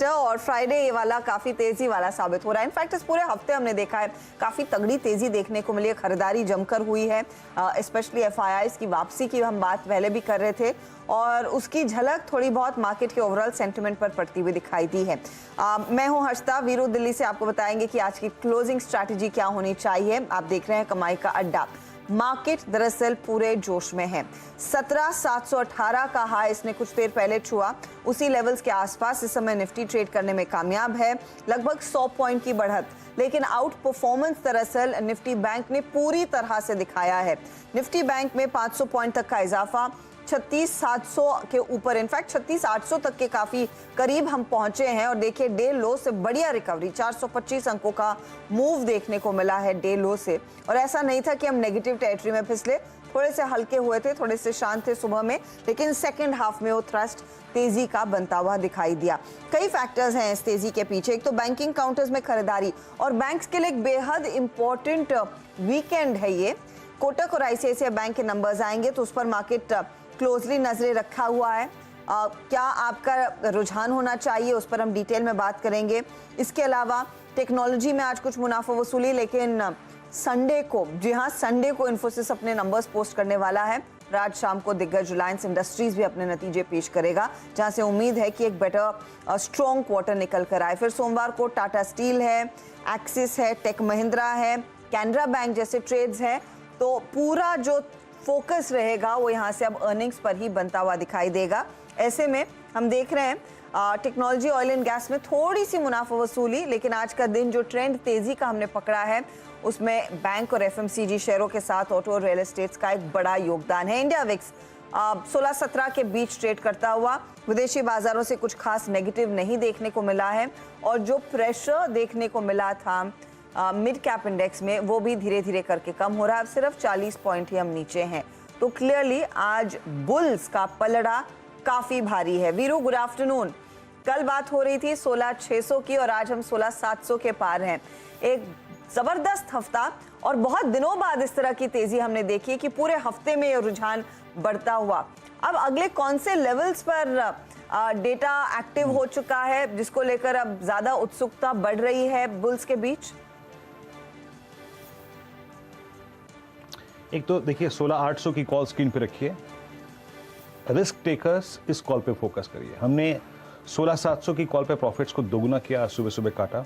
Sector और Friday ये वाला काफी तेजी वाला साबित हो रहा है। इनफैक्ट इस पूरे हफ्ते हमने देखा है काफी तगड़ी तेजी देखने को मिली है, खरीदारी जमकर हुई है। स्पेशली एफआईआईज की वापसी की हम बात पहले भी कर रहे थे और उसकी झलक थोड़ी बहुत मार्केट के ओवरऑल सेंटिमेंट पर पड़ती हुई दिखाई दी है। मैं हूं हर्षिता, वीरू दिल्ली से आपको बताएंगे कि आज की क्लोजिंग स्ट्रैटेजी क्या होनी चाहिए। आप देख रहे हैं कमाई का अड्डा। मार्केट दरअसल पूरे जोश में है। 17,718 का हाई इसने कुछ देर पहले छुआ, उसी लेवल्स के आसपास इस समय निफ्टी ट्रेड करने में कामयाब है, लगभग 100 पॉइंट की बढ़त। लेकिन आउट परफॉर्मेंस दरअसल निफ्टी बैंक ने पूरी तरह से दिखाया है। निफ्टी बैंक में 500 पॉइंट तक का इजाफा, 36,700 के ऊपर, इनफैक्ट 36,800 तक के काफी करीब हम पहुंचे हैं। और देखिए डे लो से बढ़िया रिकवरी, 425 अंकों का मूव देखने को मिला है डे लो से। और ऐसा नहीं था कि हम नेगेटिव टेरिटरी में फिसले, थोड़े से हल्के हुए थे, थोड़े से शांत थे सुबह में, लेकिन सेकेंड हाफ में वो थ्रस्ट तेजी का बनता हुआ दिखाई दिया। कई फैक्टर्स हैं इस तेजी के पीछे। एक तो बैंकिंग काउंटर्स में खरीदारी, और बैंक्स के लिए एक बेहद इंपॉर्टेंट वीकेंड है ये। कोटक और आईसीआईसीआई बैंक के नंबर्स आएंगे तो उस पर मार्केट क्लोजली नजरें रखा हुआ है। क्या आपका रुझान होना चाहिए, उस पर हम डिटेल में बात करेंगे। इसके अलावा टेक्नोलॉजी में आज कुछ मुनाफा वसूली, लेकिन संडे को, जी हाँ संडे को इन्फोसिस अपने नंबर्स पोस्ट करने वाला है। आज शाम को दिग्गज रिलायंस इंडस्ट्रीज भी अपने नतीजे पेश करेगा, जहां से उम्मीद है कि एक बेटर स्ट्रॉन्ग क्वार्टर निकल कर आए। फिर सोमवार को टाटा स्टील है, एक्सिस है, टेक महिंद्रा है, कैनरा बैंक जैसे ट्रेड्स है। तो पूरा जो फोकस रहेगा वो यहाँ से अब अर्निंग्स पर ही बनता हुआ दिखाई देगा। ऐसे में हम देख रहे हैं टेक्नोलॉजी, ऑयल एंड गैस में थोड़ी सी मुनाफा वसूली, लेकिन आज का दिन जो ट्रेंड तेजी का हमने पकड़ा है उसमें बैंक और एफएमसीजी शेयरों के साथ ऑटो और रियल एस्टेट्स का एक बड़ा योगदान है। इंडिया विक्स 16-17 के बीच ट्रेड करता हुआ, विदेशी बाजारों से कुछ खास नेगेटिव नहीं देखने को मिला है। और जो प्रेशर देखने को मिला था मिड कैप इंडेक्स में, वो भी धीरे धीरे करके कम हो रहा है। अब सिर्फ 40 पॉइंट ही हम नीचे हैं। तो क्लियरली आज बुल्स का पलड़ा काफी भारी है। Veeru good afternoon. कल बात हो रही थी 16,600 की और आज हम 16,700 के पार हैं। एक जबरदस्त हफ्ता और बहुत दिनों बाद इस तरह की तेजी हमने देखी कि पूरे हफ्ते में ये रुझान बढ़ता हुआ। अब अगले कौन से लेवल्स पर डेटा एक्टिव हो चुका है जिसको लेकर अब ज्यादा उत्सुकता बढ़ रही है बुल्स के बीच? एक तो देखिए 16,800 की कॉल स्क्रीन पे रखिए, रिस्क टेकर्स इस कॉल पे फोकस करिए। हमने 16,700 की कॉल पे प्रॉफिट्स को दोगुना किया, सुबह सुबह काटा।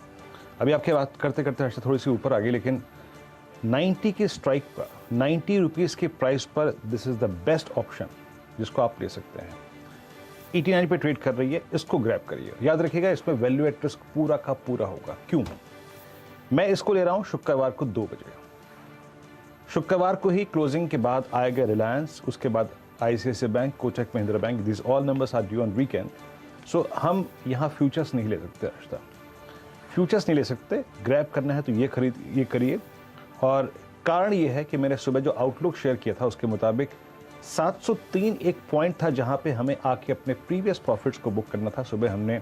अभी आपके बात करते करते थोड़ी सी ऊपर आ गई, लेकिन 90 के स्ट्राइक पर, 90 रुपीज़ के प्राइस पर this is the best option जिसको आप ले सकते हैं। 89 पे ट्रेड कर रही है, इसको ग्रैब करिए। याद रखिएगा इसमें वैल्यू एट रिस्क पूरा का पूरा होगा। क्यों? मैं इसको ले रहा हूँ शुक्रवार को 2 बजे। शुक्रवार को ही क्लोजिंग के बाद आएगा रिलायंस, उसके बाद ICICI bank, Kotak Mahindra bank. This all numbers are due on weekend. So हम यहाँ फ्यूचर्स नहीं ले सकते, रिश्ता फ्यूचर्स नहीं ले सकते। ग्रैब करना है तो ये करिए। और कारण ये है कि मैंने सुबह जो आउटलुक शेयर किया था उसके मुताबिक 703 एक पॉइंट था जहाँ पे हमें आके अपने प्रीवियस प्रॉफिट्स को बुक करना था। सुबह हमने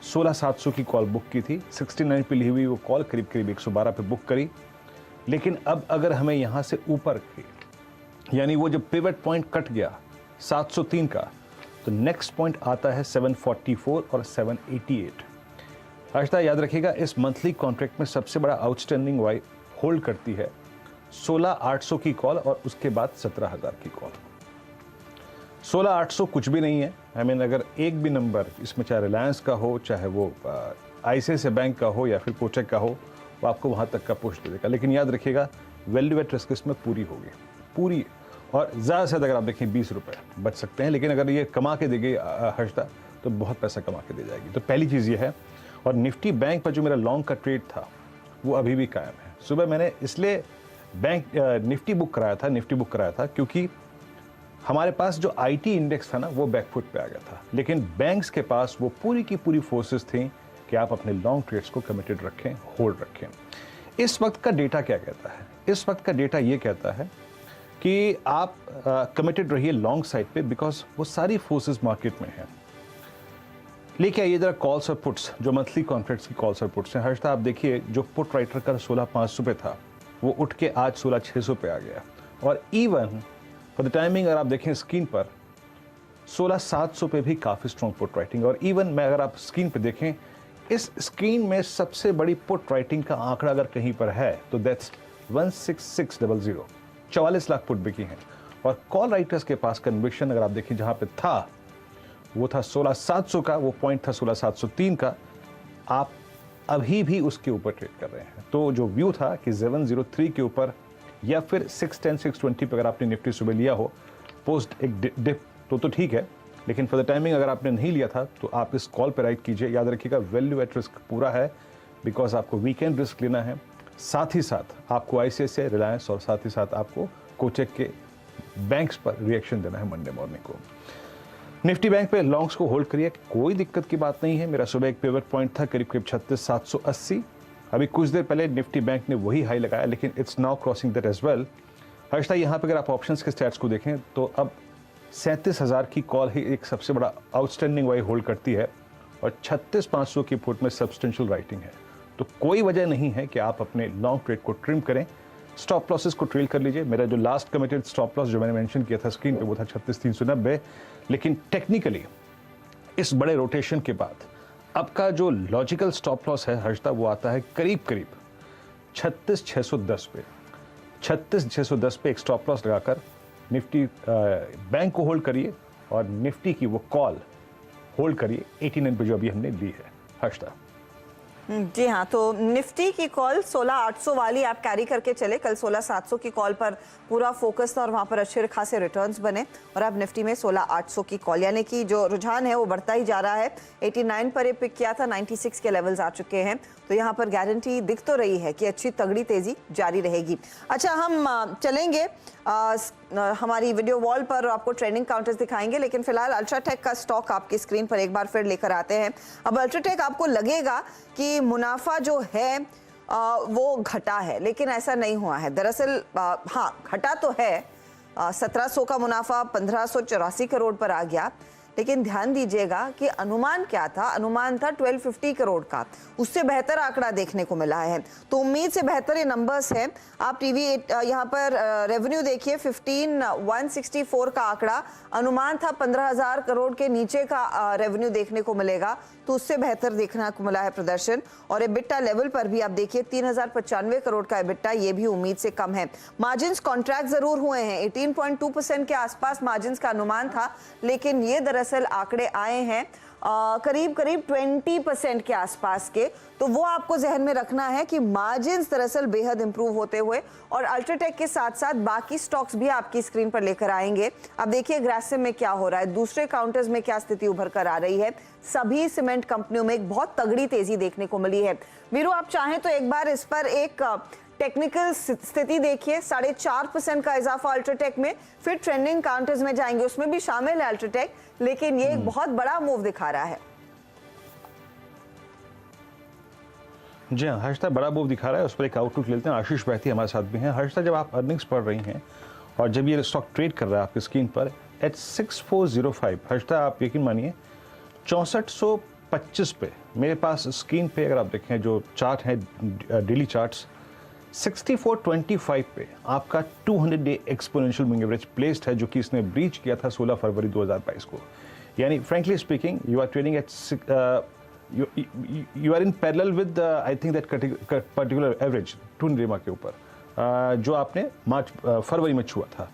16,700 की कॉल बुक की थी, 69 पे ली हुई वो कॉल करीब करीब 112 पे बुक करी। लेकिन अब अगर हमें यहाँ से ऊपर यानी वो जो पिवट पॉइंट कट गया 703 का, तो नेक्स्ट पॉइंट आता है 744 और 788। हर्षिता याद रखिएगा इस मंथली कॉन्ट्रैक्ट में सबसे बड़ा आउटस्टैंडिंग वाई होल्ड करती है 16,800 की कॉल और उसके बाद 17,000 की कॉल। 16,800 कुछ भी नहीं है। अगर एक भी नंबर इसमें, चाहे रिलायंस का हो, चाहे वो आईसीआईसीआई बैंक का हो या फिर कोटक का हो, वो आपको वहाँ तक का पुश दे देगा। लेकिन याद रखिएगा वैल्यू एट रिस्क इसमें पूरी होगी, पूरी। और ज़्यादा से ज़्यादा अगर आप देखें 20 रुपये बच सकते हैं, लेकिन अगर ये कमा के देगी हर्षिता तो बहुत पैसा कमा के दे जाएगी। तो पहली चीज़ ये है। और निफ्टी बैंक पर जो मेरा लॉन्ग का ट्रेड था वो अभी भी कायम है। सुबह मैंने इसलिए निफ्टी बुक कराया था क्योंकि हमारे पास जो आईटी इंडेक्स था ना वो बैकफुट पे आ गया था, लेकिन बैंक्स के पास वो पूरी की पूरी फोर्सेस थी कि आप अपने लॉन्ग ट्रेड्स को कमिटेड रखें, होल्ड रखें। इस वक्त का डेटा क्या कहता है? इस वक्त का डेटा ये कहता है कि आप कमिटेड रहिए लॉन्ग साइड पे, बिकॉज वो सारी फोर्सेस मार्केट में हैं। लेके आइए जरा कॉल्स और पुट्स, जो मंथली कॉन्ट्रैक्ट्स की कॉल्स और पुट्स हैं। हर्षिता आप देखिए जो पुट राइटर का 16,500 पे था वो उठ के आज 16,600 पे आ गया। और इवन फॉर द टाइमिंग अगर आप देखें स्क्रीन पर 16,700 पे भी काफ़ी स्ट्रॉन्ग पुट राइटिंग। और इवन मैं अगर आप स्क्रीन पे देखें, इस स्क्रीन में सबसे बड़ी पुट राइटिंग का आंकड़ा अगर कहीं पर है तो दैट्स 16600, 44 लाख पुट बिकी हैं। और कॉल राइटर्स के पास कन्विक्शन अगर आप देखें जहां पे था वो था 16,700 का, वो पॉइंट था 16,703 का, आप अभी भी उसके ऊपर ट्रेड कर रहे हैं। तो जो व्यू था कि 703 के ऊपर या फिर 610 620 पे अगर आपने निफ्टी सुबह लिया हो पोस्ट एक डिप तो ठीक है, लेकिन फॉर द टाइमिंग अगर आपने नहीं लिया था तो आप इस कॉल पे राइट कीजिए। याद रखिएगा वैल्यू एट रिस्क पूरा है, बिकॉज आपको वीकेंड रिस्क लेना है, साथ ही साथ आपको आईसीआईसीआई, रिलायंस और साथ ही साथ आपको कोचक के बैंक्स पर रिएक्शन देना है मंडे मॉर्निंग को। निफ्टी बैंक पे लॉन्ग्स को होल्ड करिए, कोई दिक्कत की बात नहीं है। मेरा सुबह एक पिवट पॉइंट था करीब 36,780। अभी कुछ देर पहले निफ्टी बैंक ने वही हाई लगाया, लेकिन it's now crossing that as well. Harshada, यहाँ पे अगर आप ऑप्शंस के स्टैट्स को देखें तो अब 37,000 की कॉल ही एक सबसे बड़ा आउटस्टैंडिंग वाई होल्ड करती है और 36,500 की पुट में सब्सटेंशियल राइटिंग है। तो कोई वजह नहीं है कि आप अपने लॉन्ग ट्रेड को ट्रिम करें, स्टॉप लॉसेस को ट्रेल कर लीजिए। मेरा जो लास्ट कमिटेड स्टॉप लॉस जो मैंने मेंशन किया था स्क्रीन पे वो था 36,390, लेकिन टेक्निकली इस बड़े रोटेशन के बाद अब का जो लॉजिकल स्टॉप लॉस है हर्षदा, वो आता है करीब करीब 36,610 पे। 36,610 पे एक स्टॉप लॉस लगाकर निफ्टी बैंक को होल्ड करिए और निफ्टी की वो कॉल होल्ड करिए 89 पे जो अभी हमने ली है हर्षदा। जी हाँ, तो निफ्टी की कॉल 16,800 वाली आप कैरी करके चले। कल 16,700 की कॉल पर पूरा फोकस था और वहां पर अच्छे खासे रिटर्न्स बने और अब निफ्टी में 16,800 की कॉल, यानी कि जो रुझान है वो बढ़ता ही जा रहा है। 89 पर ये पिक किया था, 96 के लेवल्स आ चुके हैं, तो यहाँ पर गारंटी दिख तो रही है कि अच्छी तगड़ी तेजी जारी रहेगी। अच्छा, हम चलेंगे हमारी वीडियो वॉल पर, आपको ट्रेंडिंग काउंटर्स दिखाएंगे, लेकिन फिलहाल अल्ट्राटेक का स्टॉक आपकी स्क्रीन पर एक बार फिर लेकर आते हैं। अब अल्ट्राटेक आपको लगेगा कि मुनाफा जो है वो घटा है, लेकिन ऐसा नहीं हुआ है। दरअसल हाँ, घटा तो है। 1700 का मुनाफा 1584 करोड़ पर आ गया, लेकिन ध्यान दीजिएगा कि अनुमान क्या था, अनुमान था 1250 करोड़ का, उससे बेहतर आंकड़ा देखने को मिला है। तो उम्मीद से बेहतर ये नंबर्स हैं। आप टीवी यहाँ पर रेवेन्यू देखिए, 15,164 का आंकड़ा, अनुमान था 15,000 करोड़ के नीचे का रेवेन्यू देखने को मिलेगा, तो उससे बेहतर देखने को मिला है प्रदर्शन। और एबिटा लेवल पर भी आप देखिए 3,095 करोड़ का एबिटा, ये भी उम्मीद से कम है। मार्जिन्स कॉन्ट्रैक्ट जरूर हुए हैं, 18.2% के आसपास मार्जिन्स का अनुमान था, लेकिन ये दरअसल आंकड़े आए हैं करीब करीब 20% के आसपास के। तो वो आपको जहन में रखना है कि मार्जिन्स दरअसल बेहद इंप्रूव होते हुए, और अल्ट्राटेक के साथ साथ बाकी स्टॉक्स भी आपकी स्क्रीन पर लेकर आएंगे। अब देखिए ग्रासिम में क्या हो रहा है, दूसरे काउंटर्स में क्या स्थिति उभर कर आ रही है। सभी सीमेंट कंपनियों में एक बहुत तगड़ी तेजी देखने को मिली है। वीरू, आप चाहें तो एक बार इस पर एक टेक्निकल स्थिति देखिए, 4.5% का इजाफा अल्ट्राटेक में, फिर ट्रेंडिंग काउंटर्स में जाएंगे, उसमें भी शामिल है अल्ट्राटेक, लेकिन ये एक बहुत बड़ा मूव दिखा रहा है। जी हाँ हर्षदा, बड़ा मूव दिखा रहा है, उस पर एक आउटलुक लेते हैं। आशीष बैठी हमारे साथ भी हैं। हर्षदा, जब आप अर्निंग्स पढ़ रही हैं और जब ये स्टॉक ट्रेड कर रहा है आपकी स्क्रीन पर एट 6405, हर्षदा आप यकीन मानिए 6425 पे मेरे पास स्क्रीन पे अगर आप देखें जो चार्ट है डेली चार्ट्स, 6425 पे आपका 200 day exponential moving average placed है, जो कि इसने ब्रीच किया था 16 फरवरी 2022 को। यानी frankly speaking you are trading at you are in parallel with I think that particular average 200 day के ऊपर जो आपने फरवरी में छुआ था।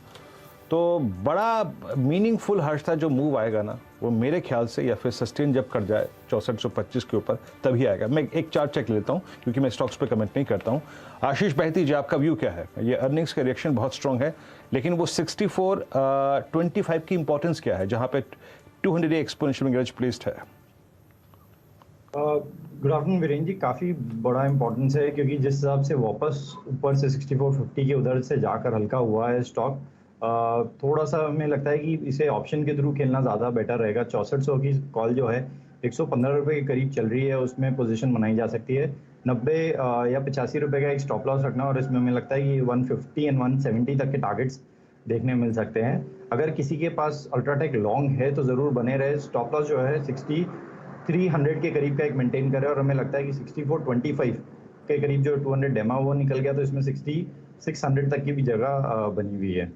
तो बड़ा मीनिंगफुल हर्ष था जो मूव आएगा ना, वो मेरे ख्याल से या फिर सस्टेन जब कर जाए 6425 के ऊपर तभी आएगा। मैं एक चार्ट चेक लेता हूँ क्योंकि मैं स्टॉक्स पे कमेंट नहीं करता हूँ। आशीष बहती जी, आपका व्यू क्या है? ये अर्निंग्स का रिएक्शन बहुत स्ट्रॉन्ग है, लेकिन वो 6425 की इंपॉर्टेंस क्या है जहाँ पे 200 डे एक्सपोनेंशियल एवरेज प्लेस्ड है? गुड आफ्टरनून वीरेंद्र जी, काफ़ी बड़ा इंपॉर्टेंस है क्योंकि जिस हिसाब से वापस ऊपर से 6450 के उधर से जाकर हल्का हुआ है स्टॉक, थोड़ा सा हमें लगता है कि इसे ऑप्शन के थ्रू खेलना ज़्यादा बेटर रहेगा। 6400 की कॉल जो है 115 रुपये के करीब चल रही है, उसमें पोजीशन बनाई जा सकती है। 90 या 85 रुपये का एक स्टॉप लॉस रखना, और इसमें हमें लगता है कि 150 एंड 170 तक के टारगेट्स देखने मिल सकते हैं। अगर किसी के पास अल्ट्राटेक लॉन्ग है तो ज़रूर बने रहे। स्टॉप लॉस जो है 6300 के करीब का एक मेंटेन करे, और हमें लगता है कि 6425 के करीब जो 200 डेमा वो निकल गया, तो इसमें 6600 तक की भी जगह बनी हुई है।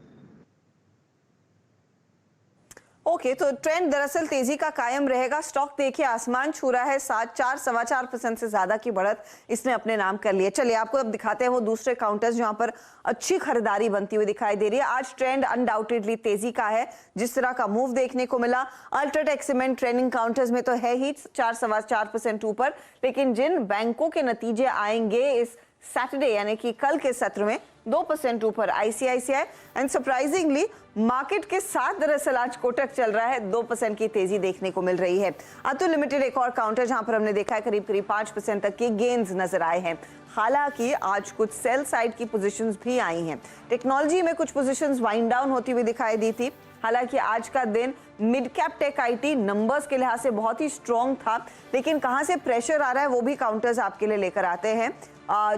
ओके, तो ट्रेंड दरअसल तेजी का कायम रहेगा। स्टॉक देखिए आसमान छू रहा है, 4.25% से ज्यादा की बढ़त इसने अपने नाम कर ली है। चलिए आपको अब दिखाते हैं वो दूसरे काउंटर्स जहां पर अच्छी खरीदारी बनती हुई दिखाई दे रही है। आज ट्रेंड अनडाउटेडली तेजी का है, जिस तरह का मूव देखने को मिला। अल्ट्राटेक सीमेंट ट्रेंडिंग काउंटर्स में तो है ही 4.25% ऊपर, लेकिन जिन बैंकों के नतीजे आएंगे इस सैटरडे यानी कि कल के सत्र में 2% ऊपर आईसीआईसीआई, एंड सरप्राइजिंगली मार्केट के साथ दरअसल आज कोटक चल रहा है, 2% की तेजी देखने को मिल रही है। अतुल लिमिटेड एक और काउंटर जहां पर हमने देखा है करीब 5% तक के गेन्स नजर आए हैं। हालांकि आज कुछ सेल साइड की पोजीशंस भी आई हैं। टेक्नोलॉजी में कुछ पोजीशंस वाइंड डाउन होती हुई दिखाई दी थी। हालांकि आज का दिन mid cap tech IT numbers के लिहाज से बहुत ही स्ट्रॉन्ग था, लेकिन कहां से प्रेशर आ रहा है वो भी काउंटर्स आपके लिए लेकर आते हैं।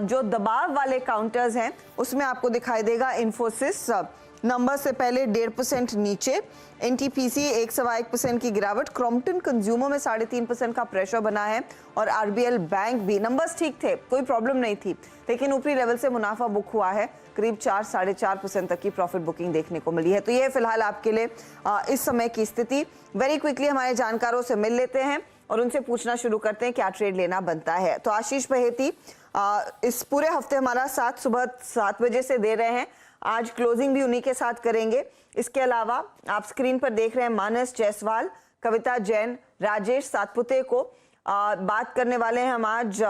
जो दबाव वाले काउंटर्स हैं उसमें आपको दिखाई देगा इन्फोसिस नंबर से पहले 1.5% नीचे, एनटीपीसी 1.1% की गिरावट, क्रॉम्पटन कंज्यूमर में 3.5% का प्रेशर बना है, और आरबीएल बैंक भी नंबर्स ठीक थे, कोई प्रॉब्लम नहीं थी, लेकिन ऊपरी लेवल से मुनाफा बुक हुआ है, करीब 4-4.5% तक की प्रॉफिट बुकिंग देखने को मिली है। तो ये फिलहाल आपके लिए इस समय की स्थिति। वेरी क्विकली हमारे जानकारों से मिल लेते हैं और उनसे पूछना शुरू करते हैं क्या ट्रेड लेना बनता है। तो आशीष बहेती इस पूरे हफ्ते हमारा साथ सुबह 7 बजे से दे रहे हैं, आज क्लोजिंग भी उन्हीं के साथ करेंगे। इसके अलावा आप स्क्रीन पर देख रहे हैं मानस जायसवाल, कविता जैन, राजेश सातपुते को बात करने वाले हैं हम आज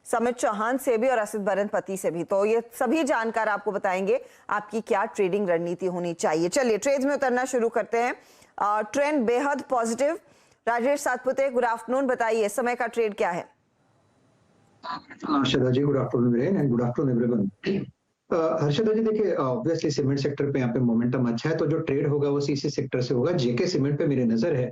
समित चौहान से भी और असित बरनपति से भी। तो ये सभी जानकार आपको बताएंगे आपकी क्या ट्रेडिंग रणनीति होनी चाहिए। चलिए ट्रेड्स में उतरना शुरू करते हैं। ट्रेंड बेहद पॉजिटिव। राजेश सातपुते, गुड आफ्टरनून, बताइए समय का ट्रेड क्या है? Harshada ji, good afternoon and good afternoon everyone. Harshada ji देखिए, ऑब्वियसली सीमेंट सेक्टर पे यहाँ पे मोमेंटम अच्छा है, तो जो ट्रेड होगा वो सीसी सेक्टर से होगा। जेके सीमेंट पे मेरी नजर है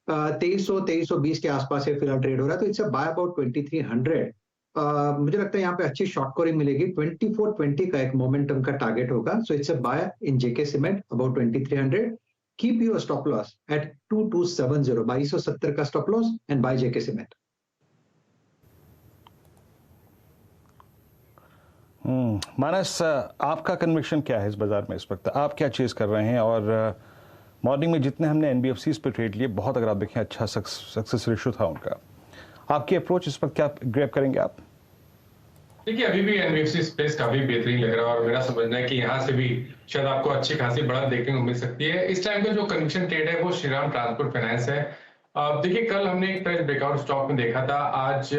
2300-2320 के आसपास है फिलहाल ट्रेड हो रहा है, तो इट्स बाय अबाउट 2300। मुझे लगता है यहाँ पे अच्छी शॉर्ट कवरिंग मिलेगी। 2420 का एक मोमेंटम का टारगेट होगा, so it's buy in JK cement about 2300। Keep your stop loss at 2270, 2270 का stop loss and buy JK cement. Manas, आपका कन्विक्शन क्या है इस बाजार में इस वक्त? आप क्या चीज कर रहे हैं? और मॉर्निंग में जितने हमने एनबीएफसीज पे ट्रेड लिए, बहुत अगर आप देखें अच्छा सक्सेस रेशियो था उनका। आपकी अप्रोच इस पर क्या ग्रैब करेंगे आप? देखिए, अभी भी एनबीएफसी स्पेस काफी बेहतरीन लग रहा है और मेरा समझना है कि यहाँ से भी शायद आपको अच्छी खासी बढ़त देखने को मिल सकती है। इस टाइम का जो कन्विक्शन ट्रेड है वो श्रीराम ट्रांसपोर्ट फाइनेंस है। देखिए, कल हमने एक प्राइस ब्रेकआउट स्टॉक में देखा था। आज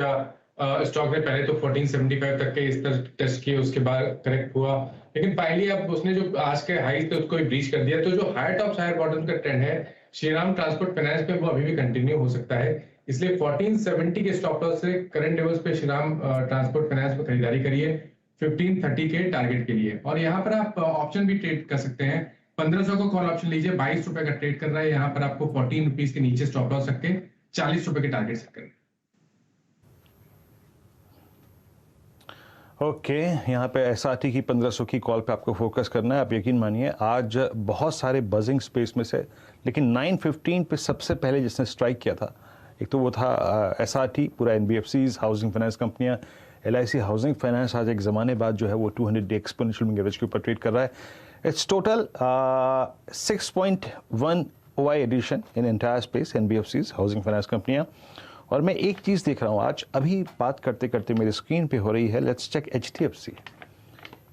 स्टॉक ने पहले तो 1475 तक के स्तर टेस्ट किए, उसके बाद करेक्ट हुआ, लेकिन फाइनली अब उसने जो आज के हाई थे उसको ब्रीच कर दिया। तो जो हायर टॉप्स हायर बॉटम का ट्रेंड है श्रीराम ट्रांसपोर्ट फाइनेंस पे, वो अभी भी कंटिन्यू हो सकता है। इसलिए 1470 के स्टॉप लॉस से करंट लेवल्स पे श्रीराम ट्रांसपोर्ट फाइनेंस में खरीदारी करिए 1530 के टारगेट के लिए। और यहाँ पर आप ऑप्शन भी ट्रेड कर सकते हैं। 1500 को कॉल ऑप्शन लीजिए, 22 रुपए का ट्रेड कर रहा है। यहाँ पर आपको 14 रुपीज के नीचे स्टॉप लॉस रख के 40 रुपए के टारगेट सेट करें। ओके, यहाँ पे एसआरटी की 1500 की कॉल पे आपको फोकस करना है। आप यकीन मानिए आज बहुत सारे बजिंग स्पेस में से, लेकिन 915 पे सबसे पहले जिसने स्ट्राइक किया था, एक तो वो था एसआरटी, पूरा एनबीएफसीज, हाउसिंग फाइनेंस कंपनियां, एलआईसी हाउसिंग फाइनेंस आज एक ज़माने बाद जो है वो 200 डे एक्सपोनेंशियल मूविंग एवरेज के ऊपर ट्रेड कर रहा है। It's total 6.1 OI addition in entire space, NBFCs, housing finance कंपनियां। और मैं एक चीज़ देख रहा हूँ आज, अभी बात करते करते मेरी स्क्रीन पे हो रही है, लेट्स चेक एचडीएफसी।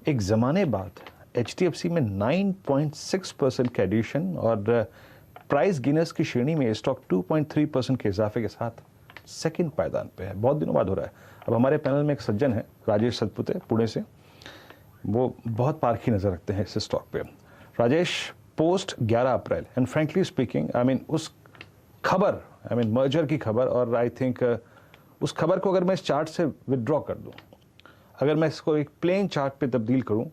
एक ज़माने बाद एचडीएफसी में 9.6% का एडिशन और प्राइस गिनर्स की श्रेणी में स्टॉक 2.3% के इजाफे के साथ सेकंड पायदान पे है। बहुत दिनों बाद हो रहा है। अब हमारे पैनल में एक सज्जन है राजेश सतपुते पुणे से, वो बहुत पारखी नज़र रखते हैं इस स्टॉक पे। Rajesh, post 11 April and frankly speaking, I mean उस खबर, आई मीन मर्जर की खबर, और आई थिंक उस खबर को अगर मैं इस चार्ट से विदड्रॉ कर दूं, अगर मैं इसको एक प्लेन चार्ट पे तब्दील करूं,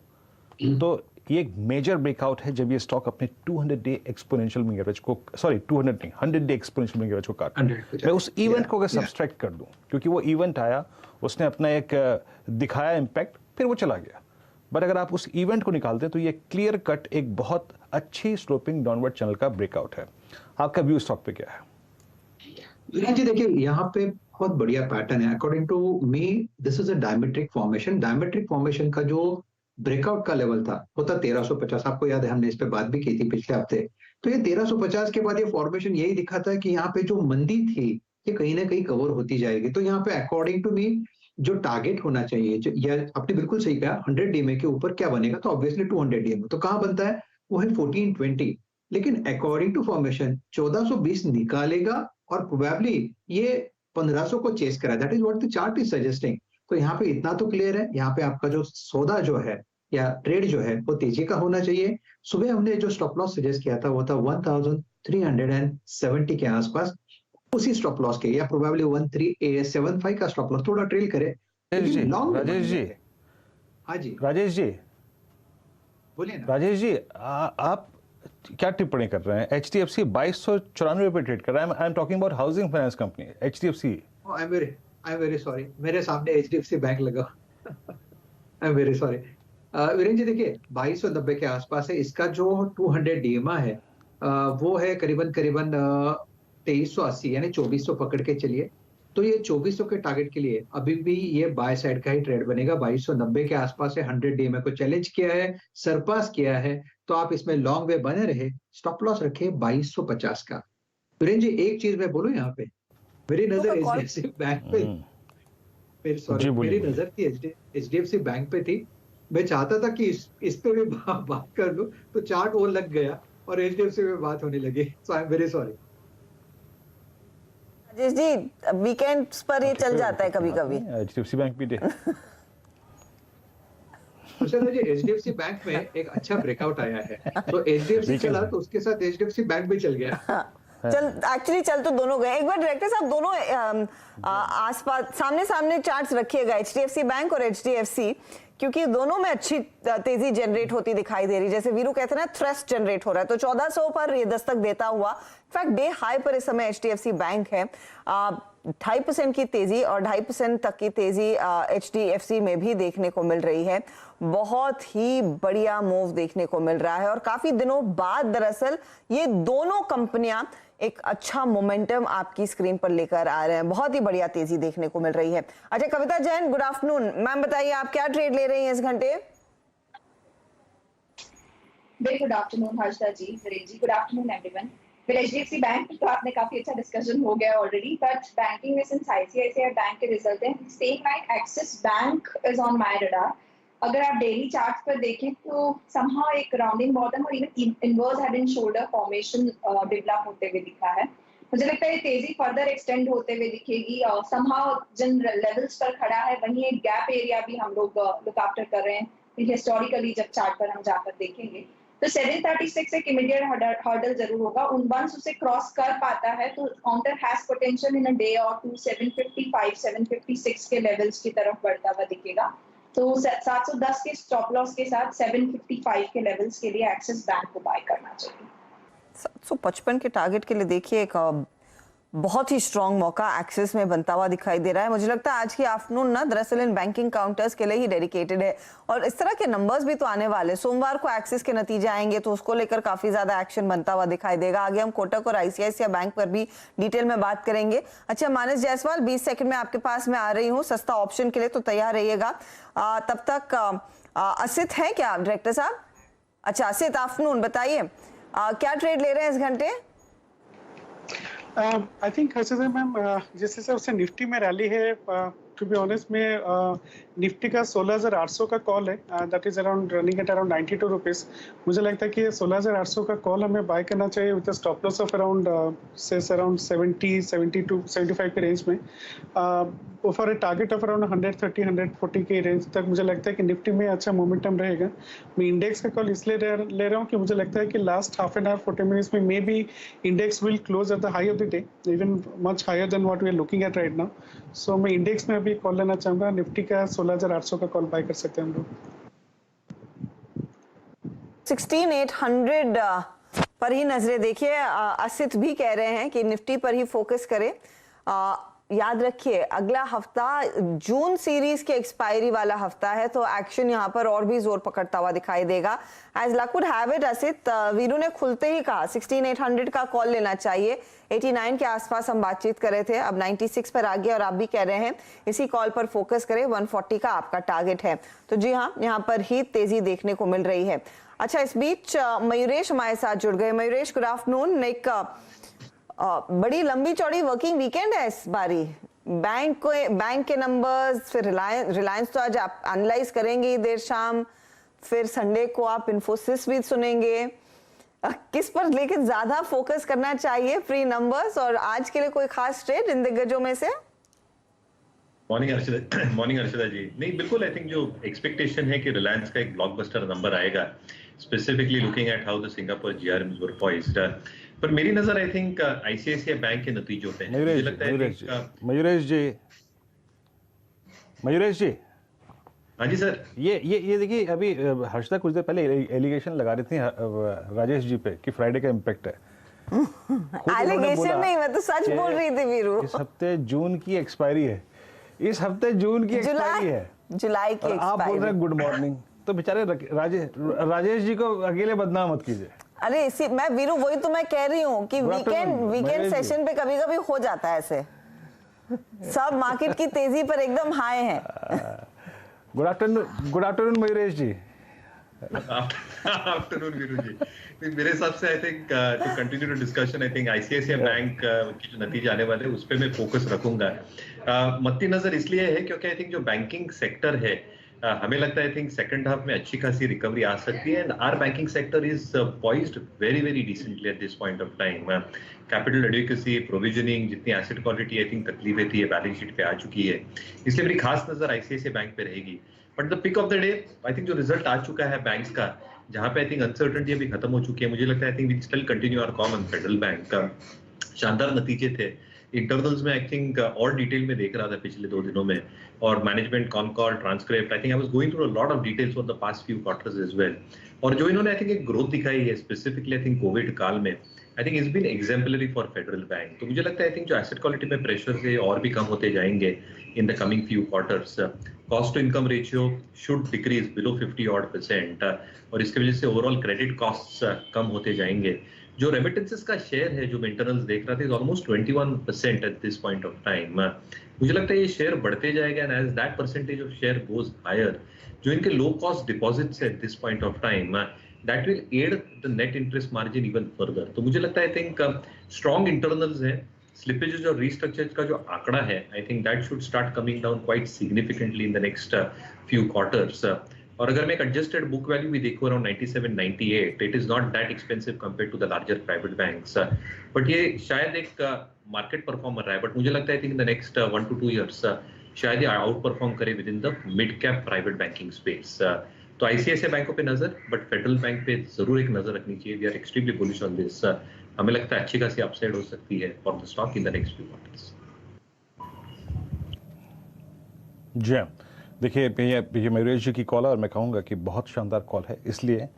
तो ये एक मेजर ब्रेकआउट है जब ये स्टॉक अपने 200 डे एक्सपोनेंशियल मूविंग एवरेज को, सॉरी 200 नहीं, 100 डे एक्सपोनेंशियल मूविंग एवरेज को काटा। मैं उस इवेंट को अगर सब्सट्रैक्ट कर दूं, क्योंकि वो इवेंट आया, उसने अपना एक दिखाया इम्पैक्ट, फिर वो चला गया। बट अगर आप उस इवेंट को निकालते हैं तो ये क्लियर कट एक बहुत अच्छी स्लोपिंग डाउनवर्ड चैनल का ब्रेकआउट है। आपका व्यू स्टॉक पे क्या है? जी देखिए, यहाँ पे बहुत बढ़िया पैटर्न है। According to me this is a diametric formation. Diametric formation का जो ब्रेकआउट का लेवल था वो था 1350। आपको याद है हमने इस पे बात भी की थी पिछले हफ्ते। तो ये 1350 के बाद ये फॉर्मेशन यही दिखा था कि यहाँ पे जो मंदी थी ये कहीं ना कहीं कवर होती जाएगी। तो यहाँ पे अकॉर्डिंग टू मी जो टारगेट होना चाहिए, या आपने बिल्कुल सही कहा 100 डीएमए के ऊपर क्या बनेगा, तो ऑब्वियसली 200 डीएमए तो कहाँ बनता है, वो है 1420। लेकिन अकॉर्डिंग टू फॉर्मेशन 1420 निकालेगा और प्रोबेबली ये 1500 को चेस करा, that is what the chart is suggesting. तो यहाँ पे इतना तो क्लियर है, यहाँ पे आपका जो सौदा जो है या ट्रेड जो है वो तेजी का होना चाहिए। सुबह हमने जो स्टॉप लॉस सजेस्ट किया था वो था 1370 के आसपास, उसी स्टॉप लॉस के, या प्रोबेबली 1375 का स्टॉप लॉस, थोड़ा ट्रेल करे। राजेश जी, हाँ जी राजेश जी, बोलिए ना। राजेश जी, आप क्या टिप्पणी कर रहे हैं? HDFC 2294 पे ट्रेड कर रहा है। I am talking about housing finance company HDFC। I am very sorry, मेरे सामने HDFC बैंक लगा। I am very sorry. Virendra ji देखिए 2290 के आसपास है, इसका जो 200 डीएमए है वो है करीबन 2380, यानी 2400 पकड़ के चलिए। तो ये 2400 के टारगेट के लिए अभी भी ये बाय साइड का ही ट्रेड बनेगा। 2290 के आसपास है, 100 डीएमए को चैलेंज किया है, सरपास किया है, तो आप इसमें लॉन्ग वे बने रहे, स्टॉप लॉस रखे 2250 का। वीरेंद्र जी एक चीज मैं बोलूं यहाँ पे, मेरी नजर HDFC बैंक पे, मेरी नजर थी HDFC बैंक पे थी। मैं चाहता था कि इस पे भी बात कर लूं, तो चार्ट वो लग गया और HDFC में बात होने लगी। So I am very sorry. Rajesh ji weekends पर ये चल जाता है कभी कभी। HDFC बैंक भी दे। जी HDFC बैंक में एक अच्छा ब्रेकआउट आया है, तो HDFC चला तो उसके साथ HDFC बैंक भी चल गया। चल एक्चुअली चल तो दोनों गए। एक बार डायरेक्टर साहब दोनों आसपास सामने सामने चार्ट्स रखिएगा, HDFC बैंक और HDFC, क्योंकि दोनों में अच्छी तेजी जनरेट होती दिखाई दे रही। जैसे वीरू कहते हैं ना, थ्रस्ट जनरेट हो रहा है, तो 1400 पर ये दस्तक देता हुआ इनफैक्ट डे हाई पर इस समय HDFC बैंक है। 2.5% की तेजी और 2.5% तक की तेजी HDFC में भी देखने को मिल रही है। बहुत ही बढ़िया मूव देखने को मिल रहा है और काफी दिनों बाद दरअसल ये दोनों कंपनियां एक अच्छा मोमेंटम आपकी स्क्रीन पर लेकर आ रहे हैं। बहुत ही बढ़िया तेजी देखने को मिल रही है। अच्छा Kavita Jain, good afternoon ma'am, बताइए आप क्या ट्रेड ले रही हैं इस घंटे? वेरी गुड आफ्टरनून हर्षदा जी, Virendra ji, good afternoon everyone. फिर HDFC बैंक तो आपने काफी अच्छा डिस्कशन हो गया ऑलरेडी, बट बैंकिंग में सिंस ICICI बैंक के रिजल्ट हैं, same like axis bank is on my radar. अगर आप डेली चार्ट पर देखें तो समहाउ एक राउंडिंग बॉटम और even inverse head and shoulder formation develop होते हुए दिखा है। मुझे लगता है तेजी फर्दर एक्सटेंड होते हुए दिखेगी। समहाउ जिन लेवल्स पर खड़ा है वहीं एक गैप एरिया भी हम लोग लुक आफ्टर कर रहे हैं। हिस्टोरिकली जब चार्ट पर हम जाकर देखेंगे तो 736 एक इमीडिएट हर्डल जरूर होगा। वंस उसे क्रॉस कर पाता है तो counter has potential in a day और 755 756 के लेवल्स की तरफ बढ़ता हुआ दिखेगा। तो 710 के स्टॉप लॉस के साथ 755 के लेवल्स के लिए एक्सिस बैंक को बाय करना चाहिए। 755 के टारगेट के लिए देखिए एक बहुत ही स्ट्रॉन्ग मौका एक्सिस में बनता हुआ दिखाई दे रहा है। मुझे लगता है आज की आफ्टरनून ना दरअसल इन बैंकिंग काउंटर्स के लिए ही डेडिकेटेड है और इस तरह के नंबर्स भी तो आने वाले। सोमवार को एक्सिस के नतीजे आएंगे तो उसको लेकर काफी ज्यादा एक्शन बनता हुआ दिखाई देगा। आगे हम कोटक और ICICI बैंक पर भी डिटेल में बात करेंगे। अच्छा मानस जायसवाल, 20 सेकंड में आपके पास में आ रही हूँ सस्ता ऑप्शन के लिए, तो तैयार रहिएगा। तब तक असित है क्या डायरेक्टर साहब? अच्छा असित, आफ्टरनून, बताइए क्या ट्रेड ले रहे हैं इस घंटे? आई थिंक हर्षदा मैम जिस हिसाब से निफ्टी में रैली है, टू बी ऑनेस्ट में निफ्टी का 16,800 का कॉल है, that is around running at around 92 rupees. मुझे लगता है कि 16,800 का कॉल हमें बाय करना चाहिए with stop loss of around around 70 72 75 के रेंज में, for a target of around 130 140 के रेंज तक। मुझे लगता है कि निफ्टी में अच्छा मोमेंटम रहेगा। मैं इंडेक्स का कॉल इसलिए ले रहा हूँ कि मुझे लगता है कि last half an hour 40 minutes में may be index will close at the high of the day, even much higher than what we are looking at right now. So मैं इंडेक्स में अभी कॉल लेना चाहूंगा। निफ्टी का 16,800 का call bye कर सकते हैं हम लोग। 16,800 पर ही नजरें देखिए। असित भी कह रहे हैं कि निफ्टी पर ही फोकस करें। याद रखिए अगला हफ्ता जून सीरीज के एक्सपायरी वाला हफ्ता है, तो एक्शन यहाँ पर और भी जोर पकड़ता हुआ दिखाई देगा। As luck would have it Asit, Veeru ने खुलते ही कहा 16,800 का कॉल लेना चाहिए। 89 के आसपास हम बातचीत कर रहे थे, अब 96 पर आ गया और आप भी कह रहे हैं इसी कॉल पर फोकस करें। 140 का आपका टारगेट है, तो जी हाँ यहाँ पर ही तेजी देखने को मिल रही है। अच्छा, इस बीच मयूरेश हमारे साथ जुड़ गए। Mayuresh, good afternoon. एक बड़ी लंबी चौड़ी वर्किंग वीकेंड है इस बारी। बैंक के नंबर्स, फिर रिलायंस तो आज आप एनालाइज करेंगे देर शाम, फिर संडे को आप इन्फोसिस भी सुनेंगे। किस पर लेकिन ज्यादा फोकस करना चाहिए, प्री नंबर्स और आज के लिए कोई खास ट्रेड इन दिग्गजों में से? मॉर्निंग अर्षदा जी। नहीं, बिल्कुल, आई थिंक जो एक्सपेक्टेशन है कि रिलायंस का एक ब्लॉकबस्टर नंबर आएगा, specifically looking at how the Singapore GRMs were poised. पर मेरी नजर आई थिंक आईसीआईसीआई बैंक के नतीजों पे है। मुझे लगता है मयूरेश जी, हाँ जी सर। ये देखिए, अभी हर्षदा कुछ देर पहले एलिगेशन लगा रही थी राजेश जी पे कि फ्राइडे का इम्पैक्ट है। एलिगेशन नहीं, मैं तो सच बोल रही थी वीरू। इस हफ्ते जून की एक्सपायरी है, इस हफ्ते जून की एक्सपायरी है, जुलाई की आप बोल रहे हैं गुड मॉर्निंग। तो बेचारे राजेश जी को अकेले बदनाम मत कीजिए। अरे इसी मैं वीरू, वही तो मैं कह रही हूँ कि वीकेंड सेशन पे कभी कभी हो जाता है ऐसे। सब मार्केट की तेजी पर एकदम हाई है। Good afternoon Mayuresh ji. Afternoon Veeru ji. मेरे हिसाब से I think to continue to discussion, I think ICICI Bank के जो नतीजे आने वाले हैं उस पे मैं फोकस रखूंगा। मद्देनजर इसलिए है क्योंकि आई थिंक जो बैंकिंग सेक्टर है, हमें लगता है आई थिंक सेकंड हाफ में अच्छी खासी रिकवरी आ सकती है। And our banking sector is poised very very decently at this point of time. Capital adequacy, provisioning, जितनी एसेट क्वालिटी आई थिंक तकलीफें थी, बैलेंस शीट पे आ चुकी है, इसलिए मेरी खास नजर आईसीआईसीआई बैंक पे रहेगी। But the pick of the day, I think जो रिजल्ट आ चुका है बैंक्स का, जहां पे आई थिंक अनसर्टेनिटी अभी खत्म हो चुकी है, मुझे लगता है I think we still continue our call on Federal Bank का। शानदार नतीजे थे इंटरनल्स में, आई थिंक और डिटेल में देख रहा था पिछले 2 दिनों में, और management con call transcript, I think I was going through a lot of details for the past few quarters as well. और जो इन्होंने आई थिंक एक ग्रोथ दिखाई है स्पेसिफिकली आई थिंक कोविड काल में, I think it's been exemplary for Federal Bank. तो मुझे लगता है आई थिंक जो एसेट क्वालिटी पे प्रेशर है और भी कम होते जाएंगे in the coming few quarters. Cost to income ratio should decrease below 50% और इसकी वजह से ओवरऑल क्रेडिट कॉस्ट्स कम होते जाएंगे। जो रेमिटेंसेस का शेयर है जो मैं इंटरनल्स देख रहा था, is almost 21% at this point of time. मुझे लगता है ये शेयर बढ़ते जाएगा, and as that percentage of share goes higher, जो इनके low cost deposits at this point of time, that will add the net interest margin even further. तो मुझे लगता है आई थिंक स्ट्रॉन्ग इंटरनल्स है, स्लिपेजेस और रीस्ट्रक्चर्स का जो आंकड़ा है, I think that should start coming down quite significantly in the next few quarters. और अगर मैं एक एडजस्टेड बुक वैल्यू भी देखूं around 97-98, it is not that expensive compared to the larger private banks. But ये शायद एक मार्केट परफॉर्मर है, बट मुझे लगता है I think in the next 1 to 2 years शायद ये आउट परफॉर्म करे with in the mid cap private banking space. तो आईसीआईसीआई बैंकों पे नजर, बट फेडरल बैंक पे जरूर एक नजर रखनी चाहिए। We are extremely bullish on this. हमें लगता है अच्छी खासी अपसाइड हो सकती है for the stock in the next few quarters. जी देखिए, ये मयूरेश जी की कॉल है और मैं कहूँगा कि बहुत शानदार कॉल है, इसलिए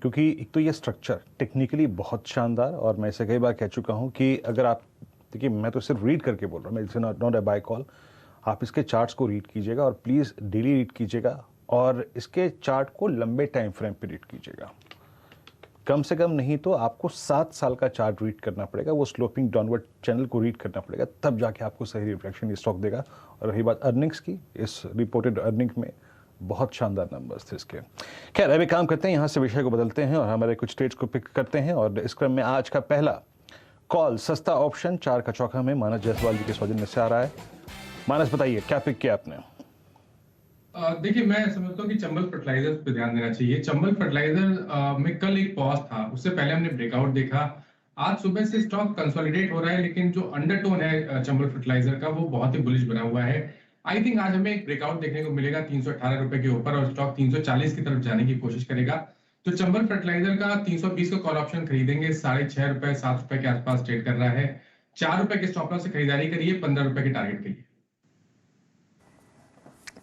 क्योंकि एक तो ये स्ट्रक्चर टेक्निकली बहुत शानदार, और मैं इसे कई बार कह चुका हूँ कि अगर आप देखिए, मैं तो सिर्फ रीड करके बोल रहा हूँ, मैं it's not a buy call. आप इसके चार्ट्स को रीड कीजिएगा और प्लीज़ डेली रीड कीजिएगा, और इसके चार्ट को लंबे टाइम फ्रेम पे रीड कीजिएगा। कम से कम नहीं तो आपको 7 साल का चार्ट रीड करना पड़ेगा, वो स्लोपिंग डाउनवर्ड चैनल को रीड करना पड़ेगा, तब जाके आपको सही रिफ्लेक्शन ये स्टॉक देगा। और रही बात अर्निंग्स की, इस रिपोर्टेड अर्निंग में बहुत शानदार नंबर्स थे इसके। खैर, अभी काम करते हैं, यहाँ से विषय को बदलते हैं और हमारे कुछ ट्रेड्स को पिक करते हैं। और इस क्रम में आज का पहला कॉल सस्ता ऑप्शन 4 का चौका में मानस जायसवाल जी के सौजन्य से आ रहा है। मानस, बताइए क्या पिक किया आपने? देखिए, मैं समझता हूँ कि चंबल फर्टिलाइजर्स पे ध्यान देना चाहिए। चंबल फर्टिलाइजर में कल एक पॉज था, उससे पहले हमने ब्रेकआउट देखा। आज सुबह से स्टॉक कंसोलिडेट हो रहा है, लेकिन जो अंडरटोन है चंबल फर्टिलाइजर का वो बहुत ही बुलिश बना हुआ है। आई थिंक आज हमें एक ब्रेकआउट देखने को मिलेगा 318 रुपए के ऊपर, और स्टॉक 340 की तरफ जाने की कोशिश करेगा। तो चंबल फर्टिलाइजर का 320 का कॉल ऑप्शन खरीदेंगे, 6.5 रुपए 7 रुपए के आसपास ट्रेड कर रहा है। 4 रुपए के स्टॉप लॉस से खरीदारी करिए 15 रुपए के टारगेट के लिए।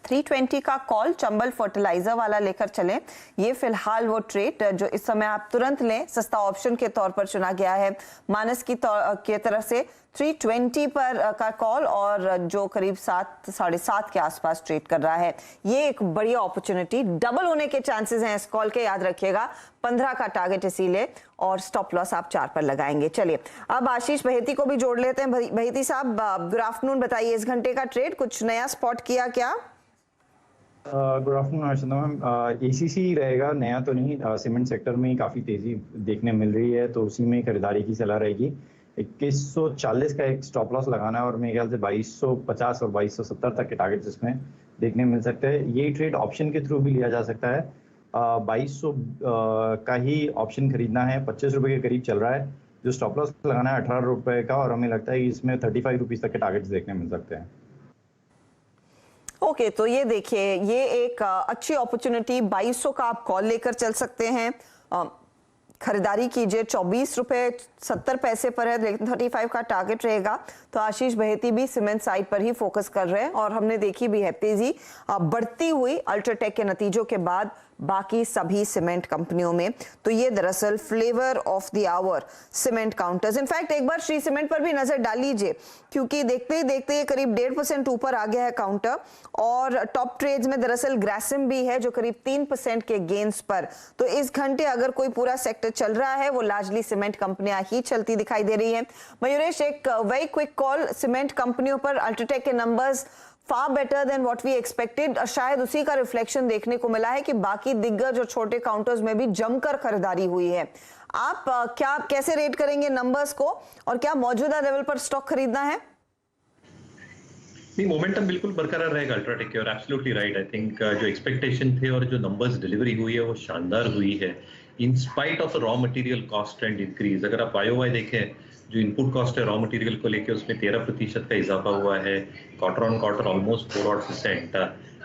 320 का कॉल चंबल फर्टिलाइजर वाला लेकर चलें। ये फिलहाल वो ट्रेड जो इस समय आप तुरंत लें, सस्ता ऑप्शन के तौर पर चुना गया है मानस की तरफ से। 320 पर का कॉल और जो करीब 7-7.5 के आसपास ट्रेड कर रहा है। ये एक बढ़िया अपॉर्चुनिटी, डबल होने के चांसेस हैं इस कॉल के, याद रखिएगा। 15 का टारगेट इसीलिए, और स्टॉप लॉस आप 4 पर लगाएंगे। चलिए अब आशीष बहेती को भी जोड़ लेते हैं। बहेती साहब, गुड आफ्टरनून, बताइए इस घंटे का ट्रेड कुछ नया स्पॉट किया क्या? गुड आफ्टरनून अर्चना मैम। एसीसी रहेगा, नया तो नहीं। सीमेंट सेक्टर में ही काफ़ी तेज़ी देखने मिल रही है, तो उसी में खरीदारी की सलाह रहेगी। 2140 का एक स्टॉप लॉस लगाना है और मेरे ख्याल से 2250 और 2270 तक के टारगेट्स इसमें देखने मिल सकते हैं। ये ट्रेड ऑप्शन के थ्रू भी लिया जा सकता है। 2200 का ही ऑप्शन खरीदना है, 25 रुपये के करीब चल रहा है। जो स्टॉप लॉस लगाना है 18 रुपये का, और हमें लगता है कि इसमें 35 रुपीज़ तक के टारगेट्स देखने मिल सकते हैं। ओके, तो ये देखिए, ये एक अच्छी अपॉर्चुनिटी, 2200 का आप कॉल लेकर चल सकते हैं, खरीदारी कीजिए। 24 रुपए 70 पैसे पर है, लेकिन 35 का टारगेट रहेगा। तो आशीष बहेती भी सीमेंट साइड पर ही फोकस कर रहे हैं, और हमने देखी भी है तेजी बढ़ती हुई अल्ट्राटेक के नतीजों के बाद बाकी सभी सीमेंट कंपनियों में। तो ये दरअसल flavour of the hour cement counters. In fact एक बार श्री सीमेंट पर भी नजर डाल लीजिए, क्योंकि देखते ही देखते ये करीब 1.5% ऊपर आ गया है काउंटर, और टॉप ट्रेड्स में दरअसल ग्रासिम भी है जो करीब 3% के गेन्स पर। तो इस घंटे अगर कोई पूरा सेक्टर चल रहा है, वो लार्जली सीमेंट कंपनियां ही चलती दिखाई दे रही है। मयूरेश, एक वेरी क्विक कॉल, सीमेंट कंपनियों पर अल्ट्राटेक के numbers far better than what we expected, और शायद उसी का रिफ्लेक्शन देखने को मिला है कि बाकी दिग्गज और छोटे काउंटर्स में भी जमकर खरीदारी हुई है। आप क्या कैसे रेट करेंगे नंबर्स को, और क्या मौजूदा लेवल पर स्टॉक खरीदना है? नहीं, मोमेंटम बिल्कुल बरकरार रहेगा अल्ट्राटेक की, और एब्सोल्युटली राइट। आई थिंक जो एक्सपेक्टेशन थे और जो नंबर्स डिलीवरी हुई है वो शानदार हुई है, in spite of raw material cost trend increase. अगर आप YOY देखें, जो इनपुट कॉस्ट है रॉ मटेरियल को लेके, उसमें 13% का इजाफा हुआ है, quarter on quarter almost 4%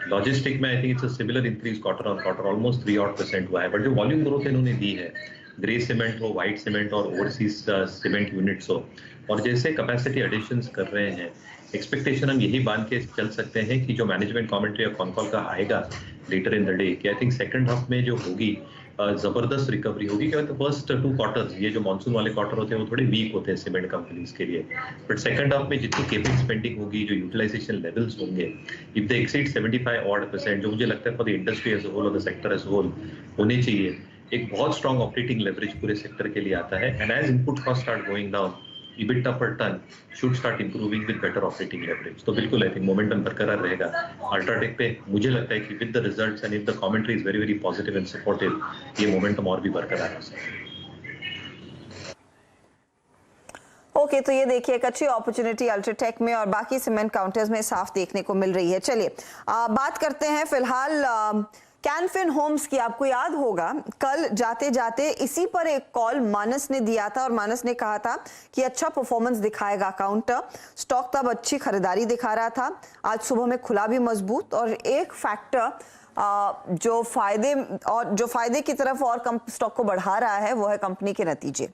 logistic में I think it's a similar increase quarter on quarter almost 3% हुआ है। बट जो वॉल्यूम ग्रोथ इन्होंने दी है, ग्रे सीमेंट हो, व्हाइट सीमेंट और ओवरसीज सीमेंट यूनिट्स हो, और जैसे कैपेसिटी एडिशंस कर रहे हैं, एक्सपेक्टेशन हम यही बांध के चल सकते हैं कि जो मैनेजमेंट कमेंट्री और कॉन्कॉल का आएगा लेटर इन द डे, कि आई थिंक सेकंड हाफ में जो होगी जबरदस्त रिकवरी होगी। क्योंकि फर्स्ट 2 क्वार्टर्स, ये जो मानसून वाले क्वार्टर होते हैं, वो थोड़े वीक होते हैं सीमेंट कंपनीज के लिए। बट सेकंड हाफ में जितनी केपेक्स स्पेंडिंग होगी, जो यूटिलाइजेशन लेवल्स होंगे, इफ दे एक्सीड 75% जो मुझे लगता है for the industry as a whole और the sector as a whole होने चाहिए, एक बहुत स्ट्रॉन्ग ऑपरेटिंग लेवरेज पूरे सेक्टर के लिए आता है। And as input cost start going down, EBITDA per ton should start improving with better operating leverage. तो बिल्कुल आई थिंक मोमेंटम बरकरार रहेगा अल्ट्राटेक पे। मुझे लगता है कि with the results and if the commentary is very very positive and supportive, ये मोमेंटम और भी बरकरार हो सकता है। ओके, तो ये देखिए एक अच्छी अपॉर्चुनिटी अल्ट्राटेक में और बाकी सीमेंट काउंटर्स में साफ देखने को मिल रही है। चलिए बात करते हैं फिलहाल कैन फिन होम्स की। आपको याद होगा कल जाते जाते इसी पर एक कॉल मानस ने दिया था, और मानस ने कहा था कि अच्छा परफॉर्मेंस दिखाएगा काउंटर। स्टॉक तब अच्छी खरीदारी दिखा रहा था, आज सुबह में खुला भी मजबूत। और एक फैक्टर जो फायदे की तरफ और स्टॉक को बढ़ा रहा है, वो है कंपनी के नतीजे।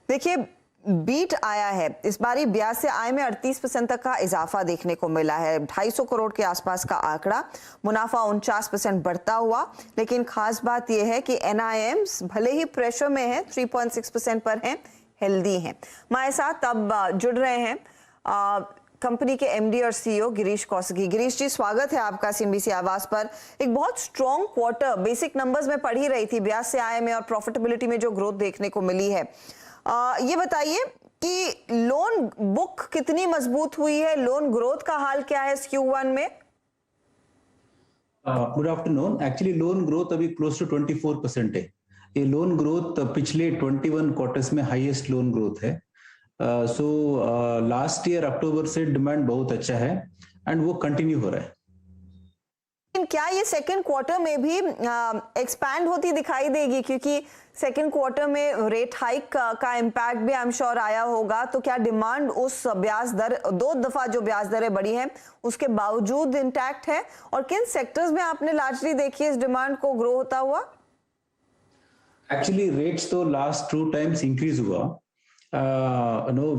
देखिए बीट आया है इस बारी, ब्याज से आय में 38% तक का इजाफा देखने को मिला है, 250 करोड़ के आसपास का आंकड़ा। मुनाफा 49% बढ़ता हुआ, लेकिन खास बात यह है कि NIMs भले ही प्रेशर में है, 3.6% पर हैं, हेल्दी हैं। हमारे साथ अब जुड़ रहे हैं कंपनी के MD और CEO गिरीश कौसगी। गिरीश जी, स्वागत है आपका CNBC आवाज पर। एक बहुत स्ट्रॉन्ग क्वार्टर बेसिक नंबर्स में पढ़ ही रही थी, ब्याज से आय में और प्रॉफिटेबिलिटी में जो ग्रोथ देखने को मिली है। ये बताइए कि लोन बुक कितनी मजबूत हुई है, लोन ग्रोथ का हाल क्या है इस Q1 में? Good afternoon. Actually loan growth अभी क्लोज टू 24% है। ये लोन ग्रोथ पिछले 21 क्वार्टर्स में हाईएस्ट लोन ग्रोथ है। सो लास्ट ईयर अक्टूबर से डिमांड बहुत अच्छा है एंड वो कंटिन्यू हो रहा है। क्या ये सेकंड क्वार्टर में भी एक्सपैंड होती दिखाई देगी? क्योंकि सेकंड क्वार्टर में रेट हाइक का इम्पैक्ट भी आई एम श्योर आया होगा। तो क्या डिमांड उस ब्याज दर, 2 दफा जो ब्याज दरें बढ़ी हैं, उसके बावजूद इंटैक्ट है? और किन सेक्टर्स में आपने लार्जली देखी इस डिमांड को ग्रो होता हुआ? एक्चुअली रेट्स तो लास्ट 2 टाइम्स इंक्रीज हुआ।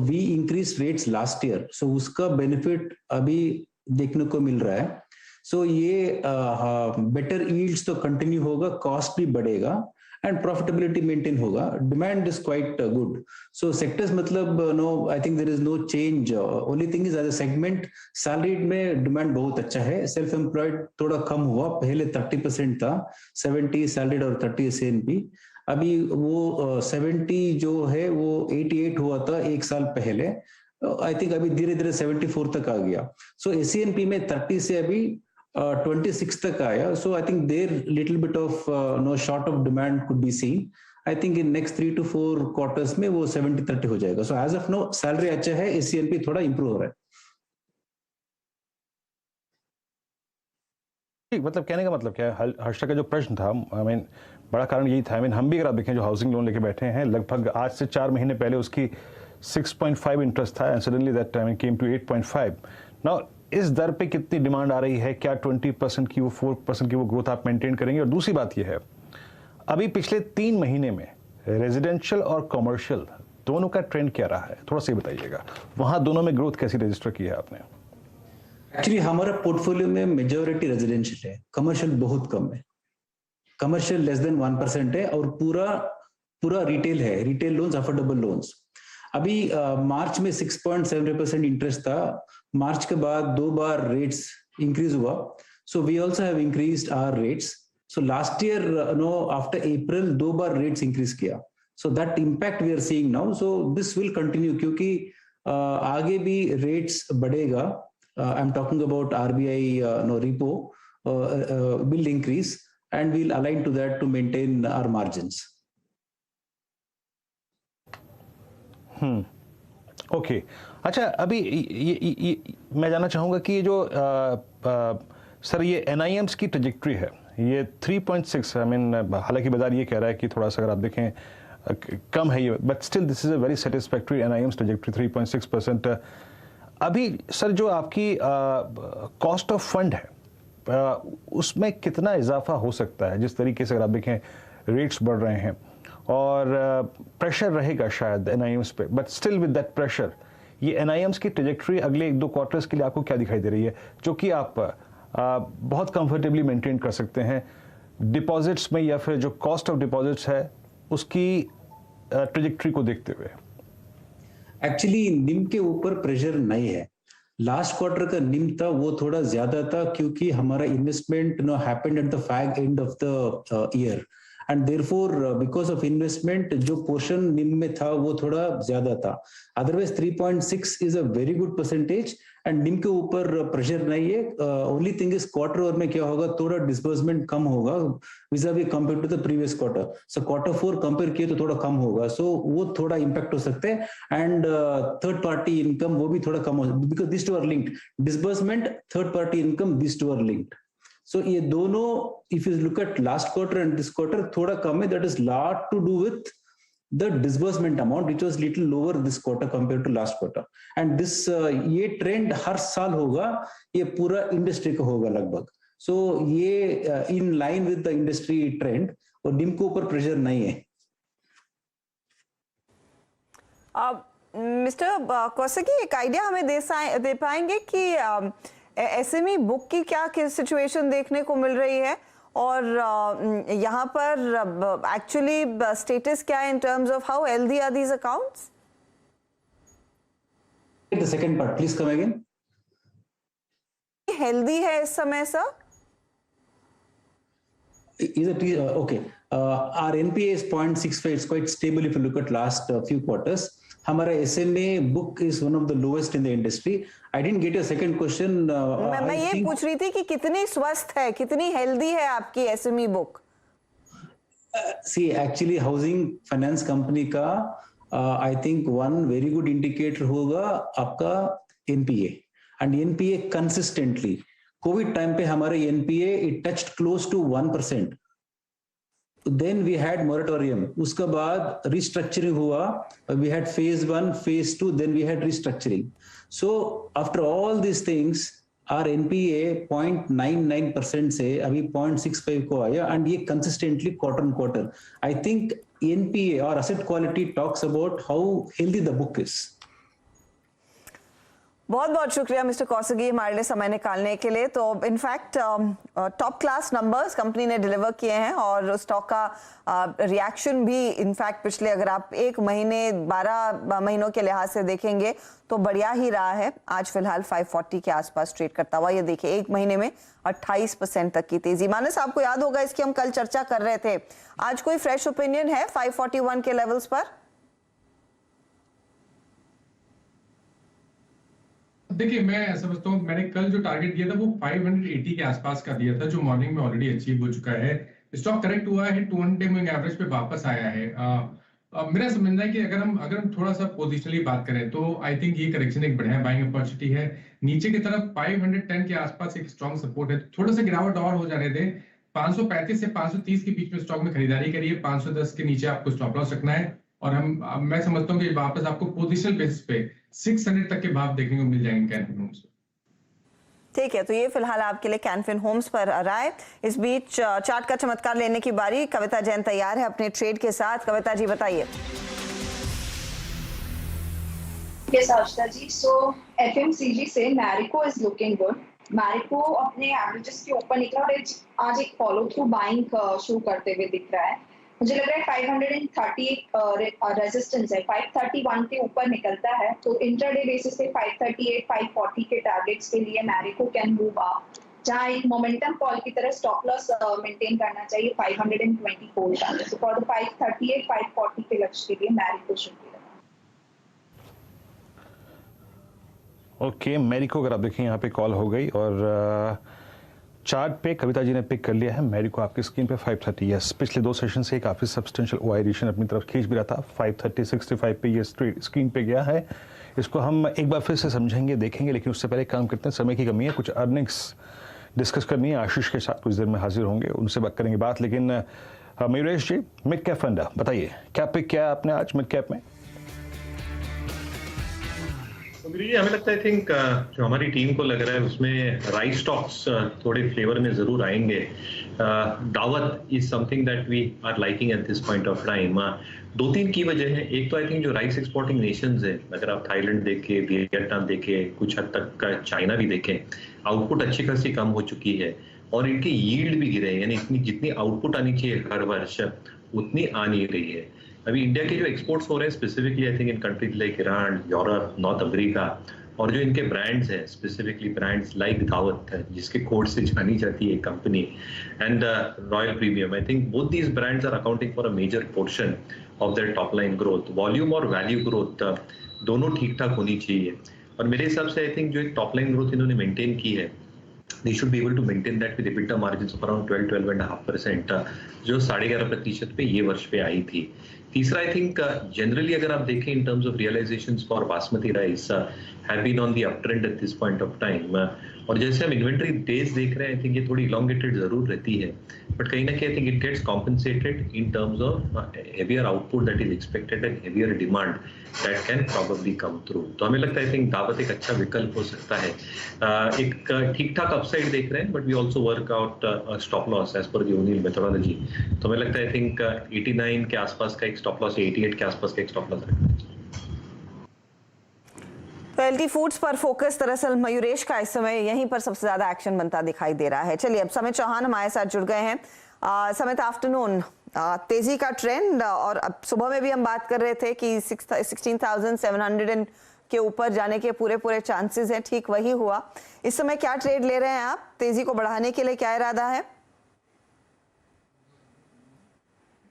We increase rates last year, so उसका बेनिफिट अभी देखने को मिल रहा है। सो ये बेटर यील्ड्स तो कंटिन्यू होगा, कॉस्ट भी बढ़ेगा एंड प्रॉफिटेबिलिटी मेंटेन होगा। Demand is quite good. So sectors मतलब no, I think there is no change. Only thing is as a segment salaried में डिमांड बहुत अच्छा है। सेल्फ एम्प्लॉयड थोड़ा कम हुआ, पहले 30% था, 70 सैलरीड और 30 SNP। अभी वो 70 जो है वो 88 हुआ था 1 साल पहले। आई थिंक अभी धीरे धीरे 74 तक आ गया। सो SNP में 30 से अभी 26 तक आया. So I think there little bit of short of demand could be seen. I think in next 3 to 4 quarters में वो 70-30 हो जाएगा. So as of now salary अच्छा है, ACNP थोड़ा improve हो रहा है. ठीक, मतलब कहने का मतलब क्या है, हर्षा का जो प्रश्न था, आई मीन बड़ा कारण यही था. आई मीन हम भी अगर आप देखें जो हाउसिंग लोन लेके बैठे हैं, लगभग आज से 4 महीने पहले उसकी 6.5 इंटरेस्ट था and suddenly that time came to 8.5. Now इस दर पे कितनी डिमांड आ रही है, क्या 20% की वो 4% की वो ग्रोथ आप मेंटेन करेंगे? और दूसरी बात ये है, अभी पिछले 3 महीने में रेजिडेंशियल और कमर्शियल दोनों का ट्रेंड क्या रहा है, थोड़ा सा बताइएगा. वहां दोनों में ग्रोथ कैसी रजिस्टर की है आपने? एक्चुअली हमारा पोर्टफोलियो में मेजॉरिटी रेजिडेंशियल है, कमर्शियल बहुत कम है. कमर्शियल लेस देन 1% है और पूरा रिटेल है, रिटेल लोन्स, अफोर्डेबल लोन्स. अभी मार्च में 6.7% इंटरेस्ट था. मार्च के बाद 2 बार रेट्स इंक्रीज हुआ. So we also have increased our rates. So last year after April 2 बार रेट्स इंक्रीज किया. So that impact we are seeing now. So this will continue क्योंकि आगे भी रेट्स बढ़ेगा. I am talking about RBI repo will increase and we'll align to that to maintain our margins. Okay. अच्छा, अभी ये मैं जानना चाहूँगा कि ये जो सर ये NIMs की ट्रेजेक्ट्री है, ये 3.6, आई मीन हालांकि बाजार ये कह रहा है कि थोड़ा सा अगर आप देखें कम है ये, but still this is a very satisfactory NIMs trajectory 3.6%. अभी सर जो आपकी कॉस्ट ऑफ फंड है उसमें कितना इजाफा हो सकता है, जिस तरीके से अगर आप देखें रेट्स बढ़ रहे हैं और प्रेशर रहेगा शायद NIMs पे, but still with that pressure ये NIMs की ट्रेजेक्ट्री अगले 1-2 क्वार्टर्स के लिए आपको क्या दिखाई दे रही है, जो कि आप बहुत कंफर्टेबली मेंटेन कर सकते हैं डिपॉजिट्स में, या फिर जो कॉस्ट ऑफ डिपॉजिट्स है उसकी ट्रेजेक्ट्री को देखते हुए? एक्चुअली निम के ऊपर प्रेशर नहीं है. लास्ट क्वार्टर का निम था वो थोड़ा ज्यादा था क्योंकि हमारा investment happened at the fag end of the year and therefore because of investment जो पोर्शन निम में था वो थोड़ा ज्यादा था. Otherwise 3.6 is a very good percentage and निम के ऊपर प्रेशर नहीं है. ओनली थिंग इज क्वार्टर और में क्या होगा, थोड़ा डिस्बर्समेंट कम होगा vis-a-vis compare to the previous quarter. So quarter 4 compare किए तो थोड़ा कम होगा. सो वो थोड़ा इंपैक्ट हो सकता है. एंड थर्ड पार्टी इनकम वो भी थोड़ा कम हो, because this two are linked. Disbursement, third party income, this two are linked. So ये दोनों, if you look at last quarter and this quarter, थोड़ा कम है. That is lot to do with the disbursement amount, which was little lower this quarter compared to last quarter. And this ये trend हर साल होगा, ये पूरा industry का होगा लगभग. So ये in line with the industry trend और निम के ऊपर प्रेशर नहीं है. मिस्टर कौशिकी, एक आइडिया हमें दे पाएंगे कि SME बुक की क्या सिचुएशन देखने को मिल रही है और यहाँ पर एक्चुअली स्टेटस क्या है in terms of how healthy are these accounts? The second part, please come again. Healthy है इस समय sir? Is it okay? Our NPA is 0.65. It's quite stable if you look at last few quarters. हमारा SMA book is one of the lowest in the industry. I didn't get your second question. मैं ये पूछ रही थी कि कितनी स्वस्थ है, कितनी हेल्दी है आपकी SME book? See, actually housing finance company का I think one very good indicator होगा आपका NPA. And NPA consistently. COVID time पे हमारे NPA it touched close to 1%. Then we had moratorium. उसका बाद restructuring हुआ. We had phase 1, phase 2. Then we had restructuring. So after all these things, our NPA 0.99% से अभी 0.65 को आया and ये consistently quarter on quarter. I think NPA or asset quality talks about how healthy the book is. बहुत बहुत शुक्रिया mister Kaushiki हमारे लिए समय निकालने के लिए. तो in fact top class numbers company ने डिलीवर किए हैं और स्टॉक का रिएक्शन भी इनफैक्ट पिछले अगर आप 1 महीने 12 महीनों के लिहाज से देखेंगे तो बढ़िया ही रहा है. आज फिलहाल 540 के आसपास ट्रेड करता हुआ ये देखिए 1 महीने में 28% तक की तेजी. मानस, आपको याद होगा इसकी हम कल चर्चा कर रहे थे. आज कोई फ्रेश ओपिनियन है 541 के लेवल्स पर? देखिए मैं समझता हूँ मैंने कल जो टारगेट दिया था वो 580 के आसपास का दिया था, जो मॉर्निंग में ऑलरेडी अचीव हो चुका है। स्टॉक करेक्ट हुआ है, 200 मूविंग एवरेज पे वापस आया है। मेरा समझना है कि अगर हम थोड़ा सा पोजिशनली बात करें तो आई थिंक ये करेक्शन एक बढ़िया बाइंग अपॉर्चुनिटी है। नीचे की तरफ 510 के आसपास एक स्ट्रॉन्ग सपोर्ट है, थोड़ा सा गिरावट और हो जाने दें। 535 से 530 के बीच में स्टॉक में खरीदारी करिए, 510 के नीचे आपको स्टॉप लॉस रखना है। और मैं समझता हूँ कि वापस आपको पोजिशनल बेसिस पे 600 तक के भाव देखने को मिल जाएंगे कैन फिन होम्स। ठीक है, तो ये फिलहाल आपके लिए कैन फिन होम्स पर आ रहा है। इस बीच चार्ट का चमत्कार लेने की बारी, कविता जैन तैयार है अपने ट्रेड के साथ। कविता जी बताइए। Yes, Arshita ji. So FMCG से Marico is looking good. Marico अपने एवरेजेस के ऊपर निकला और आज एक फॉलो थ्रू बाइंग शो करते हुए दिख रहा है। मुझे लग रहा है 530 रेजिस्टेंस है, 531 के ऊपर निकलता है तो इंट्राडे बेसिस पे 538 540 के टारगेट्स के लिए मैरिको कैन मूव अप, जहां एक मोमेंटम कॉल की तरह स्टॉप लॉस मेंटेन करना चाहिए 524 का। तो फॉर द 538 540 के लक्ष्य के लिए Marico should be. Okay, Marico अगर आप देखें यहाँ पे कॉल हो गई और चार्ट पे कविता जी ने पिक कर लिया है मैरिको आपकी स्क्रीन पे 530। यस, पिछले 2 सेशन से काफ़ी सब्सटेंशियल ओआईरेशन अपनी तरफ खींच भी रहा था। 530-65 पे ये स्क्रीन पे गया है। इसको हम एक बार फिर से समझेंगे, देखेंगे, लेकिन उससे पहले काम करते हैं। समय की कमी है, कुछ अर्निंग्स डिस्कस करनी है। आशीष के साथ कुछ देर में हाजिर होंगे, उनसे बात करेंगे बात। लेकिन मयूरेश जी, मिड कैप फंड बताइए, क्या पिक किया आपने आज मिड कैप में? हमें लगता है, आई थिंक जो हमारी टीम को लग रहा है उसमें राइस स्टॉक्स थोड़े फ्लेवर में जरूर आएंगे। Daawat is something that we are liking at this point of time. 2-3 की वजह है। एक तो आई थिंक जो राइस एक्सपोर्टिंग नेशंस है, अगर आप थाईलैंड देखें, वियतनाम देखें, कुछ हद तक चाइना भी देखें, आउटपुट अच्छी खासी कम हो चुकी है और इनके यील्ड भी गिरे हैं। यानी इतनी जितनी आउटपुट आनी चाहिए हर वर्ष उतनी आ नहीं रही है। अभी इंडिया के जो एक्सपोर्ट्स हो रहे हैं specifically I think in countries like Iran, Europe, north America, और जो इनके ब्रांड्स हैं स्पेसिफिकली ब्रांड्स लाइक दावत है जिसके कोड से जानी जाती है company, and Royal Premium, I think both these brands are accounting for a major portion of their top line growth. Volume और वैल्यू ग्रोथ दोनों ठीक ठाक होनी चाहिए और मेरे हिसाब से आई थिंक जो एक टॉप लाइन ग्रोथ इन्होंने मेंटेन की है, they should be able to maintain that with EBITDA margins of around 12-12.5%, जो 11.5% पे ये वर्ष पे आई थी। तीसरा, आई थिंक जनरली अगर आप देखें in terms of realisations for basmati rice have been on the up trend at this point of time. और जैसे हम इन्वेंटरी डेज देख रहे हैं, आई थिंक ये थोड़ी इलोंगेटेड जरूर रहती है, बट कहीं ना कहीं I think it gets compensated in terms of heavier output that is expected and heavier demand that can probably come through. तो हमें लगता है आई थिंक दावत एक अच्छा विकल्प हो सकता है। एक ठीक ठाक अपसाइड देख रहे हैं, but we also work out stop loss as per the O'Neil methodology. तो हमें लगता है आई थिंक 89 के आसपास का एक स्टॉप लॉस, 88 के आसपास का एक स्टॉप लॉस रखना चाहिए। तो एलटी फूड्स पर फोकस दरअसल मयूरेश का इस समय यहीं पर सबसे ज्यादा एक्शन बनता दिखाई दे रहा है। चलिए, अब समित चौहान हमारे साथ जुड़ गए हैं। समित, आफ्टरनून, तेजी का ट्रेंड, और अब सुबह में भी हम बात कर रहे थे कि 16,700 के ऊपर जाने के पूरे चांसेस हैं, ठीक वही हुआ। इस समय क्या ट्रेड ले रहे हैं आप? तेजी को बढ़ाने के लिए क्या इरादा है?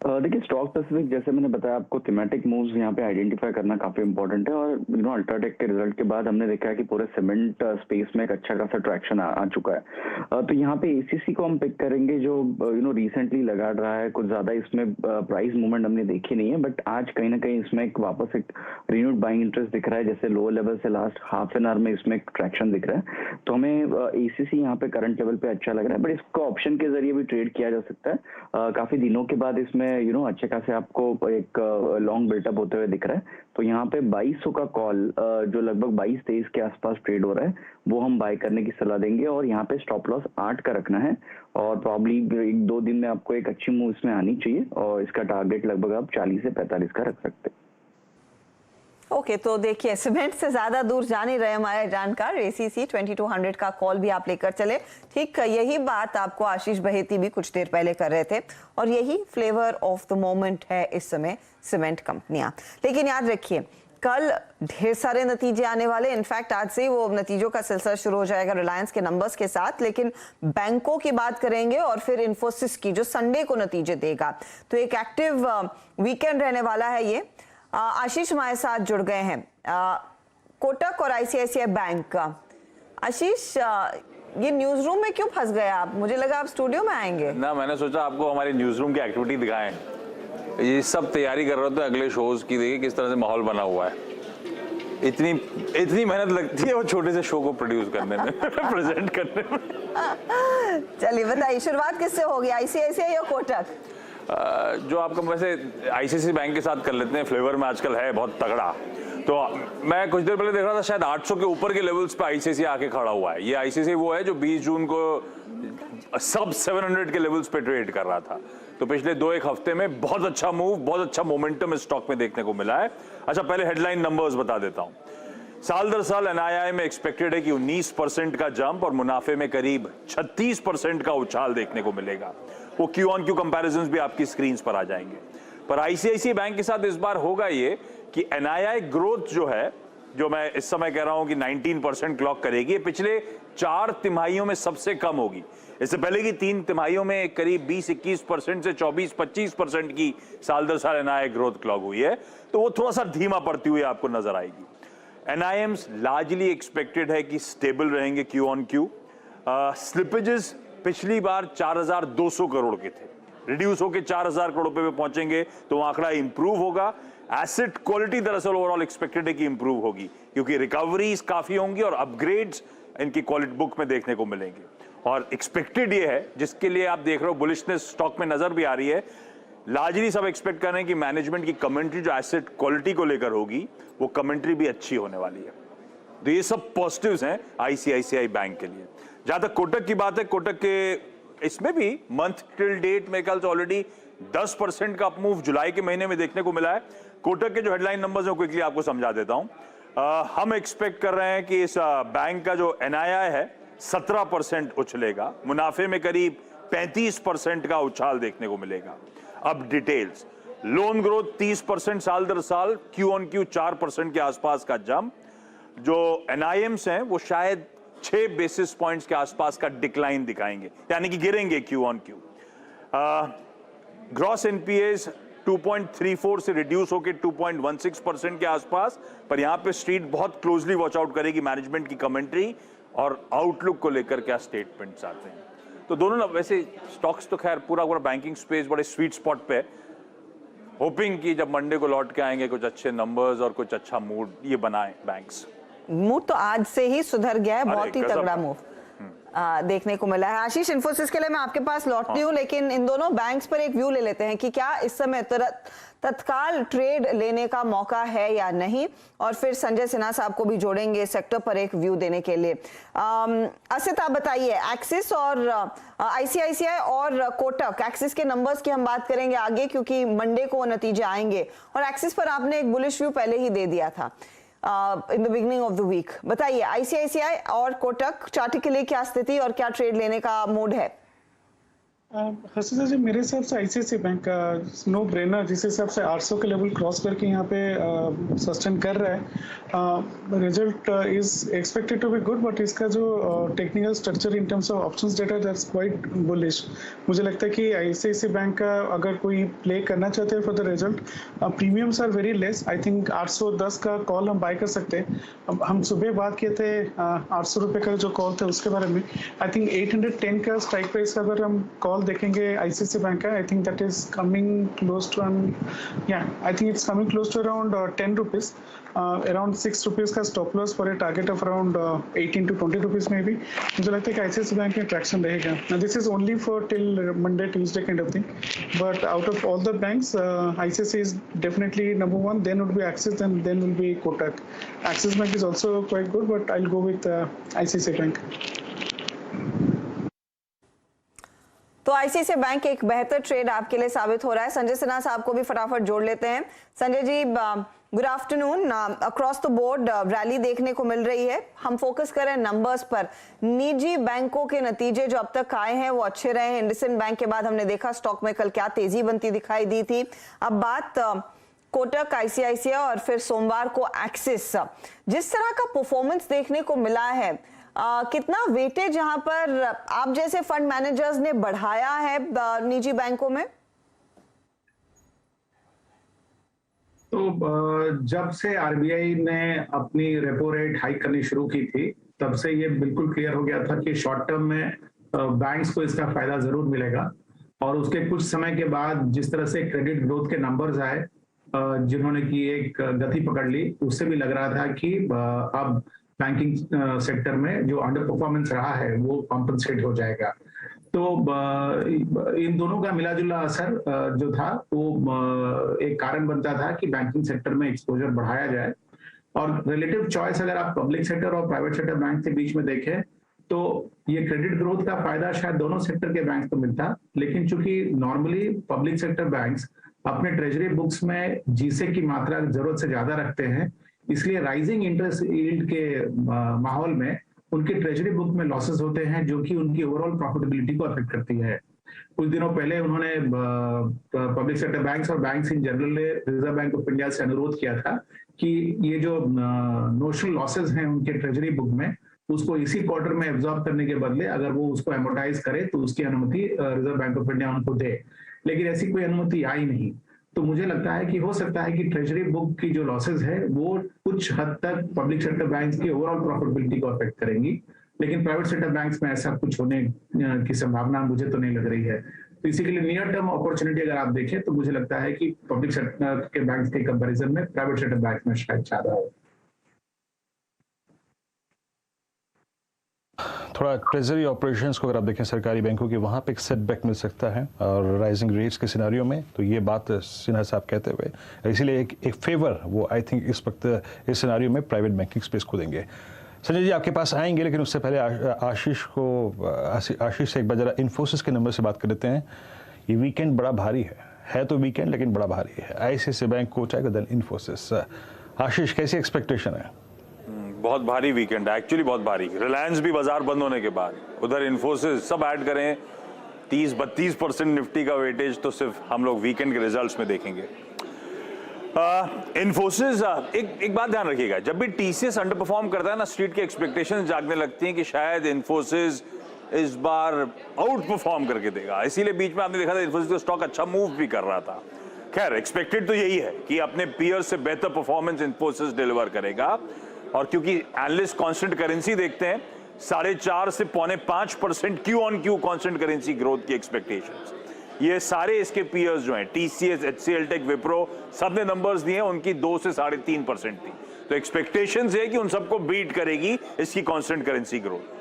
देखिए, स्टॉक स्पेसिफिक जैसे मैंने बताया आपको, थीमेटिक मूव्स यहाँ पे आइडेंटिफाई करना काफी इंपॉर्टेंट है। और अल्ट्राटेक के रिजल्ट के बाद हमने देखा है कि पूरे सीमेंट स्पेस में एक अच्छा खासा ट्रैक्शन आ चुका है। तो यहाँ पे एसीसी को हम पिक करेंगे, जो रिसेंटली लगा रहा है। कुछ ज्यादा इसमें प्राइस मूवमेंट हमने देखी नहीं है, बट आज कहीं ना कहीं इसमें एक वापस एक रिन्यूड बाइंग इंटरेस्ट दिख रहा है। जैसे लोअर लेवल से लास्ट हाफ एन आवर में इसमें एक ट्रैक्शन दिख रहा है। तो हमें एसीसी यहाँ पे करंट लेवल पे अच्छा लग रहा है, बट इसको ऑप्शन के जरिए भी ट्रेड किया जा सकता है। काफी दिनों के बाद इसमें अच्छे खासे आपको एक लॉन्ग बिल्टअप होते हुए दिख रहा है। तो यहाँ पे 2200 का कॉल, जो लगभग 22-23 के आसपास ट्रेड हो रहा है, वो हम बाय करने की सलाह देंगे। और यहाँ पे स्टॉप लॉस 8 का रखना है और प्रॉब्ली 1-2 दिन में आपको एक अच्छी मूव इसमें आनी चाहिए और इसका टारगेट लगभग आप 40 से 45 का रख सकते हैं। ओके, तो देखिए, सीमेंट से ज्यादा दूर जा नहीं रहे हमारे जानकार। एसीसी 2200 का कॉल भी आप लेकर चले। ठीक यही बात आपको आशीष बहेती भी कुछ देर पहले कर रहे थे, और यही फ्लेवर ऑफ द मोमेंट है इस समय सीमेंट कंपनियां। लेकिन याद रखिए, कल ढेर सारे नतीजे आने वाले। इनफैक्ट आज से ही वो नतीजों का सिलसिला शुरू हो जाएगा रिलायंस के नंबर्स के साथ। लेकिन बैंकों की बात करेंगे और फिर इन्फोसिस की, जो संडे को नतीजे देगा। तो एक एक्टिव वीकेंड रहने वाला है ये। आशीष हमारे साथ जुड़ गए हैं। कोटक और आईसीआईसीआई बैंक का। आशीष, ये न्यूज रूम में क्यों फंस गए आप? मुझे लगा आप स्टूडियो में आएंगे ना। मैंने सोचा आपको हमारी न्यूज रूम की एक्टिविटी दिखाएं। ये सब तैयारी कर रहे थे अगले शोज की। देखिए किस तरह से माहौल बना हुआ है। इतनी मेहनत लगती है वो छोटे से शो को प्रोड्यूस करने में प्रेजेंट करने में। चलिए बताइए, शुरुआत किससे होगी, आईसीआईसीआई या कोटक? जो आपका वैसे आईसीआईसीआई बैंक के साथ कर लेते हैं, फ्लेवर में आजकल है बहुत तगड़ा। तो मैं कुछ देर पहले देख रहा था, शायद 800 के ऊपर के लेवल्स पे आईसीआईसीआई आके खड़ा हुआ है। ये आईसीआईसीआई वो है जो 20 जून को सब 700 के लेवल्स पे ट्रेड कर रहा था। तो पिछले 2-1 हफ्ते में बहुत अच्छा मूव, बहुत अच्छा मोमेंटम इस स्टॉक में देखने को मिला है। अच्छा, पहले हेडलाइन नंबर्स बता देता हूं। साल दर साल एनआईआई में एक्सपेक्टेड है कि 19% का जंप और मुनाफे में करीब 36% का उछाल देखने को मिलेगा। वो क्यू ऑन क्यू कंपैरिजंस भी आपकी स्क्रीन पर आ जाएंगे। पर आईसीआईसीआई बैंक के साथ इस बार होगा ये कि एनआईआई ग्रोथ जो है, जो मैं इस समय कह रहा हूं कि 19% क्लॉक करेगी, पिछले 4 तिमाहियों में सबसे कम होगी। इससे पहले की 3 तिमाहियों में करीब 20-21% से 24-25% की साल दर साल एनआईआई ग्रोथ क्लॉक हुई है। तो वो थोड़ा सा धीमा पड़ती हुई आपको नजर आएगी। एनआईएम्स लार्जली एक्सपेक्टेड है कि स्टेबल रहेंगे क्यू ऑन क्यू। स्लिपेजेस पिछली बार 4,200 करोड़ के थे, रिड्यूस होकर 4,000 करोड़ पे पहुंचेंगे, तो आंकड़ा इंप्रूव होगा। एसेट क्वालिटी दरअसल ओवरऑल एक्सपेक्टेड है कि इंप्रूव होगी, क्योंकि रिकवरीज काफी होंगी और अपग्रेड्स इनकी क्वालिटी बुक में देखने को मिलेंगे। और एक्सपेक्टेड ये है, जिसके लिए आप देख रहे हो बुलिशनेस स्टॉक में नजर भी आ रही है, लार्जली सब एक्सपेक्ट कर रहे हैं कि मैनेजमेंट की कमेंट्री जो एसेट क्वालिटी को लेकर होगी, वो कमेंट्री भी अच्छी होने वाली है। तो ये सब पॉजिटिव्स हैं आईसीआईसीआई बैंक के लिए। जहां तक कोटक की बात है, कोटक के इसमें भी मंथ टिल डेट में कल ऑलरेडी 10% का अपमूव जुलाई के महीने में देखने को मिला है। कोटक के जो हेडलाइन नंबर्स हैं क्विकली आपको समझा देता हूं। हम एक्सपेक्ट कर रहे हैं कि इस बैंक का जो एनआईआई है 17% उछलेगा, मुनाफे में करीब 35% का उछाल देखने को मिलेगा। अब डिटेल्स, लोन ग्रोथ 30% साल दर साल, क्यू ऑन क्यू 4% के आसपास का जंप। जो एनआईएम्स हैं वो शायद 6 बेसिस पॉइंट्स के आसपास का डिक्लाइन दिखाएंगे, यानी कि गिरेंगे Q on Q. Gross NPS 2.34 से रिड्यूस होकर 2.16% के आसपास। पर यहां पे स्ट्रीट बहुत क्लोजली वॉच आउट करेगी मैनेजमेंट की कमेंट्री और आउटलुक को लेकर क्या स्टेटमेंट्स आते हैं। तो दोनों ना, वैसे स्टॉक्स तो खैर पूरा बैंकिंग स्पेस बड़े स्वीट स्पॉट पे है। होपिंग कि जब मंडे को लौट के आएंगे कुछ अच्छे नंबर्स और कुछ अच्छा मूड ये बनाए बैंक्स। मूड तो आज से ही सुधर गया है, बहुत ही तगड़ा मूव देखने को मिला है। आशीष, इन्फोसिस के लिए मैं आपके पास लौटती हूँ, लेकिन इन दोनों बैंक्स पर एक व्यू ले लेते हैं कि क्या इस समय तत्काल ट्रेड लेने का मौका है या नहीं, और फिर संजय सिन्हा साहब को भी जोड़ेंगे सेक्टर पर एक व्यू देने के लिए। असित, आप बताइए, एक्सिस और आईसीआईसीआई और कोटक, एक्सिस के नंबर्स की हम बात करेंगे आगे क्योंकि मंडे को वो नतीजे आएंगे, और एक्सिस पर आपने एक बुलिश व्यू पहले ही दे दिया था in the beginning of the week. बताइए, आईसीआईसीआई और कोटक चार्ट के लिए क्या स्थिति और क्या ट्रेड लेने का मूड है? हसीना जी, मेरे हिसाब से आईसीआईसीआई बैंक का नो ब्रेनर, जिस हिसाब से 800 के लेवल क्रॉस करके यहाँ पे सस्टेन कर रहा है। Result is expected to be good, but इसका जो technical structure in terms of options data that's quite bullish. मुझे लगता है कि आईसीआईसीआई बैंक का अगर कोई प्ले करना चाहते हैं for the result, premiums are very less. I think 810 का कॉल हम बाय कर सकते हैं। हम सुबह बात किए थे 800 रुपये का जो कॉल था उसके बारे में। आई थिंक 810 का स्ट्राइक प्राइस का अगर हम कॉल देखेंगे आईसीआईसीआई बैंक का, I think that is coming close to I think it's coming close to around 10 rupees, around 6 rupees का stop loss for a target of around 18 to 20 rupees में भी। मुझे लगता है कि आईसीआईसीआई बैंक में ट्रैक्शन रहेगा। This is only for till Monday Tuesday kind of thing, but out of all the banks ICICI is definitely number 1, then would be Axis, and then will be Kotak. Axis Bank is also quite good, but I'll go with ICICI Bank. तो ICICI bank एक बेहतर trade आपके लिए साबित हो रहा है। संजय सिन्हा साहब को भी फटाफट जोड़ लेते हैं। Sanjay ji, good afternoon. Across the board rally देखने को मिल रही है। हम फोकस कर रहे हैं नंबर्स पर। निजी बैंकों के नतीजे जो अब तक आए हैं वो अच्छे रहे हैं। इंडसइंड बैंक के बाद हमने देखा स्टॉक में कल क्या तेजी बनती दिखाई दी थी। अब बात कोटक, आईसीआईसीआई और फिर सोमवार को एक्सिस, जिस तरह का परफॉर्मेंस देखने को मिला है, कितना वेटेज यहाँ पर आप जैसे फंड मैनेजर्स ने बढ़ाया है निजी बैंकों में? तो जब से आरबीआई ने अपनी रेपो रेट हाइक करनी शुरू की थी, तब से ये बिल्कुल क्लियर हो गया था कि शॉर्ट टर्म में बैंक्स को इसका फायदा जरूर मिलेगा। और उसके कुछ समय के बाद जिस तरह से क्रेडिट ग्रोथ के नंबर्स आए, जिन्होंने की एक गति पकड़ ली, उससे भी लग रहा था कि अब बैंकिंग सेक्टर में जो अंडर परफॉर्मेंस रहा है वो कॉम्पनसेट हो जाएगा। तो इन दोनों का मिला जुला असर जो था वो एक कारण बनता था कि बैंकिंग सेक्टर में एक्सपोजर बढ़ाया जाए। और रिलेटिव चॉइस अगर आप पब्लिक सेक्टर और प्राइवेट सेक्टर बैंक के बीच में देखें तो ये क्रेडिट ग्रोथ का फायदा शायद दोनों सेक्टर के बैंक को मिलता, लेकिन चूंकि नॉर्मली पब्लिक सेक्टर बैंक्स अपने ट्रेजरी बुक्स में जीसे की मात्रा जरूरत से ज्यादा रखते हैं, इसलिए राइजिंग इंटरेस्ट यील्ड के माहौल में उनके ट्रेजरी बुक में लॉसेस होते हैं, जो कि उनकी ओवरऑल प्रॉफिटेबिलिटी को अफेक्ट करती है। कुछ दिनों पहले उन्होंने पब्लिक सेक्टर बैंक्स और बैंक्स इन जनरल ने रिजर्व बैंक ऑफ इंडिया से अनुरोध किया था कि ये जो नोशनल लॉसेस हैं उनके ट्रेजरी बुक में, उसको इसी क्वार्टर में एब्जॉर्ब करने के बदले अगर वो उसको एमोर्टाइज करे तो उसकी अनुमति रिजर्व बैंक ऑफ इंडिया उनको दे, लेकिन ऐसी कोई अनुमति आई नहीं। तो मुझे लगता है कि हो सकता है कि ट्रेजरी बुक की जो लॉसेस है वो कुछ हद तक पब्लिक सेक्टर बैंक्स की ओवरऑल प्रॉफिटेबिलिटी को अफेक्ट करेंगे, लेकिन प्राइवेट सेक्टर बैंक्स में ऐसा कुछ होने की संभावना मुझे तो नहीं लग रही है। तो इसी के लिए नियर टर्म अपॉर्चुनिटी अगर आप देखें तो मुझे लगता है कि पब्लिक सेक्टर के बैंक्स के कंपैरिजन में प्राइवेट सेक्टर बैंक में शायद ज्यादा हो। थोड़ा ट्रेजरी ऑपरेशंस को अगर आप देखें सरकारी बैंकों की, वहाँ पे एक सेटबैक मिल सकता है और राइजिंग रेट्स के सिनारियो में, तो ये बात सिन्हा साहब कहते हुए इसीलिए एक फेवर वो आई थिंक इस वक्त इस सिनारियो में प्राइवेट बैंकिंग स्पेस को देंगे। संजय जी आपके पास आएंगे, लेकिन उससे पहले आशीष से एक बार जरा इन्फोसिस के नंबर से बात कर लेते हैं। ये वीकेंड बड़ा भारी है तो वीकेंड लेकिन बड़ा भारी है। आईसीआईसीआई बैंक को चाहे देन इन्फोसिस। आशीष कैसी एक्सपेक्टेशन है? बहुत भारी वीकेंड है, एक्चुअली बहुत भारी। रिलायंस भी बाजार बंद होने के बाद, उधर इन्फोसिस, सब ऐड करें 30-32% निफ्टी का वेटेज तो सिर्फ हम लोग वीकेंड के रिजल्ट्स में देखेंगे। इन्फोसिस एक बात ध्यान रखिएगा, जब भी टीसीएस अंडर परफॉर्म करता है ना, स्ट्रीट की एक्सपेक्टेशंस जागने लगती हैं कि शायद इन्फोसिस इस बार आउट परफॉर्म करके देगा। इसीलिए बीच में आपने देखा था इन्फोसिस का स्टॉक अच्छा मूव भी कर रहा था। खैर एक्सपेक्टेड तो यही है कि अपने पीयर से बेहतर परफॉर्मेंस इन्फोसिस डिलीवर करेगा, और क्योंकि एनालिस्ट कांस्टेंट करेंसी देखते हैं 4.5 से 4.5% Q on Q constant currency growth की एक्सपेक्टेशंस, ये सारे इसके पीयर्स जो हैं टीसीएस, एचसीएल टेक, विप्रो, सबने नंबर्स दिए हैं, उनकी 2 से 3.5% थी। तो एक्सपेक्टेशंस है कि उन सबको बीट करेगी इसकी constant currency growth.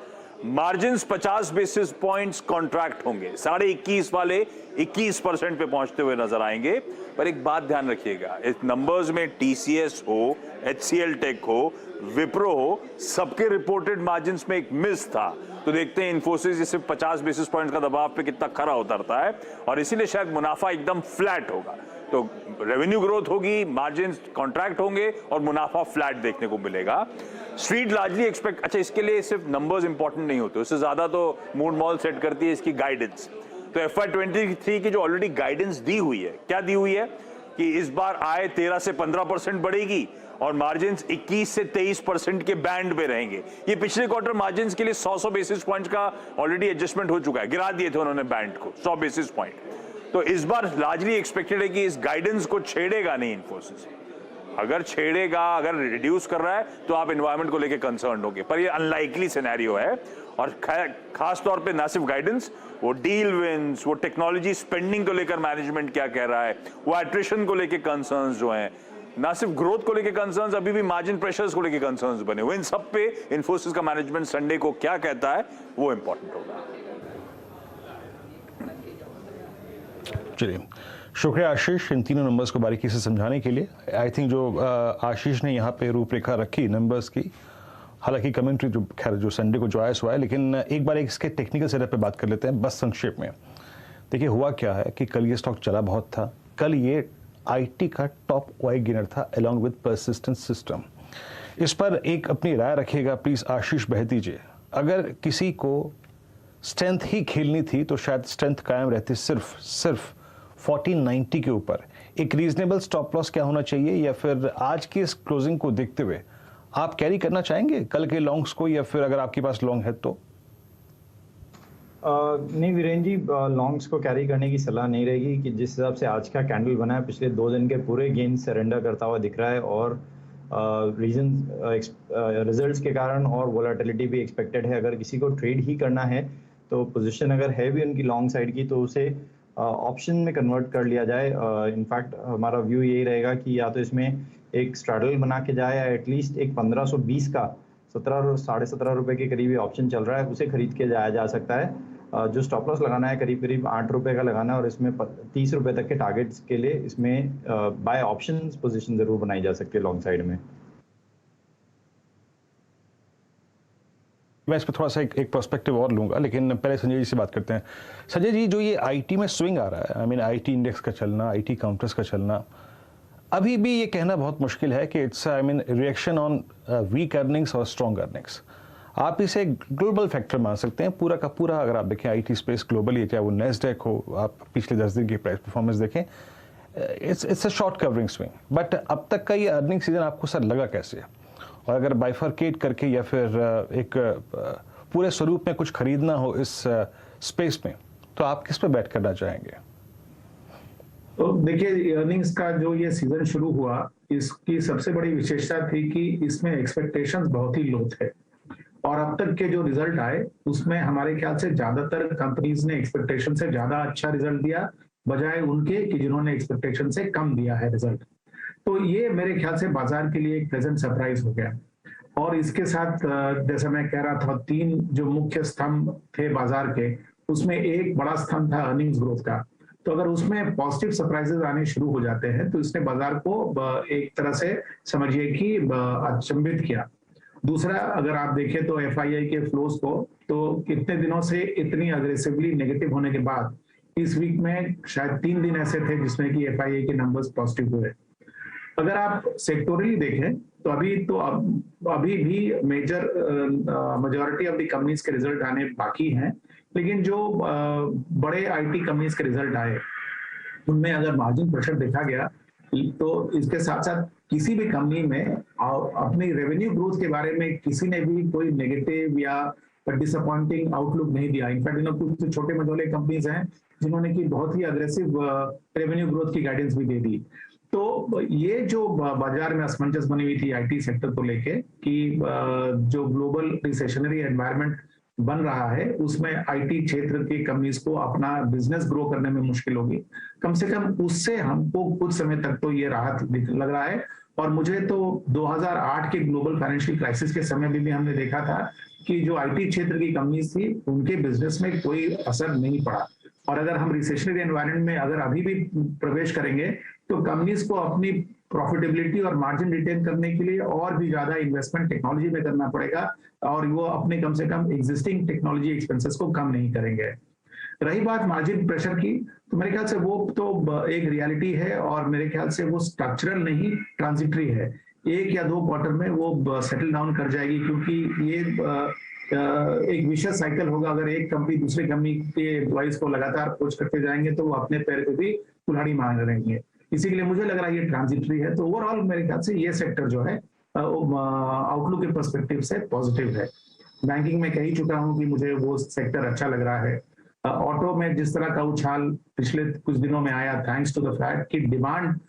Margins 50 basis points contract होंगे, 21.5 वाले 21% पे पहुंचते हुए नजर आएंगे। पर एक बात ध्यान रखिएगा, इस नंबर्स में टीसीएस हो, एचसीएल टेक हो, विप्रो हो, सबके रिपोर्टेड मार्जिन्स में एक मिस था। तो देखते हैं इन्फोसिस इसे 50 बेसिस पॉइंट्स का दबाव पे कितना खरा उतरता है, और इसीलिए शायद मुनाफा एकदम फ्लैट होगा। तो रेवेन्यू ग्रोथ होगी, मार्जिन्स कॉन्ट्रैक्ट होंगे और मुनाफा फ्लैट देखने को मिलेगा। स्ट्रीट लार्जली एक्सपेक्ट, अच्छा इसके लिए सिर्फ नंबर्स इंपॉर्टेंट नहीं होते, उससे ज्यादा तो मूड मॉल सेट करती है इसकी गाइडेंस। तो FY23 की जो ऑलरेडी गाइडेंस दी हुई है, क्या दी हुई है कि इस बार आय 13 से 15% बढ़ेगी और मार्जिन्स 21 से 23% के बैंड में रहेंगे। ये पिछले क्वार्टर मार्जिन्स के लिए 100 बेसिस पॉइंट्स का ऑलरेडी एडजस्टमेंट हो चुका है, गिरा दिए थे उन्होंने बैंड को 100 बेसिस पॉइंट। तो इस बार लार्जली एक्सपेक्टेड है कि इस गाइडेंस को छेड़ेगा नहीं इन्फोसिस। अगर छेड़ेगा, अगर रिड्यूस कर रहा है तो आप एनवायरमेंट को लेकर कंसर्न होंगे, पर ये अनलाइकली सिनेरियो है। और खास तौर पे ना सिर्फ गाइडेंस, वो डील विंस, वो टेक्नोलॉजी स्पेंडिंग को लेकर मैनेजमेंट क्या कह रहा है, वो एट्रिशन को लेकर कंसर्न्स जो हैं, ना सिर्फ ग्रोथ को लेकर कंसर्न्स, अभी भी मार्जिन प्रेशर्स को लेकर कंसर्न्स बने हुए। इन सब पे इन्फोसिस का मैनेजमेंट संडे को क्या कहता है वो इंपॉर्टेंट होगा। चलिए, शुक्रिया आशीष इन तीनों नंबर्स को बारीकी से समझाने के लिए। आई थिंक जो आशीष ने यहाँ पे रूपरेखा रखी नंबर्स की, हालांकि कमेंट्री जो खैर जो संडे को जो आया सो है, लेकिन एक बार इसके टेक्निकल सेटअप पे बात कर लेते हैं बस संक्षेप में। देखिए हुआ क्या है कि कल ये स्टॉक चला बहुत था, कल ये आईटी का टॉप वाई गेनर था अलॉन्ग विद परसिस्टेंट सिस्टम। इस पर एक अपनी राय रखिएगा प्लीज आशीष बह दीजिए। अगर किसी को स्ट्रेंथ ही खेलनी थी तो शायद स्ट्रेंथ कायम रहती सिर्फ 1490 के ऊपर। एक रीजनेबल स्टॉप लॉस क्या होना चाहिए, या फिर आज की इस क्लोजिंग को देखते हुए आप कैरी करना चाहेंगे कल के लॉन्ग्स को, या फिर अगर आपके पास लॉन्ग है तो? नहीं वीरेन जी, लॉन्ग्स को कैरी करने की सलाह नहीं रहेगी कि जिस हिसाब से आज का कैंडल बना है पिछले 2 दिन के पूरे गेन सरेंडर करता हुआ दिख रहा है और रीजन रिजल्ट्स के कारण और वोलेटिलिटी भी एक्सपेक्टेड है। अगर किसी को ट्रेड ही करना है तो पोजीशन अगर है भी उनकी लॉन्ग साइड की तो उसे ऑप्शन में कन्वर्ट कर लिया जाए। इनफैक्ट हमारा व्यू यही रहेगा कि या तो इसमें एक स्ट्रैडल बना के जाए या एटलीस्ट एक 1520 का 17 साढ़े 17 रुपए के करीब ऑप्शन चल रहा है, उसे खरीद के जाया जा सकता है। जो स्टॉप लॉस लगाना है करीब करीब 8 रुपए का लगाना है और इसमें 30 रुपए तक के टारगेट्स के लिए इसमें बाय ऑप्शंस पोजीशन जरूर बनाई जा सकती है लॉन्ग साइड में। मैं इस पर थोड़ा सा एक पर्सपेक्टिव और लूंगा, लेकिन पहले संजय जी से बात करते हैं। संजय जी, जो ये आईटी में स्विंग आ रहा है, आई मीन आईटी इंडेक्स का चलना, आईटी काउंटर्स का चलना, अभी भी ये कहना बहुत मुश्किल है कि it's I mean reaction on weak earnings और स्ट्रॉन्ग अर्निंग्स। आप इसे ग्लोबल फैक्टर मान सकते हैं पूरा का पूरा। अगर आप देखें आईटी स्पेस ग्लोबली, चाहे वो नेस्डैक हो, आप पिछले 10 दिन की प्राइस परफॉर्मेंस देखें, it's a short covering swing. But अब तक का ये अर्निंग सीजन आपको सर लगा कैसे है? और अगर बाइफरकेट करके या फिर एक पूरे स्वरूप में कुछ खरीदना हो इस स्पेस में, तो आप किस पे बैट करना चाहेंगे? तो देखिए, अर्निंग्स का जो ये सीजन शुरू हुआ, इसकी सबसे बड़ी विशेषता थी कि इसमें एक्सपेक्टेशंस बहुत ही लो थे और अब तक के जो रिजल्ट आए उसमें हमारे ख्याल से ज्यादातर कंपनीज ने एक्सपेक्टेशन से ज्यादा अच्छा रिजल्ट दिया, बजाय उनके कि जिन्होंने एक्सपेक्टेशन से कम दिया है रिजल्ट। तो ये मेरे ख्याल से बाजार के लिए एक प्लेजेंट सरप्राइज हो गया। और इसके साथ जैसा मैं कह रहा था, 3 जो मुख्य स्तंभ थे बाजार के, उसमें एक बड़ा स्तंभ था अर्निंग्स ग्रोथ का। तो अगर उसमें पॉजिटिव सरप्राइजेस आने शुरू हो जाते हैं तो इसने बाजार को एक तरह से समझिए कि अचंभित किया। दूसरा, अगर आप देखें तो एफआईआई के फ्लोज को, तो इतने दिनों से इतनी अग्रेसिवली नेगेटिव होने के बाद इस वीक में शायद 3 दिन ऐसे थे जिसमें कि एफआईआई के नंबर्स पॉजिटिव हुए। अगर आप सेक्टोरली देखें तो अभी भी major majority of the companies के रिजल्ट आने बाकी हैं, लेकिन जो बड़े आईटी कंपनीज के रिजल्ट आए उनमें अगर मार्जिन प्रेशर देखा गया तो इसके साथ साथ किसी भी कंपनी में अपनी रेवेन्यू ग्रोथ के बारे में किसी ने भी कोई नेगेटिव या डिसअपॉइंटिंग आउटलुक नहीं दिया। इनफैक्ट कुछ छोटे मझोले कंपनीज हैं जिन्होंने की बहुत ही अग्रेसिव रेवेन्यू ग्रोथ की गाइडेंस भी दे दी। तो ये जो बाजार में असमंजस बनी हुई थी आईटी सेक्टर को लेके कि जो ग्लोबल रिसेशनरी एनवायरनमेंट बन रहा है उसमें आईटी क्षेत्र की कंपनीज को अपना बिजनेस ग्रो करने में मुश्किल होगी, कम से कम उससे हमको कुछ समय तक तो ये राहत लग रहा है। और मुझे तो 2008 के ग्लोबल फाइनेंशियल क्राइसिस के समय भी हमने देखा था कि जो आईटी क्षेत्र की कंपनीज थी उनके बिजनेस में कोई असर नहीं पड़ा। और अगर हम रिसेशनरी एनवायरनमेंट में अगर अभी भी प्रवेश करेंगे तो कंपनीज को अपनी प्रॉफिटेबिलिटी और मार्जिन रिटेन करने के लिए और भी ज्यादा इन्वेस्टमेंट टेक्नोलॉजी में करना पड़ेगा और वो अपने कम से कम एग्जिस्टिंग टेक्नोलॉजी एक्सपेंसेस को कम नहीं करेंगे। रही बात मार्जिन प्रेशर की, तो मेरे ख्याल से वो तो एक रियलिटी है और मेरे ख्याल से वो स्ट्रक्चरल नहीं ट्रांजिटरी है। 1 या 2 क्वार्टर में वो सेटल डाउन कर जाएगी, क्योंकि ये एक विशेष साइकिल होगा। अगर एक कंपनी दूसरी कंपनी के एम्प्लॉइज को लगातार पोच करते जाएंगे तो वो अपने पैर पे भी कुल्हाड़ी मार रहेंगे। इसी के लिए मुझे लग रहा है ये ट्रांजिटरी है। तो ओवरऑल मेरे ख्याल से ये सेक्टर जो है आउटलुक के पर्सपेक्टिव से पॉजिटिव है। बैंकिंग में कह ही चुका हूं कि मुझे वो सेक्टर अच्छा लग रहा है। ऑटो में जिस तरह का उछाल पिछले कुछ दिनों में आया, थैंक्स टू द फैक्ट कि डिमांड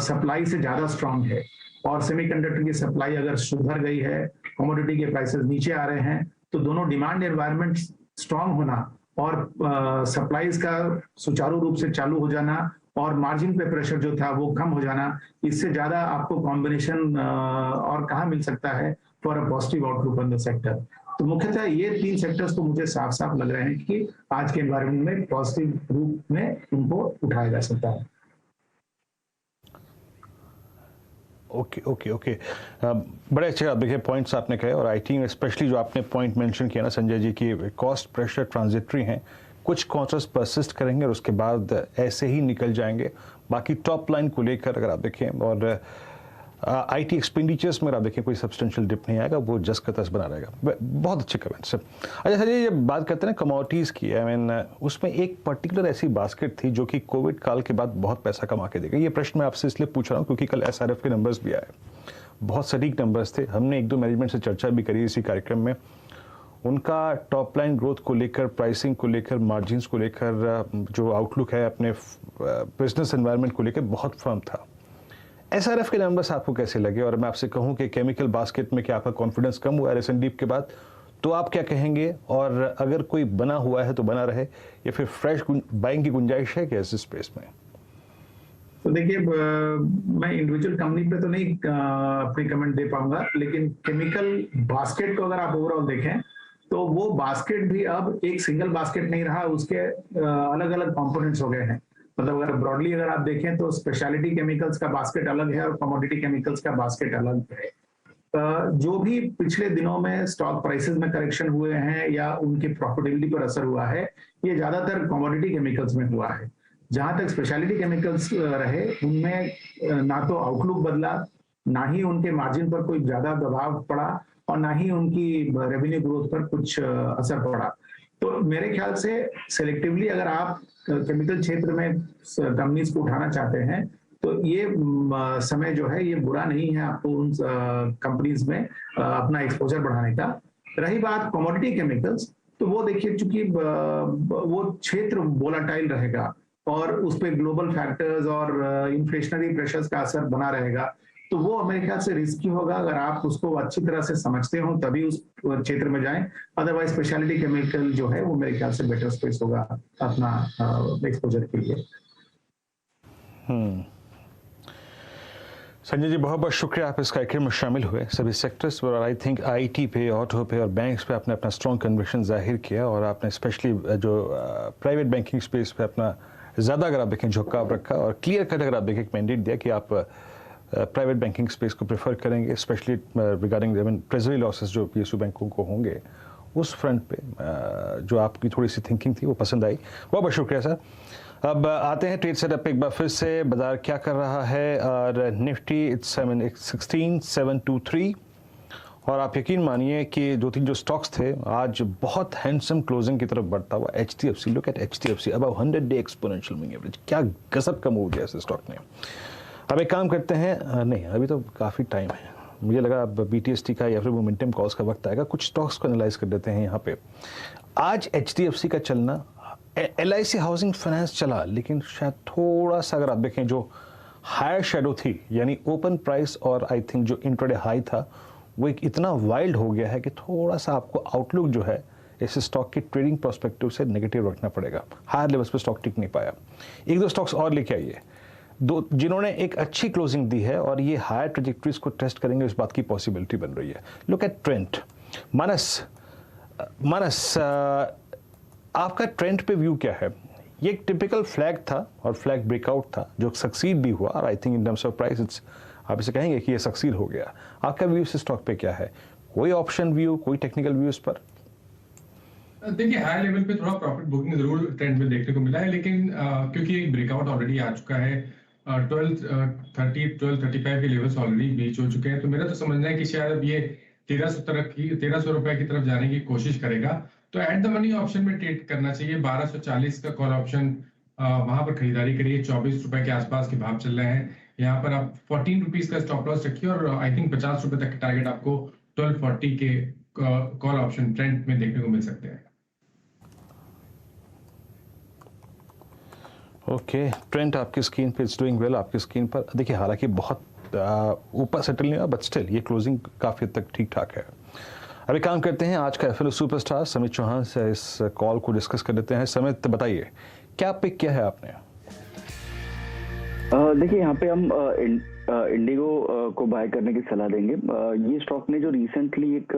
सप्लाई से ज्यादा स्ट्रांग है और सेमीकंडक्टर की सप्लाई अगर सुधर गई है, कमोडिटी के प्राइसेस नीचे आ रहे हैं, तो दोनों डिमांड एनवायरनमेंट स्ट्रांग होना और सप्लाईज का सुचारू रूप से चालू हो जाना और मार्जिन पे प्रेशर जो था वो कम हो जाना, इससे ज्यादा आपको कॉम्बिनेशन और कहाँ मिल सकता है for a positive outlook on the sector. तो मुख्यतः ये 3 सेक्टर्स तो मुझे साफ साफ लग रहे हैं कि आज के एनवायरनमेंट में पॉजिटिव रूप में उनको उठाया जा सकता है। ओके बड़े अच्छे आप देखिए पॉइंट्स आपने कहे, और आईटी में स्पेशली जो आपने पॉइंट मेंशन किया ना संजय जी की कॉस्ट प्रेशर ट्रांजिटरी हैं, कुछ क्वार्टर्स परसिस्ट करेंगे और उसके बाद ऐसे ही निकल जाएंगे। बाकी टॉप लाइन को लेकर अगर आप देखें और आईटी एक्सपेंडिचर्स में आप देखें कोई सब्सटेंशियल डिप नहीं आएगा, वो जस का तस बना रहेगा। बहुत अच्छे कमेंट्स हैं। अच्छा सर, जब बात करते हैं कमोडिटीज़ की, आई मीन उसमें एक पर्टिकुलर ऐसी बास्केट थी जो कि कोविड काल के बाद बहुत पैसा कमा के देगा। ये प्रश्न मैं आपसे इसलिए पूछ रहा हूँ क्योंकि कल एसआरएफ के नंबर्स भी आए, बहुत सटीक नंबर्स थे। हमने 1-2 मैनेजमेंट से चर्चा भी करी इसी कार्यक्रम में, उनका टॉप लाइन ग्रोथ को लेकर, प्राइसिंग को लेकर, मार्जिन्स को लेकर, जो आउटलुक है अपने बिजनेस एनवायरनमेंट को लेकर बहुत फर्म था। एसआरएफ के नंबर्स आपको कैसे लगे? और मैं आपसे कहूं कि केमिकल बास्केट में क्या आपका कॉन्फिडेंस कम हुआ एसएनडी के बाद, तो आप क्या कहेंगे? और अगर कोई बना हुआ है तो बना रहे, या फिर फ्रेश बाइंग की गुंजाइश है क्या इस स्पेस में? तो देखिए, मैं इंडिविजुअल कंपनी पे तो नहीं अपनी कमेंट दे पाऊंगा, लेकिन केमिकल बास्केट को अगर आप ओवरऑल देखें तो वो बास्केट भी अब एक सिंगल बास्केट नहीं रहा, उसके अलग अलग कंपोनेंट्स हो गए हैं। मतलब अगर ब्रॉडली अगर आप देखें तो स्पेशलिटी केमिकल्स का बास्केट अलग है और कमोडिटी केमिकल्स का बास्केट अलग है। जो भी पिछले दिनों में स्टॉक प्राइसेस में करेक्शन हुए हैं या उनकी प्रॉफिटेबिलिटी पर असर हुआ है, ये ज्यादातर कमोडिटी केमिकल्स में हुआ है। जहां तक स्पेशलिटी केमिकल्स रहे, उनमें ना तो आउटलुक बदला, ना ही उनके मार्जिन पर कोई ज्यादा दबाव पड़ा और ना ही उनकी रेवेन्यू ग्रोथ पर कुछ असर पड़ा। तो मेरे ख्याल से सिलेक्टिवली अगर आप केमिकल क्षेत्र में कंपनीज को उठाना चाहते हैं तो ये समय जो है ये बुरा नहीं है आपको उन कंपनीज में अपना एक्सपोजर बढ़ाने का। रही बात कमोडिटी केमिकल्स, तो वो देखिए चूंकि वो क्षेत्र वोलाटाइल रहेगा और उस पर ग्लोबल फैक्टर्स और इन्फ्लेशनरी प्रेशर्स का असर बना रहेगा, तो वो मेरे ख्याल से रिस्की होगा। अगर आप उसको अच्छी तरह से समझते हो तभी उस क्षेत्र में जाएं, अदरवाइज स्पेशलिटी केमिकल जो है वो मेरे ख्याल से बेटर स्पेस होगा अपना एक्सपोजर के लिए। संजय जी, बहुत बहुत शुक्रिया, आप इस कार्यक्रम में शामिल हुए। सभी सेक्टर्स पर, आई थिंक आईटी पे, ऑटो पे और बैंक्स पे आपने अपना स्ट्रॉन्ग कन्विक्शन जाहिर किया, और आपने स्पेशली जो प्राइवेट बैंकिंग स्पेस पे अपना ज़्यादा अगर आप देखें झुकाव रखा, और क्लियर कट अगर आप देखें एक मैंडेट दिया कि आप प्राइवेट बैंकिंग स्पेस को प्रेफर करेंगे, स्पेशली रिगार्डिंग ट्रेजरी लॉसेस जो पीएसयू बैंकों को होंगे, उस फ्रंट पे जो आपकी थोड़ी सी थिंकिंग थी वो पसंद आई। बहुत बहुत शुक्रिया सर। अब आते हैं ट्रेड सेटअप पे एक बार फिर से, बाजार क्या कर रहा है। और निफ्टी इट्स 16723, और आप यकीन मानिए कि दो तीन जो स्टॉक्स थे आज बहुत हैंडसम क्लोजिंग की तरफ बढ़ता हुआ। HDFC, लुक एट HDFC, अब 100 डे एक्सपोनेंशियल मूविंग एवरेज, क्या गजब का मूव दिया इस स्टॉक ने। अब एक काम करते हैं, नहीं अभी तो काफ़ी टाइम है, मुझे लगा अब BTST का या फिर मोमेंटम कॉल्स का वक्त आएगा। कुछ स्टॉक्स को एनालाइज कर देते हैं यहाँ पे। आज HDFC का चलना, LIC हाउसिंग फाइनेंस चला, लेकिन शायद थोड़ा सा अगर आप देखें जो हायर शेडो थी, यानी ओपन प्राइस और आई थिंक जो इंट्राडे हाई था, वो एक इतना वाइल्ड हो गया है कि थोड़ा सा आपको आउटलुक जो है इस स्टॉक की ट्रेडिंग पर्सपेक्टिव से नेगेटिव रखना पड़ेगा। हायर लेवल्स पे स्टॉक टिक नहीं पाया। एक दो स्टॉक्स और लेके आइए, दो जिन्होंने एक अच्छी क्लोजिंग दी है और ये हायर ट्रेजेक्टरीज को टेस्ट करेंगे, इस बात की पॉसिबिलिटी बन रही है। Look at trend. मानस, आपका ट्रेंड पे व्यू क्या है? ये एक टिपिकल फ्लैग था और फ्लैग ब्रेकआउट था जो सक्सीड भी हुआ, और I think in terms of price it's, आप इसे कहेंगे कि ये सक्सीड हो गया। आपका व्यू इस स्टॉक पे क्या है? कोई ऑप्शन व्यू, कोई टेक्निकल व्यू इस पर? देखिए, हाई लेवल पे थोड़ा प्रॉफिट बुकिंग जरूर ट्रेंड में देखने को मिला है, लेकिन क्योंकि एक ब्रेकआउट ऑलरेडी आ चुका है, 1235 के लेवल्स ऑलरेडी बीच हो चुके हैं, तो मेरा तो समझना है कि शायद अब ये 1300 रुपए की तरफ जाने की कोशिश करेगा। तो एट द मनी ऑप्शन में ट्रेड करना चाहिए। 1240 का कॉल ऑप्शन, वहां पर खरीदारी करिए। 24 रुपए के आसपास के भाव चल रहे हैं। यहाँ पर आप 14 रुपीज का स्टॉप लॉस रखिए, और आई थिंक 50 रुपए तक टारगेट आपको 1240 के कॉल ऑप्शन ट्रेंड में देखने को मिल सकते हैं। ओके, ट्रेंड आपकी स्क्रीन पे, इट्स डूइंग वेल आपकी स्क्रीन पर। देखिए, हालांकि बहुत ऊपर सेटल नहीं हुआ, बट स्टिल ये क्लोजिंग काफ़ी हद तक ठीक ठाक है। अभी काम करते हैं आज का FNO सुपरस्टार समित चौहान से, इस कॉल को डिस्कस कर लेते हैं। समित, बताइए क्या पिक किया है आपने? देखिए, यहाँ पे हम इंडिगो को बाय करने की सलाह देंगे। ये स्टॉक ने जो रिसेंटली एक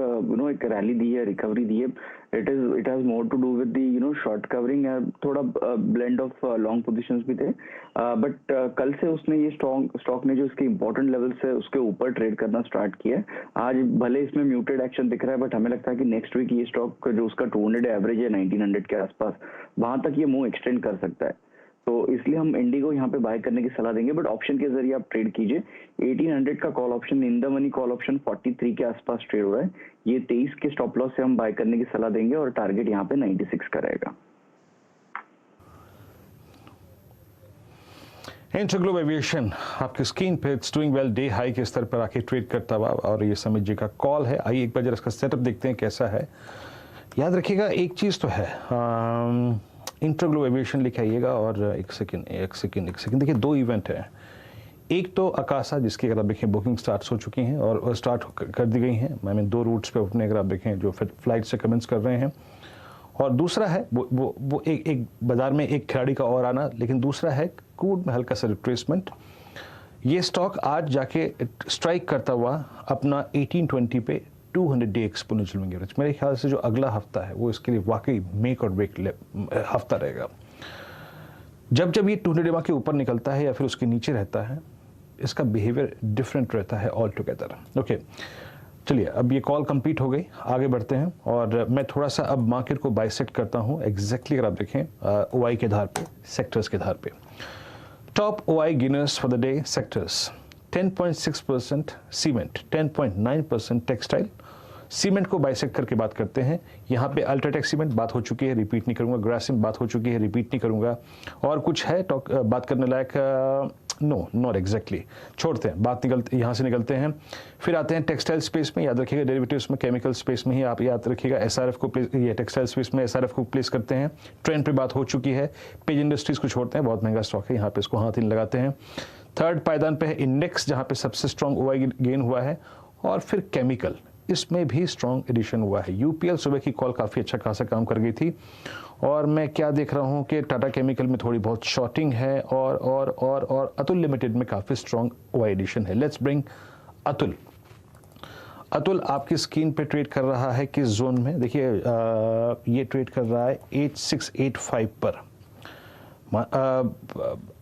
एक रैली दी है, रिकवरी दी है, it has more to do with the short covering, थोड़ा ब्लेंड ऑफ लॉन्ग पोजीशंस भी थे, बट कल से उसने ये स्टॉक ने जो इसके इंपॉर्टेंट लेवल्स है उसके ऊपर ट्रेड करना स्टार्ट किया है। आज भले इसमें म्यूटेड एक्शन दिख रहा है, बट हमें लगता है कि नेक्स्ट वीक ये स्टॉक जो उसका 200 एवरेज है 1900 के आसपास, वहां तक ये मूव एक्सटेंड कर सकता है। तो इसलिए हम इंडिगो यहाँ पे बाय करने की सलाह देंगे, बट ऑप्शन के जरिए आप ट्रेड कीजिए। 1800 का call option, in the money call option 43 के आसपास ट्रेड हो रहा है। ये 23 के स्टॉप लॉस से हम बाय करने की सलाह देंगे, और टारगेट यहाँ पे 96 का रहेगा। इंटरग्लोब एविएशन आपकी स्क्रीन पे, it's doing well, day high के स्तर पर आके ट्रेड करता हुआ, और ये समित जी का कॉल है। आइए एक बार जरा इसका सेटअप देखते हैं कैसा है। याद रखिएगा एक चीज़ तो है, इंटरग्लोब एविएशन लिखे आइएगा, और एक सेकंड देखिए, दो इवेंट हैं। एक तो अकासा जिसकी अगर आप देखें बुकिंग स्टार्ट हो चुकी हैं और स्टार्ट कर दी गई हैं, मैं दो रूट्स पे अपने अगर आप देखें जो फ्लाइट से कमेंस कर रहे हैं, और दूसरा है वो एक बाजार में एक खिलाड़ी का और आना, लेकिन दूसरा है क्रूड में हल्का सा रिट्रेसमेंट। ये स्टॉक आज जाके स्ट्राइक करता हुआ अपना 1820 पे 200 डे एक्सपोनेंशियल मूविंग एवरेज, मेरे ख्याल से जो अगला हफ्ता है वो इसके लिए वाकई मेक और ब्रेक हफ्ता रहेगा। जब जब ये 200 डे के ऊपर निकलता है या फिर उसके नीचे रहता है, इसका बिहेवियर डिफरेंट रहता है ऑल टुगेदर। ओके, चलिए अब ये कॉल कंप्लीट हो गई, आगे बढ़ते हैं, और मैं थोड़ा सा अब मार्केट को बाइसेक्ट करता हूँ एग्जैक्टली अगर आप देखें ओआई के आधार पे, सेक्टर्स के आधार पे। Top OI gainers for the day sectors, 10.6% cement, 10.9% textile. Cement को बाइसेक्ट करके बात करते हैं, यहाँ पे अल्ट्राटेक सीमेंट बात हो चुकी है, रिपीट नहीं करूँगा। ग्रासिम बात हो चुकी है, रिपीट नहीं करूँगा। और कुछ है बात करने लायक? नो, नॉट एग्जैक्टली, छोड़ते हैं, बात यहाँ से निकलते हैं। फिर आते हैं टेक्सटाइल स्पेस में, याद रखिएगा डेरिवेटिव्स में, केमिकल स्पेस में ही आप याद रखिएगा एसआरएफ को प्लेस, ये टेक्सटाइल स्पेस में एसआरएफ को प्लेस करते हैं। ट्रेंड पे बात हो चुकी है। पेज इंडस्ट्रीज को छोड़ते हैं, बहुत महंगा स्टॉक है, यहाँ पे इसको हाथ ही लगाते हैं। थर्ड पायदान पे है इंडेक्स, जहाँ पे सबसे स्ट्रॉन्ग ओआई गेन हुआ है। और फिर केमिकल, इसमें भी स्ट्रॉन्ग एडिशन हुआ है। यूपीएल सुबह की कॉल काफ़ी अच्छा खासा काम कर गई थी, और मैं क्या देख रहा हूँ कि टाटा केमिकल में थोड़ी बहुत शॉर्टिंग है, और अतुल लिमिटेड में काफ़ी स्ट्रॉन्ग ओआई एडिशन है। Let's bring Atul. अतुल आपकी स्क्रीन पे ट्रेड कर रहा है किस जोन में? देखिए ये ट्रेड कर रहा है 8685 पर।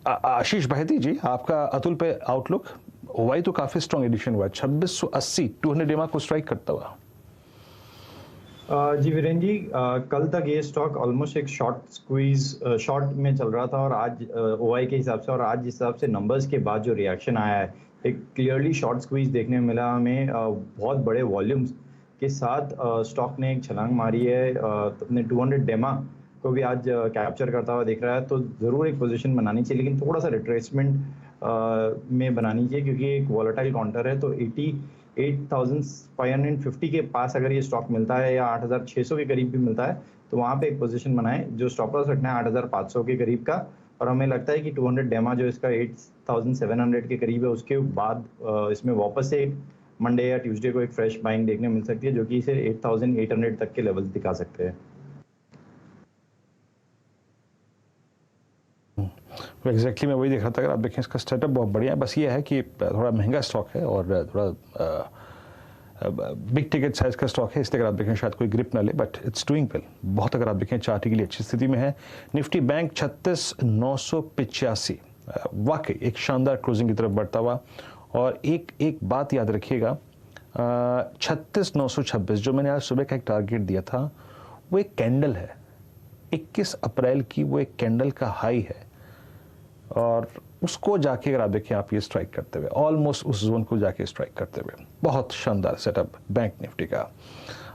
आशीष बहती जी, आपका अतुल पे आउटलुक? ओवाई तो काफी स्ट्रॉन्ग एडिशन हुआ है, 2680 200 डेमा को स्ट्राइक करता हुआ। जी वीरेन जी, कल तक ये स्टॉक ऑलमोस्ट एक शॉर्ट में चल रहा था, और आज ओआई के हिसाब से और आज जिस हिसाब से नंबर्स के बाद जो रिएक्शन आया है, एक क्लियरली शॉर्ट स्क्वीज देखने मिला हमें। बहुत बड़े वॉल्यूम्स के साथ स्टॉक ने एक छलांग मारी है, अपने 200 डेमा को भी आज कैप्चर करता हुआ दिख रहा है। तो ज़रूर एक पोजीशन बनानी चाहिए, लेकिन थोड़ा सा रिट्रेसमेंट में बनानी चाहिए, क्योंकि एक वॉलेटाइल काउंटर है। तो 88,550 के पास अगर ये स्टॉक मिलता है, या 8,600 के करीब भी मिलता है, तो वहाँ पे एक पोजीशन बनाएं। जो स्टॉप लॉस रखना है 8,500 के करीब का, और हमें लगता है कि 200 डेमा जो इसका 8,700 के करीब है, उसके बाद इसमें वापस से मंडे या ट्यूसडे को एक फ्रेश बाइंग देखने मिल सकती है, जो कि इसे 8,800 तक के लेवल्स दिखा सकते हैं। एग्जैक्टली मैं वही देख रहा था। अगर आप देखें इसका स्टार्टअप बहुत बढ़िया है, बस ये है कि थोड़ा महंगा स्टॉक है और थोड़ा बिग टिकट साइज का स्टॉक है, इसलिए अगर आप देखें शायद कोई ग्रिप ना ले, बट इट्स डूइंग वेल। बहुत अगर आप देखें चार्ट के लिए अच्छी स्थिति में है। निफ्टी बैंक 36,985, वाकई एक शानदार क्लोजिंग की तरफ बढ़ता हुआ। और एक बात याद रखिएगा, 36,926 जो मैंने आज सुबह का एक टारगेट दिया था, वो एक कैंडल है 21 अप्रैल की, वो एक कैंडल का हाई है, और उसको जाके अगर आप देखें आप ये स्ट्राइक करते हुए, ऑलमोस्ट उस जोन को जाके स्ट्राइक करते हुए, बहुत शानदार सेटअप बैंक निफ्टी का।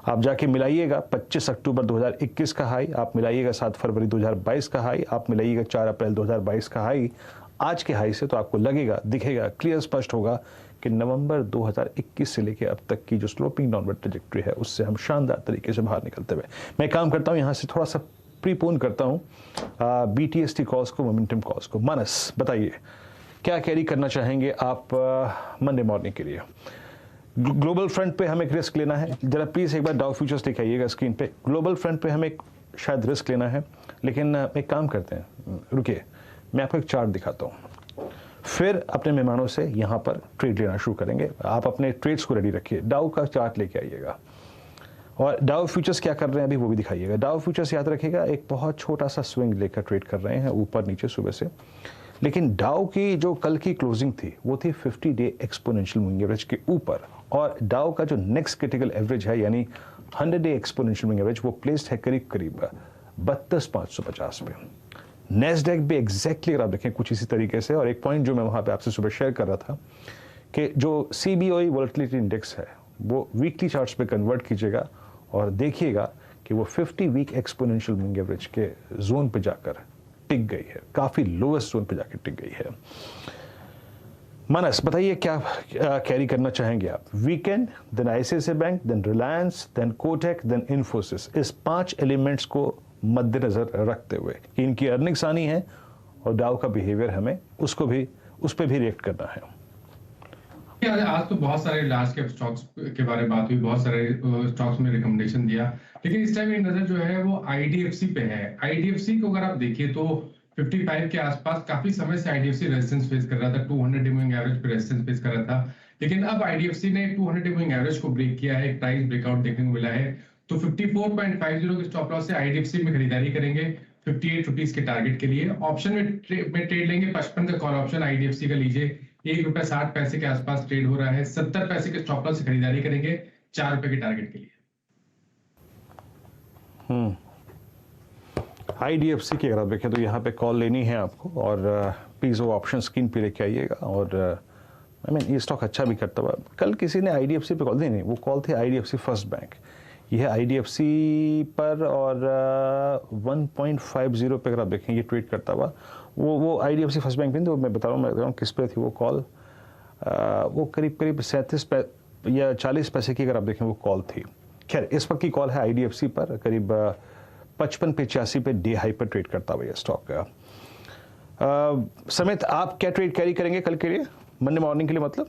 आप जाके मिलाइएगा 25 अक्टूबर 2021 का हाई, आप मिलाइएगा 7 फरवरी 2022 का हाई, आप मिलाइएगा 4 अप्रैल 2022 का हाई आज के हाई से, तो आपको लगेगा, दिखेगा, क्लियर स्पष्ट होगा कि नवंबर 2021 से लेकर अब तक की जो स्लोपिंग डाउनवर्ड ट्रैजेक्टरी है, उससे हम शानदार तरीके से बाहर निकलते हुए। मैं काम करता हूँ यहाँ से थोड़ा सा प्रीपोन करता हूँ BTST कॉल्स को, मोमेंटम कॉल्स को। मानस बताइए क्या कैरी करना चाहेंगे आप मंडे मॉर्निंग के लिए? ग्लोबल फ्रंट पे हमें एक रिस्क लेना है, जरा प्लीज एक बार डाउ फ्यूचर्स दिखाइएगा स्क्रीन पे। ग्लोबल फ्रंट पे हमें शायद रिस्क लेना है, लेकिन एक काम करते हैं, रुकिए मैं आपको एक चार्ट दिखाता हूँ, फिर अपने मेहमानों से यहाँ पर ट्रेड लेना शुरू करेंगे। आप अपने ट्रेड्स को रेडी रखिए, डाउ का चार्ट लेके आइएगा, और डाउ फ्यूचर्स क्या कर रहे हैं अभी वो भी दिखाइएगा। डाउ फ्यूचर्स याद रखिएगा एक बहुत छोटा सा स्विंग लेकर ट्रेड कर रहे हैं, ऊपर नीचे सुबह से, लेकिन डाउ की जो कल की क्लोजिंग थी वो थी 50 डे एक्सपोनेंशियल मूविंग एवरेज के ऊपर, और डाउ का जो नेक्स्ट क्रिटिकल एवरेज है यानी 100 डे एक्सपोनेंशियल मूविंग एवरेज, वो प्लेस्ड है करीब 32,550 पे। नेस्डैक भी एग्जैक्टली अगर आप देखें कुछ इसी तरीके से। और एक पॉइंट जो मैं वहाँ पे आपसे सुबह शेयर कर रहा था कि जो CBOE वोलेटिलिटी इंडेक्स है वो वीकली चार्ट्स पे कन्वर्ट कीजिएगा और देखिएगा कि वो 50 वीक एक्सपोनेंशियल मूविंग एवरेज के जोन पे जाकर टिक गई है, काफ़ी लोएस्ट जोन पे जाकर टिक गई है। मानस बताइए क्या कैरी करना चाहेंगे आप? Weekend, then ICICI bank, then Reliance, then Kotak, then Infosys, इस 5 एलिमेंट्स को मद्देनजर रखते हुए कि इनकी अर्निंग्स आनी है और डाउ का बिहेवियर हमें उस पर भी रिएक्ट करना है। आज तो बहुत सारे लार्ज कैप स्टॉक्स के बारे में बात हुई, बहुत सारे स्टॉक्स में रिकमेंडेशन दिया, लेकिन इस टाइम मेरी नजर जो है वो आईडीएफसी पे है। आईडीएफसी को अगर आप देखिए तो 55 के आसपास काफी समय से आईडीएफसी रेजिस्टेंस फेस कर रहा था, 200 मूविंग एवरेज पे रेजिस्टेंस फेस कर रहा था, लेकिन अब आईडीएफसी ने 200 मूविंग एवरेज को ब्रेक किया है, प्राइस ब्रेकआउट देखने को मिला है। तो 54.50 के स्टॉप लॉस से आईडीएफसी में खरीदारी करेंगे 58 रुपीज के टारगेट के लिए। ऑप्शन में ट्रेड लेंगे 55 का कॉल ऑप्शन आईडीएफसी का लीजिए, ₹1.60 के आसपास ट्रेड हो रहा है। 70 पैसे के स्टॉप लॉस से खरीदारी करेंगे ₹4 के टारगेट के लिए। आईडीएफसी की अगर आप देखें तो यहाँ पे कॉल लेनी है आपको और प्लीज वो ऑप्शन स्क्रीन पे लेके आइएगा। और आई मीन ये स्टॉक अच्छा भी करता हुआ, कल किसी ने आईडीएफसी पे कॉल नहीं, वो कॉल थे आईडीएफसी फर्स्ट बैंक, यह आईडीएफसी पर और 1.50 पे अगर आप देखें ये ट्रेड करता हुआ, वो आईडीएफसी फर्स्ट बैंक भी, तो मैं बता रहा हूँ किस पे थी वो कॉल, वो करीब 37 या 40 पैसे की अगर आप देखें वो कॉल थी। खैर इस वक्त की कॉल है आईडीएफसी पर, करीब 55-85 पे डे हाई पर ट्रेड करता हुआ ये स्टॉक का। समित आप क्या ट्रेड कैरी करेंगे कल के लिए, मंडे मॉर्निंग के लिए मतलब?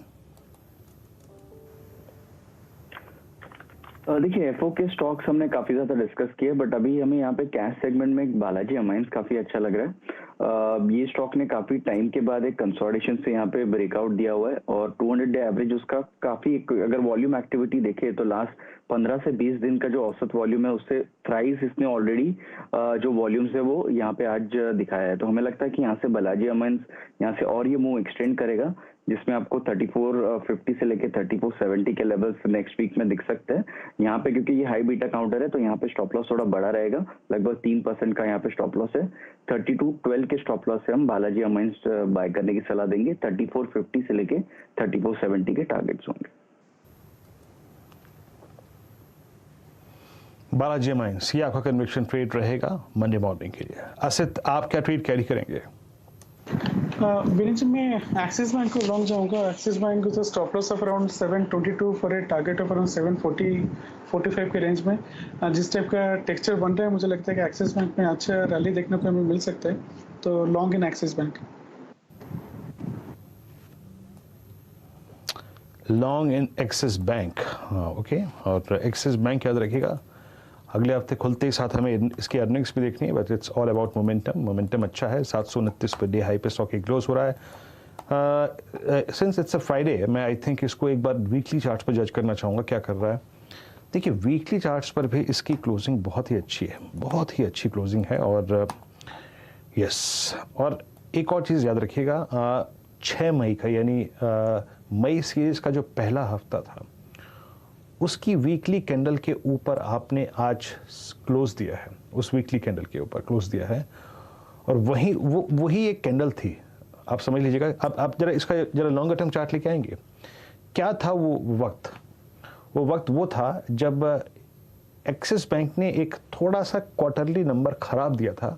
देखिए एफओ के स्टॉक्स हमने काफी ज्यादा डिस्कस किए, बट अभी हमें यहाँ पे कैश सेगमेंट में एक बालाजी अमाइंस काफी अच्छा लग रहा है। ये स्टॉक ने काफी टाइम के बाद एक कंसोलिडेशन से यहाँ पे ब्रेकआउट दिया हुआ है और 200 डे एवरेज उसका काफी, अगर वॉल्यूम एक्टिविटी देखे तो लास्ट 15 से 20 दिन का जो औसत वॉल्यूम है उससे थ्राइस इसने ऑलरेडी जो वॉल्यूम्स है वो यहाँ पे आज दिखाया है। तो हमें लगता है कि यहाँ से बालाजी अमाइंस यहाँ से और ये मूव एक्सटेंड करेगा, जिसमें आपको 3450 से लेके 3470 के लेवल्स नेक्स्ट वीक में दिख सकते हैं यहाँ पे, क्योंकि ये हाई बीटा काउंटर है तो यहाँ पे स्टॉप लॉस थोड़ा बड़ा रहेगा, लगभग 3% का यहाँ पे स्टॉप लॉस है। 3212 के स्टॉप लॉस से हम बालाजी अमाइंस बाय करने की सलाह देंगे, 3450 से लेके 3470 के टारगेट्स होंगे। बालाजी अमाइंस ये आपका कन्विक्शन ट्रेड रहेगा मंडे मॉर्निंग के लिए। असित आप क्या ट्रेड कैरी करेंगे? विनीत जी मैं एक्सिस बैंक को लॉन्ग जाऊंगा। एक्सिस बैंक को stop loss of around 722 for a target of around 740-45 के रेंज में। जिस टाइप का टेक्सचर बन रहा है मुझे लगता है कि एक्सिस बैंक में अच्छा रैली देखने को हमें मिल सकता है, तो लॉन्ग इन एक्सिस बैंक। लॉन्ग इन एक्सिस बैंक, ओके। और एक्सिस बैंक याद रखिएगा अगले हफ्ते खुलते ही साथ हमें इसकी अर्निंग्स भी देखनी है, but it's all about momentum अच्छा है। 729 पे डे हाई पे स्टॉक क्लोज हो रहा है। सिंस इट्स अ फ्राइडे मैं आई थिंक इसको एक बार वीकली चार्ट्स पर जज करना चाहूँगा क्या कर रहा है। देखिए वीकली चार्ट्स पर भी इसकी क्लोजिंग बहुत ही अच्छी है, बहुत ही अच्छी क्लोजिंग है। और यस, और एक और चीज़ याद रखिएगा 6 मई का यानी मई सीरीज का जो पहला हफ्ता था उसकी वीकली कैंडल के ऊपर आपने आज क्लोज दिया है, उस वीकली कैंडल के ऊपर क्लोज दिया है और वही एक कैंडल थी, आप समझ लीजिएगा। अब आप जरा लॉन्गर टर्म चार्ट लेके आएंगे, क्या था वो वक्त वो था जब एक्सिस बैंक ने एक थोड़ा सा क्वार्टरली नंबर खराब दिया था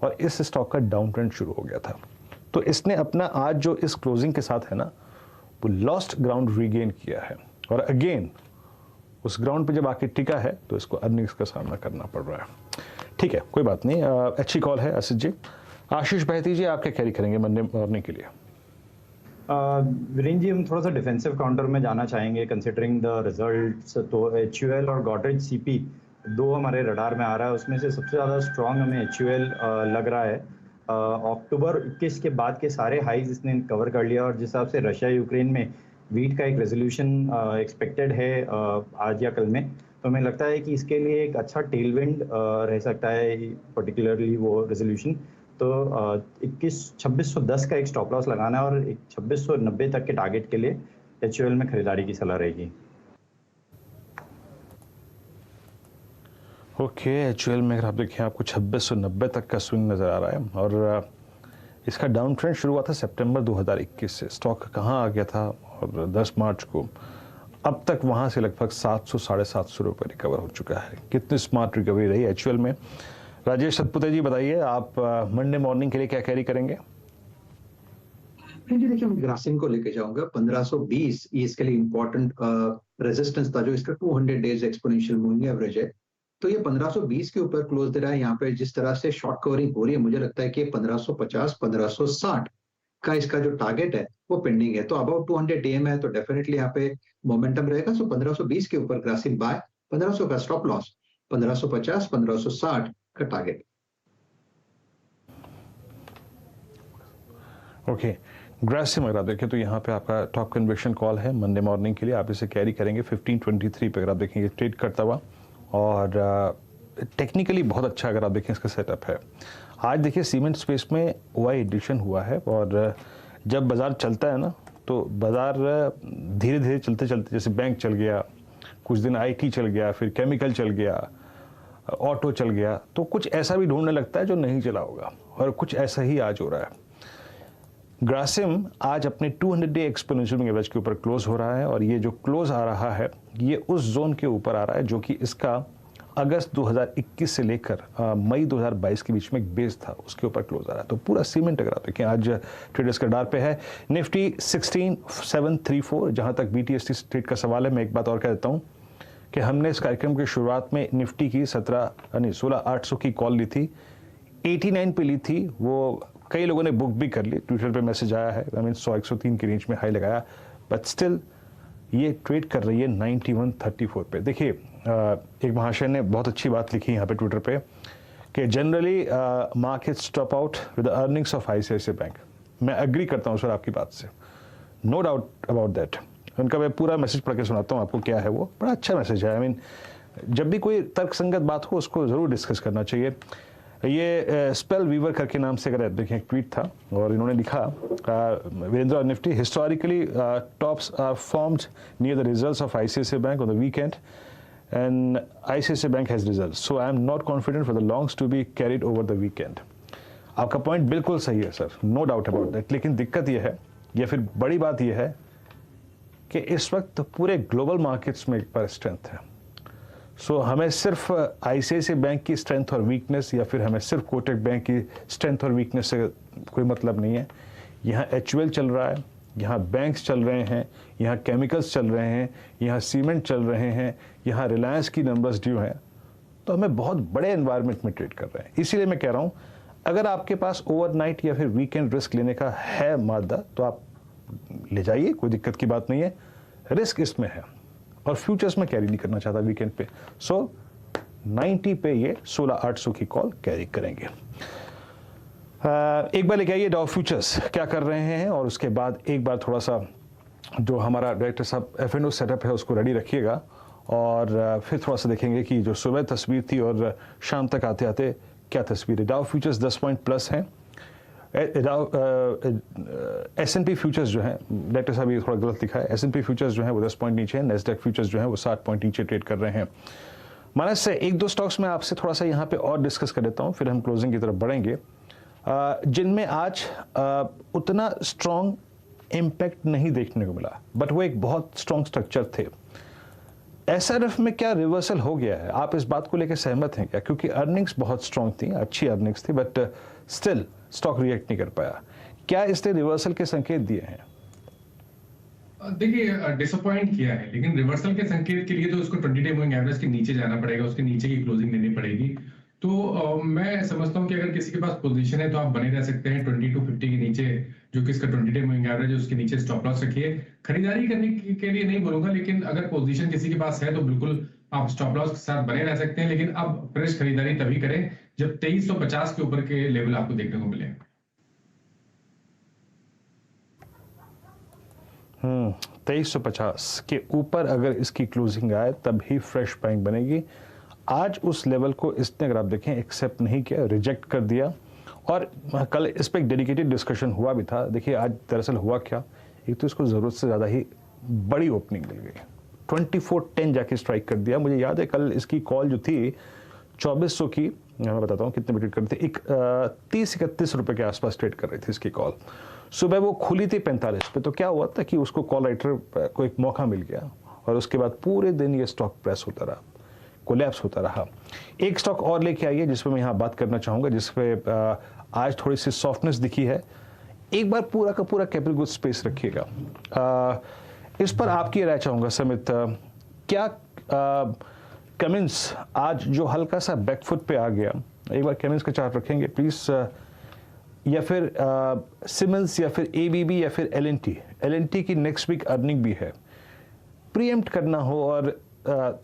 और इस स्टॉक का डाउन ट्रेंड शुरू हो गया था। तो इसने अपना आज जो इस क्लोजिंग के साथ है ना वो लॉस्ट ग्राउंड रीगेन किया है और अगेन उस ग्राउंड पे जब आके टिका है तो इसको अर्निंग्स का सामना करना पड़ रहा है। ठीक है, कोई बात नहीं, अच्छी कॉल है असित जी। आशीष बहती जी आप क्या कैरी करेंगे मंडे मॉर्निंग के लिए? वीरेंद्र जी हम थोड़ा सा डिफेंसिव काउंटर में जाना चाहेंगे कंसिडरिंग द रिजल्ट्स। तो HUL और गॉडरेज CP दो हमारे रडार में आ रहा है, उसमें से सबसे ज़्यादा स्ट्रॉन्ग हमें HUL लग रहा है। अक्टूबर 21 के बाद के सारे हाइज इसने कवर कर लिया और जिस हिसाब से रशिया यूक्रेन में वीट का एक रेजोल्यूशन एक्सपेक्टेड है आज या कल में, तो हमें लगता है कि इसके लिए एक अच्छा टेलविंड रह सकता है, पर्टिकुलरली वो रेजोल्यूशन। तो 2610 का एक स्टॉप लॉस लगाना है और 2690 तक के टारगेट के लिए HUL में खरीदारी की सलाह रहेगी। ओके, HUL में अगर आप देखें आपको 2690 तक का स्विंग नज़र आ रहा है और इसका डाउन ट्रेंड शुरू हुआ था सितंबर 2021 से। स्टॉक कहाँ आ गया था और 10 मार्च को अब तक वहाँ से लगभग 700-750 रुपये रिकवर हो चुका है। कितनी स्मार्ट रिकवरी रही HUL में। राजेश सतपुते जी बताइए आप मंडे मॉर्निंग के लिए क्या कैरी करेंगे? जी देखिए, मैं ग्रासिम को लेके जाऊंगा 1520, ये इसके लिए इंपॉर्टेंट रेजिस्टेंस था, जो इसका 200 डेज एक्सपोनेंशियल मूविंग एवरेज है। तो ये 1520 के ऊपर क्लोज दे रहा है। यहाँ पे जिस तरह से शॉर्ट कवरिंग हो रही है, मुझे लगता है कि 1550 1560 का इसका जो टारगेट है वो पेंडिंग है। तो अबाउट 200 डीएम है, तो डेफिनेटली यहाँ पे मोमेंटम रहेगा। सो 1520 के ऊपर ग्रासिम बाय, 1500 का स्टॉप लॉस, 1550 1560 का टारगेट। ओके, ग्रासिम अगर आप देखें तो यहाँ पे आपका टॉप कन्विक्शन कॉल है मंडे मॉर्निंग के लिए, आप इसे कैरी करेंगे 1523 पे अगर आप देखेंगे ट्रेड करता हुआ, और टेक्निकली बहुत अच्छा अगर आप देखें इसका सेटअप है। आज देखिए सीमेंट स्पेस में वाई एडिशन हुआ है, और जब बाज़ार चलता है ना तो बाज़ार धीरे धीरे चलते चलते, जैसे बैंक चल गया, कुछ दिन आईटी चल गया, फिर केमिकल चल गया, ऑटो चल गया, तो कुछ ऐसा भी ढूंढने लगता है जो नहीं चला होगा, और कुछ ऐसा ही आज हो रहा है। ग्रासिम आज अपने 200 डे एक्सपोनेंशियल एवरेज के ऊपर क्लोज हो रहा है, और ये जो क्लोज आ रहा है ये उस जोन के ऊपर आ रहा है जो कि इसका अगस्त 2021 से लेकर मई 2022 के बीच में एक बेस था, उसके ऊपर क्लोज आ रहा है। तो पूरा सीमेंट अगर आप देखें आज ट्रेडर्स के डार पे है। निफ्टी 16734, जहां तक BTST ट्रेड का सवाल है, मैं एक बात और कह देता हूं कि हमने इस कार्यक्रम की शुरुआत में निफ्टी की 16800 की कॉल ली थी, 89 पे ली थी, वो कई लोगों ने बुक भी कर ली, ट्विटर पे मैसेज आया है, 100-103 की रेंज में हाई लगाया, बट स्टिल ये ट्रेड कर रही है 9134 पे। देखिए एक महाशय ने बहुत अच्छी बात लिखी यहाँ पे ट्विटर पे कि generally market stop out with earnings of ICICI bank. मैं एग्री करता हूँ सर आपकी बात से, नो डाउट अबाउट दैट। उनका मैं पूरा मैसेज पढ़ के सुनाता हूँ आपको क्या है, वो बड़ा अच्छा मैसेज है। जब भी कोई तर्कसंगत बात हो उसको ज़रूर डिस्कस करना चाहिए। ये स्पेल वीवर करके नाम से अगर देखें एक ट्वीट था, और इन्होंने लिखा वीरेंद्र और Nifty historically tops are formed near the results of ICICI bank on the weekend and ICICI bank has results, so I am not confident for the longs to be carried over the weekend. आपका point बिल्कुल सही है sir, no doubt about that, लेकिन दिक्कत यह है, या फिर बड़ी बात यह है कि इस वक्त पूरे ग्लोबल मार्केट्स में एक बार स्ट्रेंथ है। सो हमें सिर्फ ICICI बैंक की स्ट्रेंथ और वीकनेस, या फिर हमें सिर्फ कोटक बैंक की स्ट्रेंथ और वीकनेस से कोई मतलब नहीं है। यहाँ HUL चल रहा है, यहाँ बैंक्स चल रहे हैं, यहाँ केमिकल्स चल रहे हैं, यहाँ सीमेंट चल रहे हैं, यहाँ रिलायंस की नंबर्स ड्यू हैं, तो हमें बहुत बड़े एनवायरनमेंट में ट्रेड कर रहे हैं। इसीलिए मैं कह रहा हूँ अगर आपके पास ओवरनाइट या फिर वीकेंड रिस्क लेने का है मादा, तो आप ले जाइए, कोई दिक्कत की बात नहीं है, रिस्क इसमें है, और फ्यूचर्स में कैरी नहीं करना चाहता वीकेंड पे। सो 90 पे ये 16800 की कॉल कैरी करेंगे। एक बार लेके आइए डाउ फ्यूचर्स क्या कर रहे हैं, और उसके बाद एक बार थोड़ा सा जो हमारा डायरेक्टर साहब F&O सेटअप है उसको रेडी रखिएगा, और फिर थोड़ा सा देखेंगे कि जो सुबह तस्वीर थी और शाम तक आते आते क्या तस्वीर है। डाउ फ्यूचर्स 10 पॉइंट प्लस हैं। S&P फ्यूचर्स जो है, डायरेक्टर साहब ये थोड़ा गलत लिखा है, S&P फ्यूचर्स जो है वो 10 पॉइंट नीचे है, नेस्डैक फ्यूचर्स जो है वो 60 पॉइंट नीचे ट्रेड कर रहे हैं। मानस से एक दो स्टॉक्स में आपसे थोड़ा सा यहाँ पे और डिस्कस कर देता हूँ, फिर हम क्लोजिंग की तरफ बढ़ेंगे, जिनमें आज उतना स्ट्रॉन्ग इम्पैक्ट नहीं देखने को मिला, बट वो एक बहुत स्ट्रॉन्ग स्ट्रक्चर थे। SRF में क्या रिवर्सल हो गया है, आप इस बात को लेकर सहमत हैं क्या? क्योंकि अर्निंग्स बहुत स्ट्रॉन्ग थी, अच्छी अर्निंग्स थी, बट स्टिल स्टॉक रिएक्ट नहीं कर पाया। क्या इसने रिवर्सल के संकेत दिए हैं? देखिए डिसअपॉइंट किया है, लेकिन रिवर्सल के संकेत के लिए तो उसको 20 डे मूविंग एवरेज के नीचे जाना पड़ेगा, उसके नीचे की क्लोजिंग लेनी पड़ेगी। तो मैं समझता हूं कि अगर किसी के पास पोजीशन है तो आप बने रह सकते हैं 2250 के नीचे, जो कि इसका 20 डे मूविंग एवरेज है, उसके नीचे स्टॉप लॉस रखिए। खरीदारी करने के लिए नहीं बोलूंगा, लेकिन अगर पोजीशन किसी के पास है तो बिल्कुल आप स्टॉप लॉस के साथ बने रह सकते हैं, लेकिन अब फ्रेश खरीदारी तभी करें जब 2350 के ऊपर के लेवल आपको देखने को मिले। 2350 के ऊपर अगर इसकी क्लोजिंग आए तब ही फ्रेश बाइंग बनेगी। आज उस लेवल को इसने अगर आप देखें एक्सेप्ट नहीं किया, रिजेक्ट कर दिया, और कल इस पर एक डेडिकेटेड डिस्कशन हुआ भी था। देखिए आज दरअसल हुआ क्या, एक तो इसको ज़रूरत से ज़्यादा ही बड़ी ओपनिंग मिल गई, 2410 जाके स्ट्राइक कर दिया। मुझे याद है कल इसकी कॉल जो थी 2400 की, मैं बताता हूँ कितने में ट्रेड कर रही थी, एक 30-31 रुपए के आसपास ट्रेड कर रही थी इसकी कॉल। सुबह वो खुली थी 45 पे, तो क्या हुआ था कि उसको कॉल राइटर को एक मौका मिल गया, और उसके बाद पूरे दिन ये स्टॉक प्रेस होता रहा, कोलैप्स होता रहा। एक स्टॉक और लेके आइए जिस पर मैं यहाँ बात करना चाहूँगा, जिस पे आज थोड़ी सी सॉफ्टनेस दिखी है, एक बार पूरा का पूरा कैपिटल गुड्स स्पेस रखिएगा। इस पर आपकी राय चाहूँगा समित, क्या कमिंस आज जो हल्का सा बैकफुट पे आ गया, एक बार कमिंस का चार्ट रखेंगे प्लीज, या फिर सिमेंस या फिर एबीबी या फिर एलएनटी की नेक्स्ट वीक अर्निंग भी है, प्रीएम्प्ट करना हो और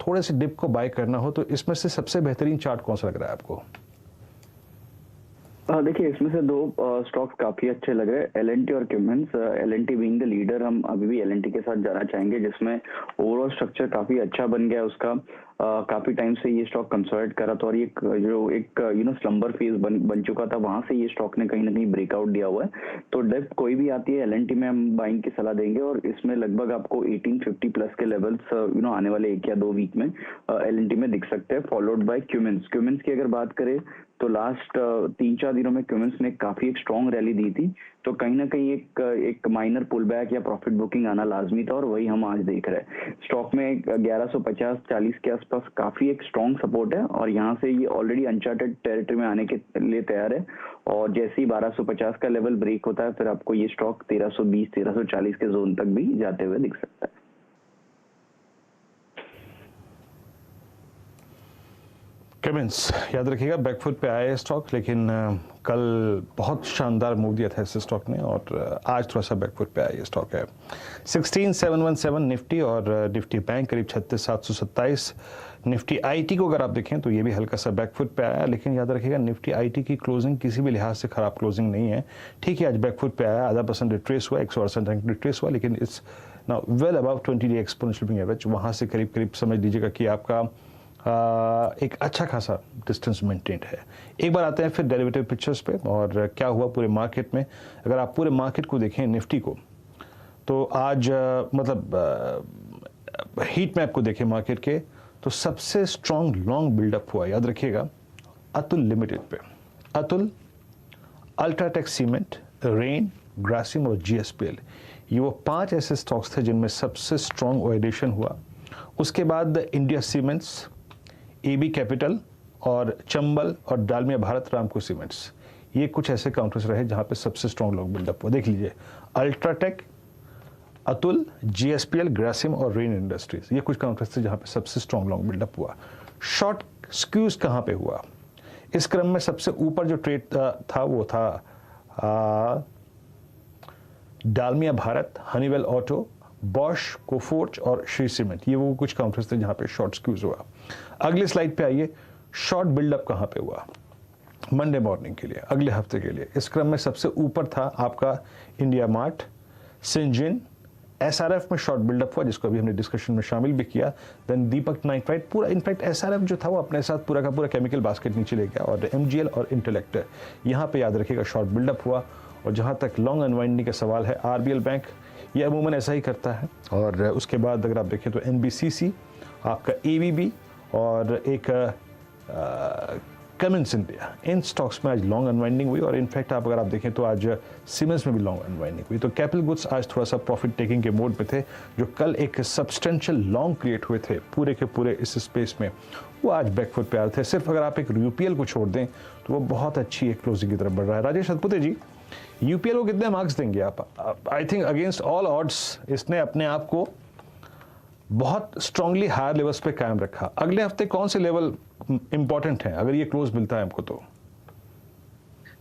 थोड़े से डिप को बाय करना हो, तो इसमें से सबसे बेहतरीन चार्ट कौन सा लग रहा है आपको? देखिए, इसमें से दो स्टॉक्स काफी अच्छे लग रहे हैं, एलएनटी और Cummins. L and T being the leader, हम अभी भी एलएनटी के साथ जाना चाहेंगे, जिसमें ओवरऑल स्ट्रक्चर काफी अच्छा बन गया उसका। काफी टाइम से ये स्टॉक कंसोलिडेट करा था और ये जो एक स्लम्बर फेज बन चुका था, वहां से ये स्टॉक ने कहीं ना कहीं ब्रेकआउट दिया हुआ है। तो डेप्थ कोई भी आती है एलएनटी में हम बाइंग की सलाह देंगे, और इसमें लगभग आपको 1850 प्लस के लेवल्स आने वाले 1 या 2 वीक में एलएनटी में दिख सकते हैं, फॉलोड बाय क्यूमेंस। क्यूमेंस की अगर बात करें तो लास्ट 3-4 दिनों में क्यूमेंस ने काफी एक स्ट्रॉन्ग रैली दी थी, तो कहीं ना कहीं एक माइनर पुल बैक या प्रॉफिट बुकिंग आना लाजमी था, और वही हम आज देख रहे हैं। स्टॉक में 1150-40 के आसपास काफी एक स्ट्रॉन्ग सपोर्ट है, और यहाँ से ये ऑलरेडी अनचार्टेड टेरिटरी में आने के लिए तैयार है, और जैसे ही 1250 का लेवल ब्रेक होता है, फिर आपको ये स्टॉक 1320-1340 के जोन तक भी जाते हुए दिख सकता है। कमिंस याद रखिएगा, बैकफुट पे आया है स्टॉक, लेकिन कल बहुत शानदार मूव दिया था इस स्टॉक ने, और आज थोड़ा सा बैकफुट पे आया ये स्टॉक है। 16717 निफ्टी, और निफ्टी बैंक करीब 36727। निफ्टी आईटी को अगर आप देखें तो ये भी हल्का सा बैकफुट पे आया, लेकिन याद रखिएगा निफ्टी आईटी की क्लोजिंग किसी भी लिहाज से खराब क्लोजिंग नहीं है। ठीक है, आज बैकफुट पे आया, 0.5% रिट्रेस हुआ, 168 रैंक रिट्रेस हुआ, लेकिन it's now well above 20-day exponential moving average. वहाँ से करीब करीब समझ लीजिएगा कि आपका एक अच्छा खासा डिस्टेंस मेंटेन्ड है। एक बार आते हैं फिर डेरिवेटिव पिक्चर्स पे, और क्या हुआ पूरे मार्केट में। अगर आप पूरे मार्केट को देखें, निफ्टी को, तो आज हीट मैप को देखें मार्केट के, तो सबसे स्ट्रॉन्ग लॉन्ग बिल्डअप हुआ, याद रखिएगा, अतुल लिमिटेड पे। Atul, UltraTech cement, rain, Grasim और जीएसपीएल, ये वो 5 ऐसे स्टॉक्स थे जिनमें सबसे स्ट्रॉन्ग ओएडेशन हुआ। उसके बाद इंडिया सीमेंट्स, एबी कैपिटल और चंबल और डालमिया भारत रामको सीमेंट्स, ये कुछ ऐसे काउंटर्स रहे जहां पे सबसे स्ट्रॉन्ग लॉन्ग बिल्डअप हुआ। देख लीजिए, अल्ट्राटेक, अतुल, जीएसपीएल, ग्रासिम और रेन इंडस्ट्रीज, ये कुछ काउंटर्स थे जहां पे सबसे स्ट्रॉन्ग लॉन्ग बिल्डअप हुआ। शॉर्ट स्क्यूज कहां पे हुआ? इस क्रम में सबसे ऊपर जो ट्रेड था वो था Dalmia Bharat, Honeywell auto, Bosch, Coforge और श्री सीमेंट, ये वो कुछ काउंटर्स थे जहां पे शॉर्ट स्क्यूज हुआ। अगली स्लाइड पे आइए, शॉर्ट बिल्डअप कहां पे हुआ मंडे मॉर्निंग के लिए, अगले हफ्ते के लिए। इस क्रम में सबसे ऊपर था आपका इंडिया मार्ट, सिंजिन, एसआरएफ में शॉर्ट बिल्डअप हुआ, जिसको अभी हमने डिस्कशन में शामिल भी किया। देन दीपक नाइट्राइट, पूरा इनफैक्ट एसआरएफ जो था वो अपने साथ पूरा का पूरा केमिकल बास्केट नीचे ले गया, और एमजीएल और इंटेलेक्ट, यहाँ पे याद रखिएगा शॉर्ट बिल्डअप हुआ। और जहाँ तक लॉन्ग अनवाइंडिंग का सवाल है, आरबीएल बैंक ये अमूमन ऐसा ही करता है। और उसके बाद अगर आप देखें तो एनबीसीसी, आपका एवीबी और एक कमिंस इंडिया, इन स्टॉक्स में आज लॉन्ग अनवाइंडिंग हुई। और इनफैक्ट अगर आप देखें तो आज सीमेंस में भी लॉन्ग अनवाइंडिंग हुई। तो कैपिटल गुड्स आज थोड़ा सा प्रॉफिट टेकिंग के मोड पे थे। जो कल एक सब्सटेंशियल लॉन्ग क्रिएट हुए थे पूरे के पूरे इस स्पेस में, वो आज बैकफुट पे आ रहे थे। सिर्फ अगर आप एक यूपीएल को छोड़ दें तो वो बहुत अच्छी एक क्लोजिंग की तरफ बढ़ रहा है। राजेश सतपुते जी, यूपीएल को कितने मार्क्स देंगे आप? I think against all odds इसने अपने आप को बहुत स्ट्रांगली हायर लेवल्स पे कायम रखा। अगले हफ्ते कौन से लेवल इंपॉर्टेंट है अगर ये क्लोज मिलता है हमको? तो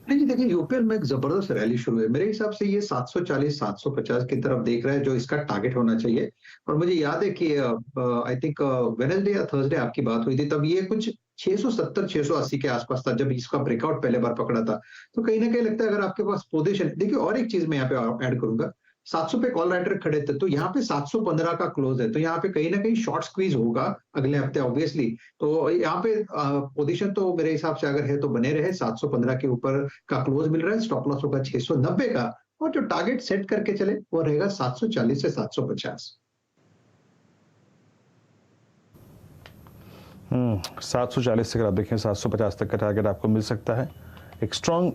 नहीं, देखिए यूपीएल में एक जबरदस्त रैली शुरू है। मेरे हिसाब से ये 740-750 की तरफ देख रहा है, जो इसका टारगेट होना चाहिए। और मुझे याद है कि आई थिंक वेडनेसडे या थर्सडे आपकी बात हुई थी, तब ये कुछ 670-680 के आसपास था जब इसका ब्रेकआउट पहले बार पकड़ा था। तो कहीं ना कहीं लगता है अगर आपके पास पोजीशन, देखिए और एक चीज मैं यहाँ पे ऐड करूंगा, 700 पे कॉल राइटर खड़े थे, तो यहाँ पे 715 का क्लोज है, तो यहाँ पे कहीं ना कहीं शॉर्ट स्क्वीज होगा अगले हफ्ते ऑब्वियसली। तो यहाँ पे पोजीशन तो मेरे हिसाब से अगर है तो बने रहे, 715 के ऊपर का क्लोज मिल रहा है, स्टॉप लॉस होगा 690 का, और जो टारगेट सेट करके चले वो रहेगा 740 से 750। 740 से अगर आप देखें 750 तक का टारगेट आपको मिल सकता है। एक स्ट्रॉन्ग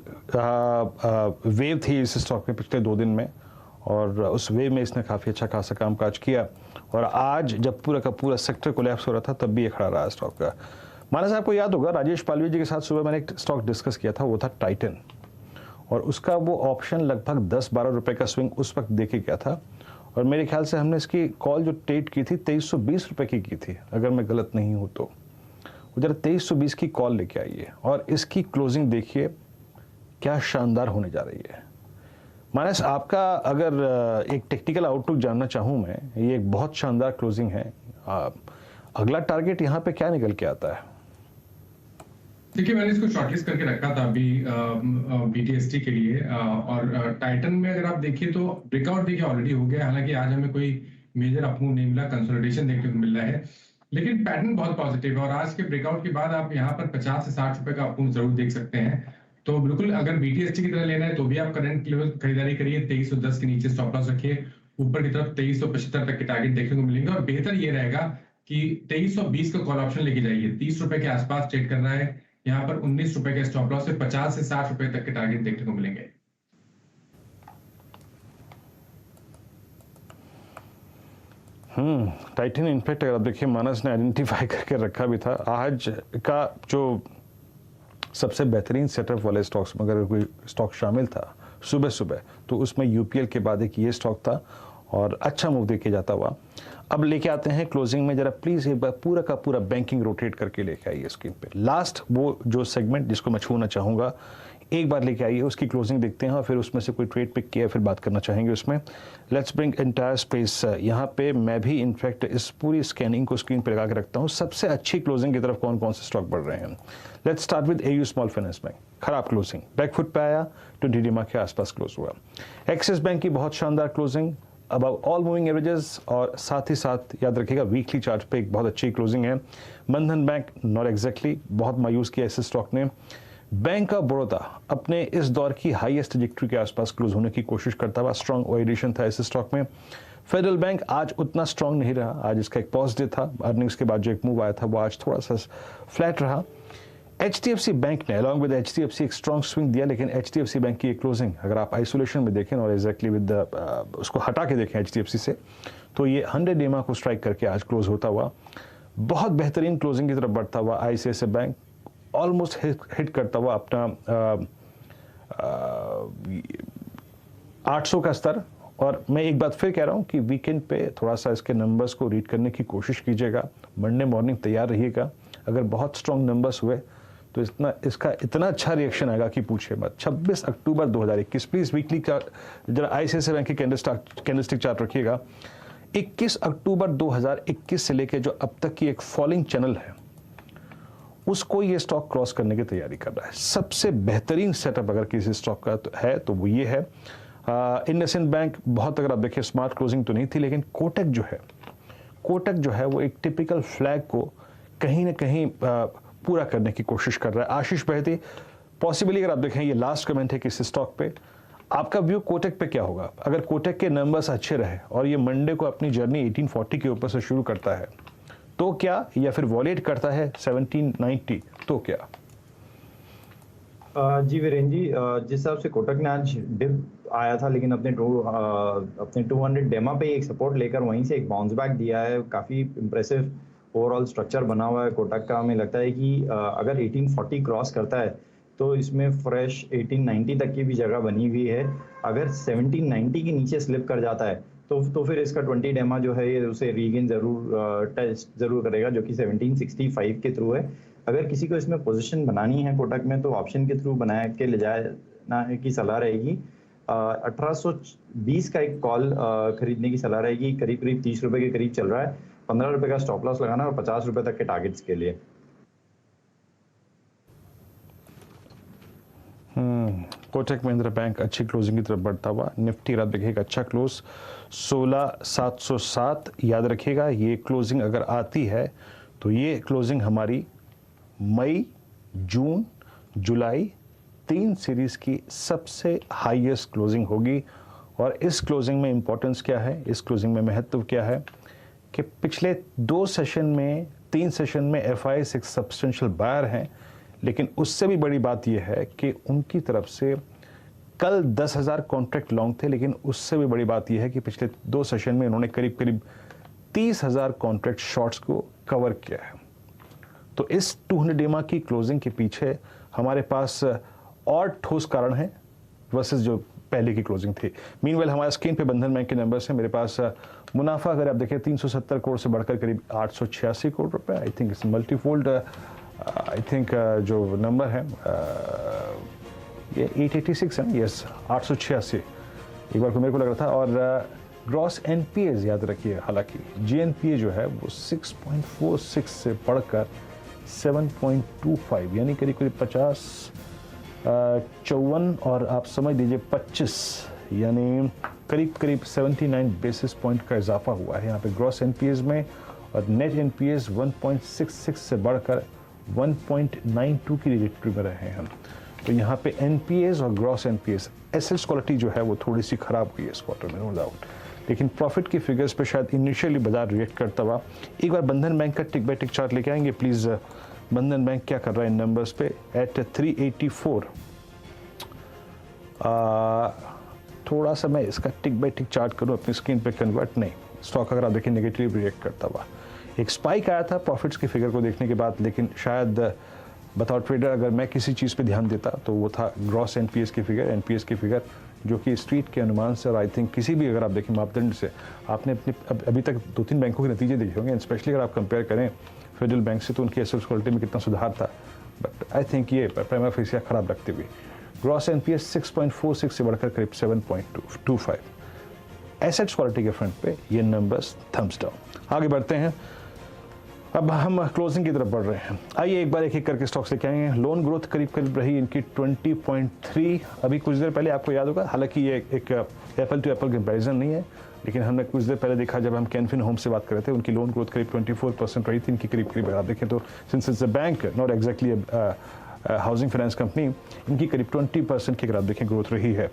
वेव थी इस स्टॉक में पिछले 2 दिन में, और उस वेव में इसने काफ़ी अच्छा खासा कामकाज किया। और आज जब पूरा का पूरा सेक्टर कोलैप्स हो रहा था तब भी ये खड़ा रहा स्टॉक का। माना साहब को याद होगा, राजेश पालवी जी के साथ सुबह मैंने एक स्टॉक डिस्कस किया था, वो था टाइटन। और उसका वो ऑप्शन लगभग 10-12 रुपए का स्विंग उस वक्त देके गया था, और मेरे ख्याल से हमने इसकी कॉल जो ट्रेड की थी 2320 रुपए की थी, अगर मैं गलत नहीं हूँ तो। उधर 2320 की कॉल लेके आई है और इसकी क्लोजिंग देखिए क्या शानदार होने जा रही है। मानस, आपका अगर एक टेक्निकल आउटलुक जानना चाहूँ मैं, ये एक बहुत शानदार क्लोजिंग है। अगला टारगेट यहाँ पे क्या निकल के आता है? देखिए, मैंने इसको शॉर्टलिस्ट करके रखा था अभी BTST के लिए, और टाइटन में अगर आप देखिए तो ब्रेकआउट देखिए ऑलरेडी हो गया। हालांकि आज हमें कोई मेजर अपमूव नहीं मिला, कंसोलिडेशन देखने को मिल रहा है, लेकिन पैटर्न बहुत पॉजिटिव है। और आज के ब्रेकआउट के बाद आप यहाँ पर 50 से 60 रुपए का अपमूव जरूर देख सकते हैं। तो बिल्कुल अगर BTST की तरह लेना है तो भी आप करंट लेवल खरीदारी करिए, 2310 के नीचे स्टॉप लॉस रखिए, ऊपर की तरफ 2375 तक के टारगेट देखने को मिलेंगे। और बेहतर ये रहेगा कि 2320 का कॉल ऑप्शन लेके जाइए, 30 रुपए के आसपास ट्रेड करना है। यहाँ पर 19 रुपए का स्टॉप लॉस है, 50 से 60 रुपए तक के टारगेट देखने को मिलेंगे। टाइटन इनफैक्ट अगर आप देखिए मानस ने आइडेंटिफाई करके रखा भी था। आज का जो सबसे बेहतरीन सेटअप वाले स्टॉक्स में अगर कोई स्टॉक शामिल था सुबह सुबह तो उसमें UPL के बाद एक ये स्टॉक था और अच्छा मूव देखे जाता हुआ। अब लेके आते हैं क्लोजिंग में, जरा प्लीज एक बार पूरा का पूरा बैंकिंग रोटेट करके लेके आइए स्क्रीन पे। लास्ट वो जो सेगमेंट जिसको मैं छूना चाहूंगा एक बार लेके आइए, उसकी क्लोजिंग देखते हैं और फिर उसमें से कोई ट्रेड पिक किया फिर बात करना चाहेंगे उसमें। Let's bring entire space. यहाँ पे मैं भी इनफैक्ट इस पूरी स्कैनिंग को स्क्रीन पे लगा के रखता हूँ, सबसे अच्छी क्लोजिंग की तरफ कौन कौन से स्टॉक बढ़ रहे हैं। Let's start with AU small finance bank. खराब क्लोजिंग, बैकफुट पे आया, 20 डीमा के आसपास क्लोज हुआ। एक्सिस बैंक की बहुत शानदार closing, above all moving averages, और साथ ही साथ याद रखिएगा वीकली चार्ट पे एक बहुत अच्छी क्लोजिंग है। बंधन बैंक नॉट एग्जैक्टली, बहुत मायूस किया इस स्टॉक ने। बैंक ऑफ बड़ौदा अपने इस दौर की हाईएस्ट ट्रैजेक्टरी के आसपास क्लोज होने की कोशिश करता हुआ स्ट्रॉन्ग ओरिएंटेशन था इस स्टॉक में। फेडरल बैंक आज उतना स्ट्रॉन्ग नहीं रहा, आज इसका एक पॉजिटिव था, अर्निंग्स के बाद जो एक मूव आया था वो आज थोड़ा सा फ्लैट रहा। HDFC बैंक ने अलॉन्ग विद HDFC एक स्ट्रॉन्ग स्विंग दिया, लेकिन HDFC बैंक की क्लोजिंग अगर आप आइसोलेशन में देखें और एग्जैक्टली विद उसको हटा के देखें HDFC से, तो ये 100 डीमा को स्ट्राइक करके आज क्लोज होता हुआ बहुत बेहतरीन क्लोजिंग की तरफ बढ़ता हुआ ICICI बैंक ऑलमोस्ट हिट करता हुआ अपना 800 का स्तर। और मैं एक बात फिर कह रहा हूं कि वीकेंड पे थोड़ा सा इसके नंबर्स को रीड करने की कोशिश कीजिएगा, मंडे मॉर्निंग तैयार रहिएगा। अगर बहुत स्ट्रॉन्ग नंबर्स हुए तो इसका इतना अच्छा रिएक्शन आएगा कि पूछिए मत। 26 अक्टूबर 2021 प्लीज वीकली का जरा ICICI बैंक की कैंडलस्टिक चार्ट रखिएगा। 21 अक्टूबर 2021 से लेके जो अब तक की एक फॉलिंग चैनल है उसको ये स्टॉक क्रॉस करने की तैयारी कर रहा है। सबसे बेहतरीन सेटअप अगर किसी स्टॉक का है तो वो ये है। इंडसइंड बैंक बहुत, अगर आप देखिए स्मार्ट क्लोजिंग तो नहीं थी, लेकिन कोटक जो है वो एक टिपिकल फ्लैग को कहीं ना कहीं पूरा करने की कोशिश कर रहा है। आशीष बहती पॉसिबली, अगर आप देखें ये लास्ट कमेंट है कि इस स्टॉक पे आपका व्यू कोटक पे क्या होगा। अगर कोटक के नंबर्स अच्छे रहे और ये मंडे को अपनी जर्नी 1840 के ऊपर से शुरू करता है तो क्या, या फिर वॉलेट करता है 1790 तो क्या? जी वीरेन जी, जिस हिसाब से कोटक ने आज डिप आया था लेकिन अपने 200 डेमा पे एक सपोर्ट लेकर वहीं से एक बाउंस बैक दिया है। काफ़ी इंप्रेसिव ओवरऑल स्ट्रक्चर बना हुआ है कोटक का। हमें लगता है कि अगर 1840 क्रॉस करता है तो इसमें फ्रेश 1890 तक की भी जगह बनी हुई है। अगर 1790 के नीचे स्लिप कर जाता है तो फिर इसका 20 डेमा जो है ये उसे रीगेन टेस्ट जरूर करेगा, जो कि 1765 के थ्रू है। अगर किसी को इसमें पोजीशन बनानी है कोटक में तो ऑप्शन के थ्रू बना के ले जाना की सलाह रहेगी। 1820 का एक कॉल खरीदने की सलाह रहेगी, करीब 30 रुपए के करीब चल रहा है। 15 रुपए का स्टॉप लॉस लगाना और 50 रुपए तक के टारगेट्स के लिए। कोटक महिंद्रा बैंक अच्छी क्लोजिंग की तरफ बढ़ता हुआ। निफ्टी रात देखिएगा अच्छा क्लोज 16707, याद रखिएगा ये क्लोजिंग अगर आती है तो ये क्लोजिंग हमारी मई, जून, जुलाई 3 सीरीज की सबसे हाईएस्ट क्लोजिंग होगी। और इस क्लोजिंग में इंपॉर्टेंस क्या है, इस क्लोजिंग में महत्व क्या है कि पिछले 2 सेशन में 3 सेशन में FIs एक सब्सटेंशियल बायर हैं, लेकिन उससे भी बड़ी बात यह है कि उनकी तरफ से कल 10,000 कॉन्ट्रैक्ट लॉन्ग थे, लेकिन उससे भी बड़ी बात यह है कि पिछले 2 सेशन में इन्होंने करीब 30,000 कॉन्ट्रैक्ट शॉर्ट्स को कवर किया है। तो इस 200 डेमा की क्लोजिंग के पीछे हमारे पास और ठोस कारण है वर्सेस जो पहले की क्लोजिंग थी। मीनवेल हमारे स्क्रीन पे बंधन बैंक के नंबर्स हैं। मेरे पास मुनाफा अगर आप देखें 370 करोड़ से बढ़कर करीब 886 करोड़ रुपए। आई think it's multifold. I think जो नंबर है ये 886 है। यस, 886 एक बार को मेरे को लग रहा था। और ग्रॉस एनपीएज याद रखिए, हालांकि जीएनपीए जो है वो 6.46 से बढ़कर 7.25 यानी करीब करीब 54 और आप समझ लीजिए 25 यानी करीब करीब 79 बेसिस पॉइंट का इजाफा हुआ है यहाँ पे ग्रॉस एनपीएज में। और नेट एनपीएज 1.66 से बढ़कर 1.92 की ट्रिजेक्टरी में रहे हैं हम। तो यहाँ पे एनपीएज और ग्रॉस एनपीएज एसेट्स क्वालिटी जो है वो थोड़ी सी खराब हुई है इस क्वार्टर में, नो डाउट। लेकिन प्रॉफिट की फिगर्स पे शायद इनिशियली बाजार रिएक्ट करता हुआ। एक बार बंधन बैंक का टिक बाय टिक चार्ट लेके आएंगे प्लीज। बंधन बैंक क्या कर रहा है इन नंबर्स पे एट 384। थोड़ा सा मैं इसका टिक बाय टिक चार्ट करूँ अपनी स्क्रीन पे कन्वर्ट, नहीं स्टॉक अगर आप देखें नेगेटिव रिएक्ट करता हुआ। एक स्पाइक आया था प्रॉफिट्स की फिगर को देखने के बाद, लेकिन शायद बताओ ट्रेडर अगर मैं किसी चीज़ पे ध्यान देता तो वो था ग्रॉस एनपीएस की फिगर जो कि स्ट्रीट के अनुमान से और आई थिंक किसी भी अगर आप देखें मापदंड से आपने अपने अभी तक 2-3 बैंकों के नतीजे देखे होंगे, स्पेशली अगर आप कंपेयर करें फेडरल बैंक से तो उनकी एसेट्स क्वालिटी में कितना सुधार था। बट आई थिंक ये प्राइमा फेसिया खराब रखते हुए ग्रॉस एनपीएस 6.46 से बढ़कर करीब 7.25। एसेट्स क्वालिटी के फ्रंट पे ये नंबर्स थम्स डाउन। आगे बढ़ते हैं, अब हम क्लोजिंग की तरफ बढ़ रहे हैं। आइए एक बार एक एक करके स्टॉक्स लेके आएंगे। लोन ग्रोथ करीब करीब रही इनकी 20.3 अभी कुछ देर पहले, आपको याद होगा, हालांकि ये एक एप्पल टू एप्पल कंपैरिजन नहीं है, लेकिन हमने कुछ देर पहले देखा जब हम कैनफिन होम से बात कर रहे थे, उनकी लोन ग्रोथ करीब 24% रही थी। इनकी करीब करीब आप देखें तो since it's a bank not exactly housing finance company, इनकी करीब 20% की अगर आप देखें ग्रोथ रही है।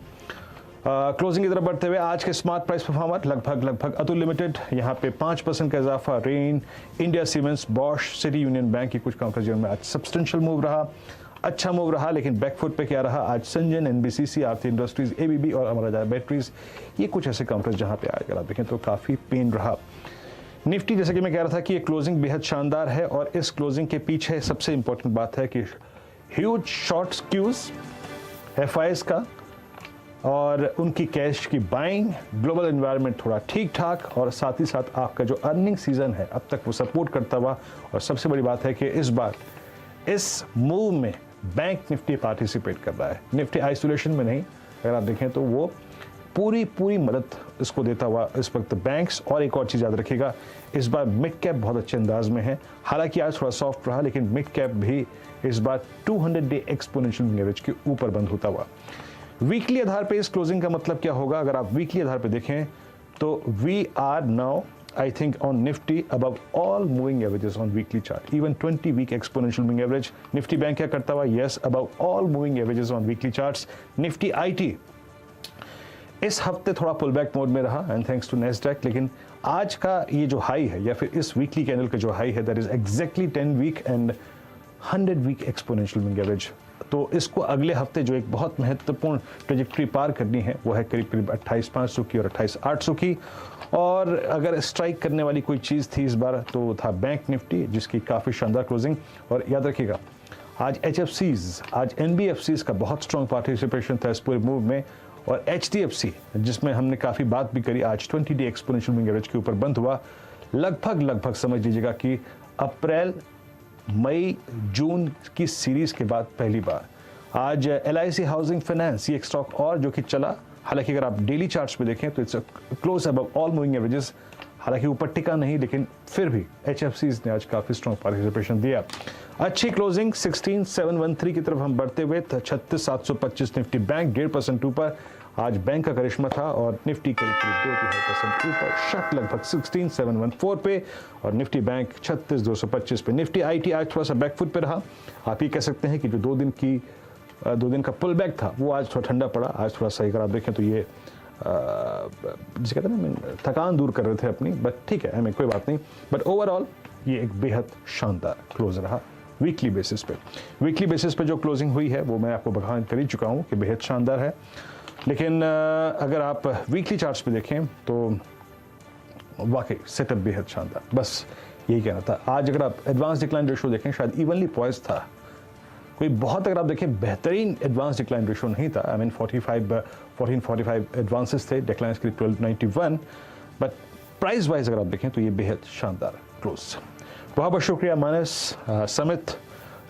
क्लोजिंग की तरफ बढ़ते हुए आज के स्मार्ट प्राइस परफॉर्मर लगभग अतुल लिमिटेड यहाँ पे 5% का इजाफा, rain, India cements, Bosch, city union bank की कुछ काउंटर जिनमें आज सब्सटेंशियल मूव रहा, अच्छा मूव रहा। लेकिन बैकफुट पे क्या रहा आज संजन, एनबीसीसी, आरती इंडस्ट्रीज, एबीबी और अमराजा बैटरीज, ये कुछ ऐसे काउंटर्स जहाँ पे आएगा आप देखें तो काफ़ी पेन रहा। निफ्टी जैसे कि मैं कह रहा था कि ये क्लोजिंग बेहद शानदार है और इस क्लोजिंग के पीछे सबसे इंपॉर्टेंट बात है कि ह्यूज शॉर्ट स्क्यूज एफआईएस का और उनकी कैश की बाइंग, ग्लोबल एनवायरनमेंट थोड़ा ठीक ठाक और साथ ही साथ आपका जो अर्निंग सीजन है अब तक वो सपोर्ट करता हुआ। और सबसे बड़ी बात है कि इस बार इस मूव में बैंक निफ्टी पार्टिसिपेट कर रहा है, निफ्टी आइसोलेशन में नहीं। अगर आप देखें तो वो पूरी मदद इसको देता हुआ इस वक्त बैंक्स। और एक और चीज़ याद रखिएगा, इस बार मिड कैप बहुत अच्छे अंदाज में है, हालांकि आज थोड़ा सॉफ्ट रहा, लेकिन मिड कैप भी इस बार 200 डे एक्सपोनेंशियल एवरेज के ऊपर बंद होता हुआ। वीकली आधार पे इस क्लोजिंग का मतलब क्या होगा, अगर आप वीकली आधार पे देखें तो we are now I think on Nifty above all moving averages on weekly chart, even 20 week exponential moving average. Nifty bank क्या करता हुआ, yes above all moving averages on weekly charts. Nifty IT इस हफ्ते थोड़ा पुल बैक मोड में रहा and thanks to Nasdaq, लेकिन आज का ये जो हाई है या फिर इस वीकली कैंडल का जो हाई है that is exactly 10 week and 100 week exponential moving average. तो इसको अगले हफ्ते जो एक बहुत महत्वपूर्ण ट्रेजेक्ट्री पार करनी है वो है करीब करीब 28,500 की और 28,800 की। और अगर स्ट्राइक करने वाली कोई चीज़ थी इस बार तो था बैंक निफ्टी, जिसकी काफ़ी शानदार क्लोजिंग। और याद रखिएगा आज HFCs, आज NBFCs का बहुत स्ट्रॉन्ग पार्टिसिपेशन था इस पूरे मूव में। और HDFC जिसमें हमने काफ़ी बात भी करी, आज 20 डे एक्सपोनेंशियल मूविंग एवरेज के ऊपर बंद हुआ। लगभग समझ लीजिएगा कि अप्रैल, मई, जून की सीरीज के बाद पहली बार आज LIC हाउसिंग फाइनेंस ये एक स्टॉक और जो कि चला, हालांकि अगर आप डेली चार्ट्स पे देखें तो it's close above all moving averages, हालांकि ऊपर टिका नहीं, लेकिन फिर भी HFCs ने आज काफ़ी स्ट्रॉन्ग पार्टिसिपेशन दिया। अच्छी क्लोजिंग 16,713 की तरफ हम बढ़ते हुए 36,725 निफ्टी बैंक 1.5% ऊपर। आज बैंक का करिश्मा था और निफ्टी करीब 2.5% ऊपर, शट लगभग 16,714 पे और निफ्टी बैंक 36,225 पे। निफ्टी आईटी आज थोड़ा सा बैकफुट पे रहा। आप ये कह सकते हैं कि जो 2 दिन का पुल बैक था वो आज थोड़ा ठंडा पड़ा, आज थोड़ा सा अगर आप देखें तो ये जिसे कहते हैं ना थकान दूर कर रहे थे अपनी, बट ठीक है हमें कोई बात नहीं। बट ओवरऑल ये एक बेहद शानदार क्लोज रहा वीकली बेसिस पे। वीकली बेसिस पे जो क्लोजिंग हुई है वो मैं आपको बयान कर ही चुका हूँ कि बेहद शानदार है, लेकिन अगर आप वीकली चार्ट्स पे देखें तो वाकई सेटअप बेहद शानदार, बस यही कहना था। आज अगर आप एडवांस डिक्लाइन रेशियो देखें शायद इवनली पॉइज था कोई बहुत, अगर आप देखें, बेहतरीन एडवांस डिक्लाइन रेशो नहीं था। आई मीन 1445 एडवांसेस थे, डिक्लाइन के लिए 1291, बट प्राइस वाइज अगर आप देखें तो ये बेहद शानदार क्लोज। बहुत बहुत शुक्रिया मानस, समित,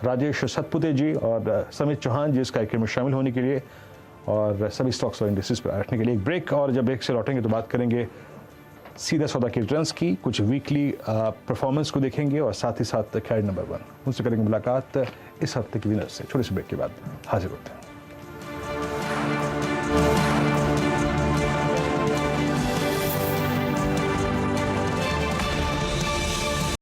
राजेश सतपुते जी और समित चौहान जी इस कार्यक्रम में शामिल होने के लिए और सभी स्टॉक्स और इंडेक्सेस पर रखने के लिए। एक ब्रेक, और जब ब्रेक से लौटेंगे तो बात करेंगे सीधा सौदा के रिटर्न्स की, कुछ वीकली परफॉर्मेंस को देखेंगे और साथ ही साथ खिलाड़ी नंबर 1 उनसे करेंगे मुलाकात इस हफ्ते के विनर से। छोटे से ब्रेक के बाद हाजिर होते हैं।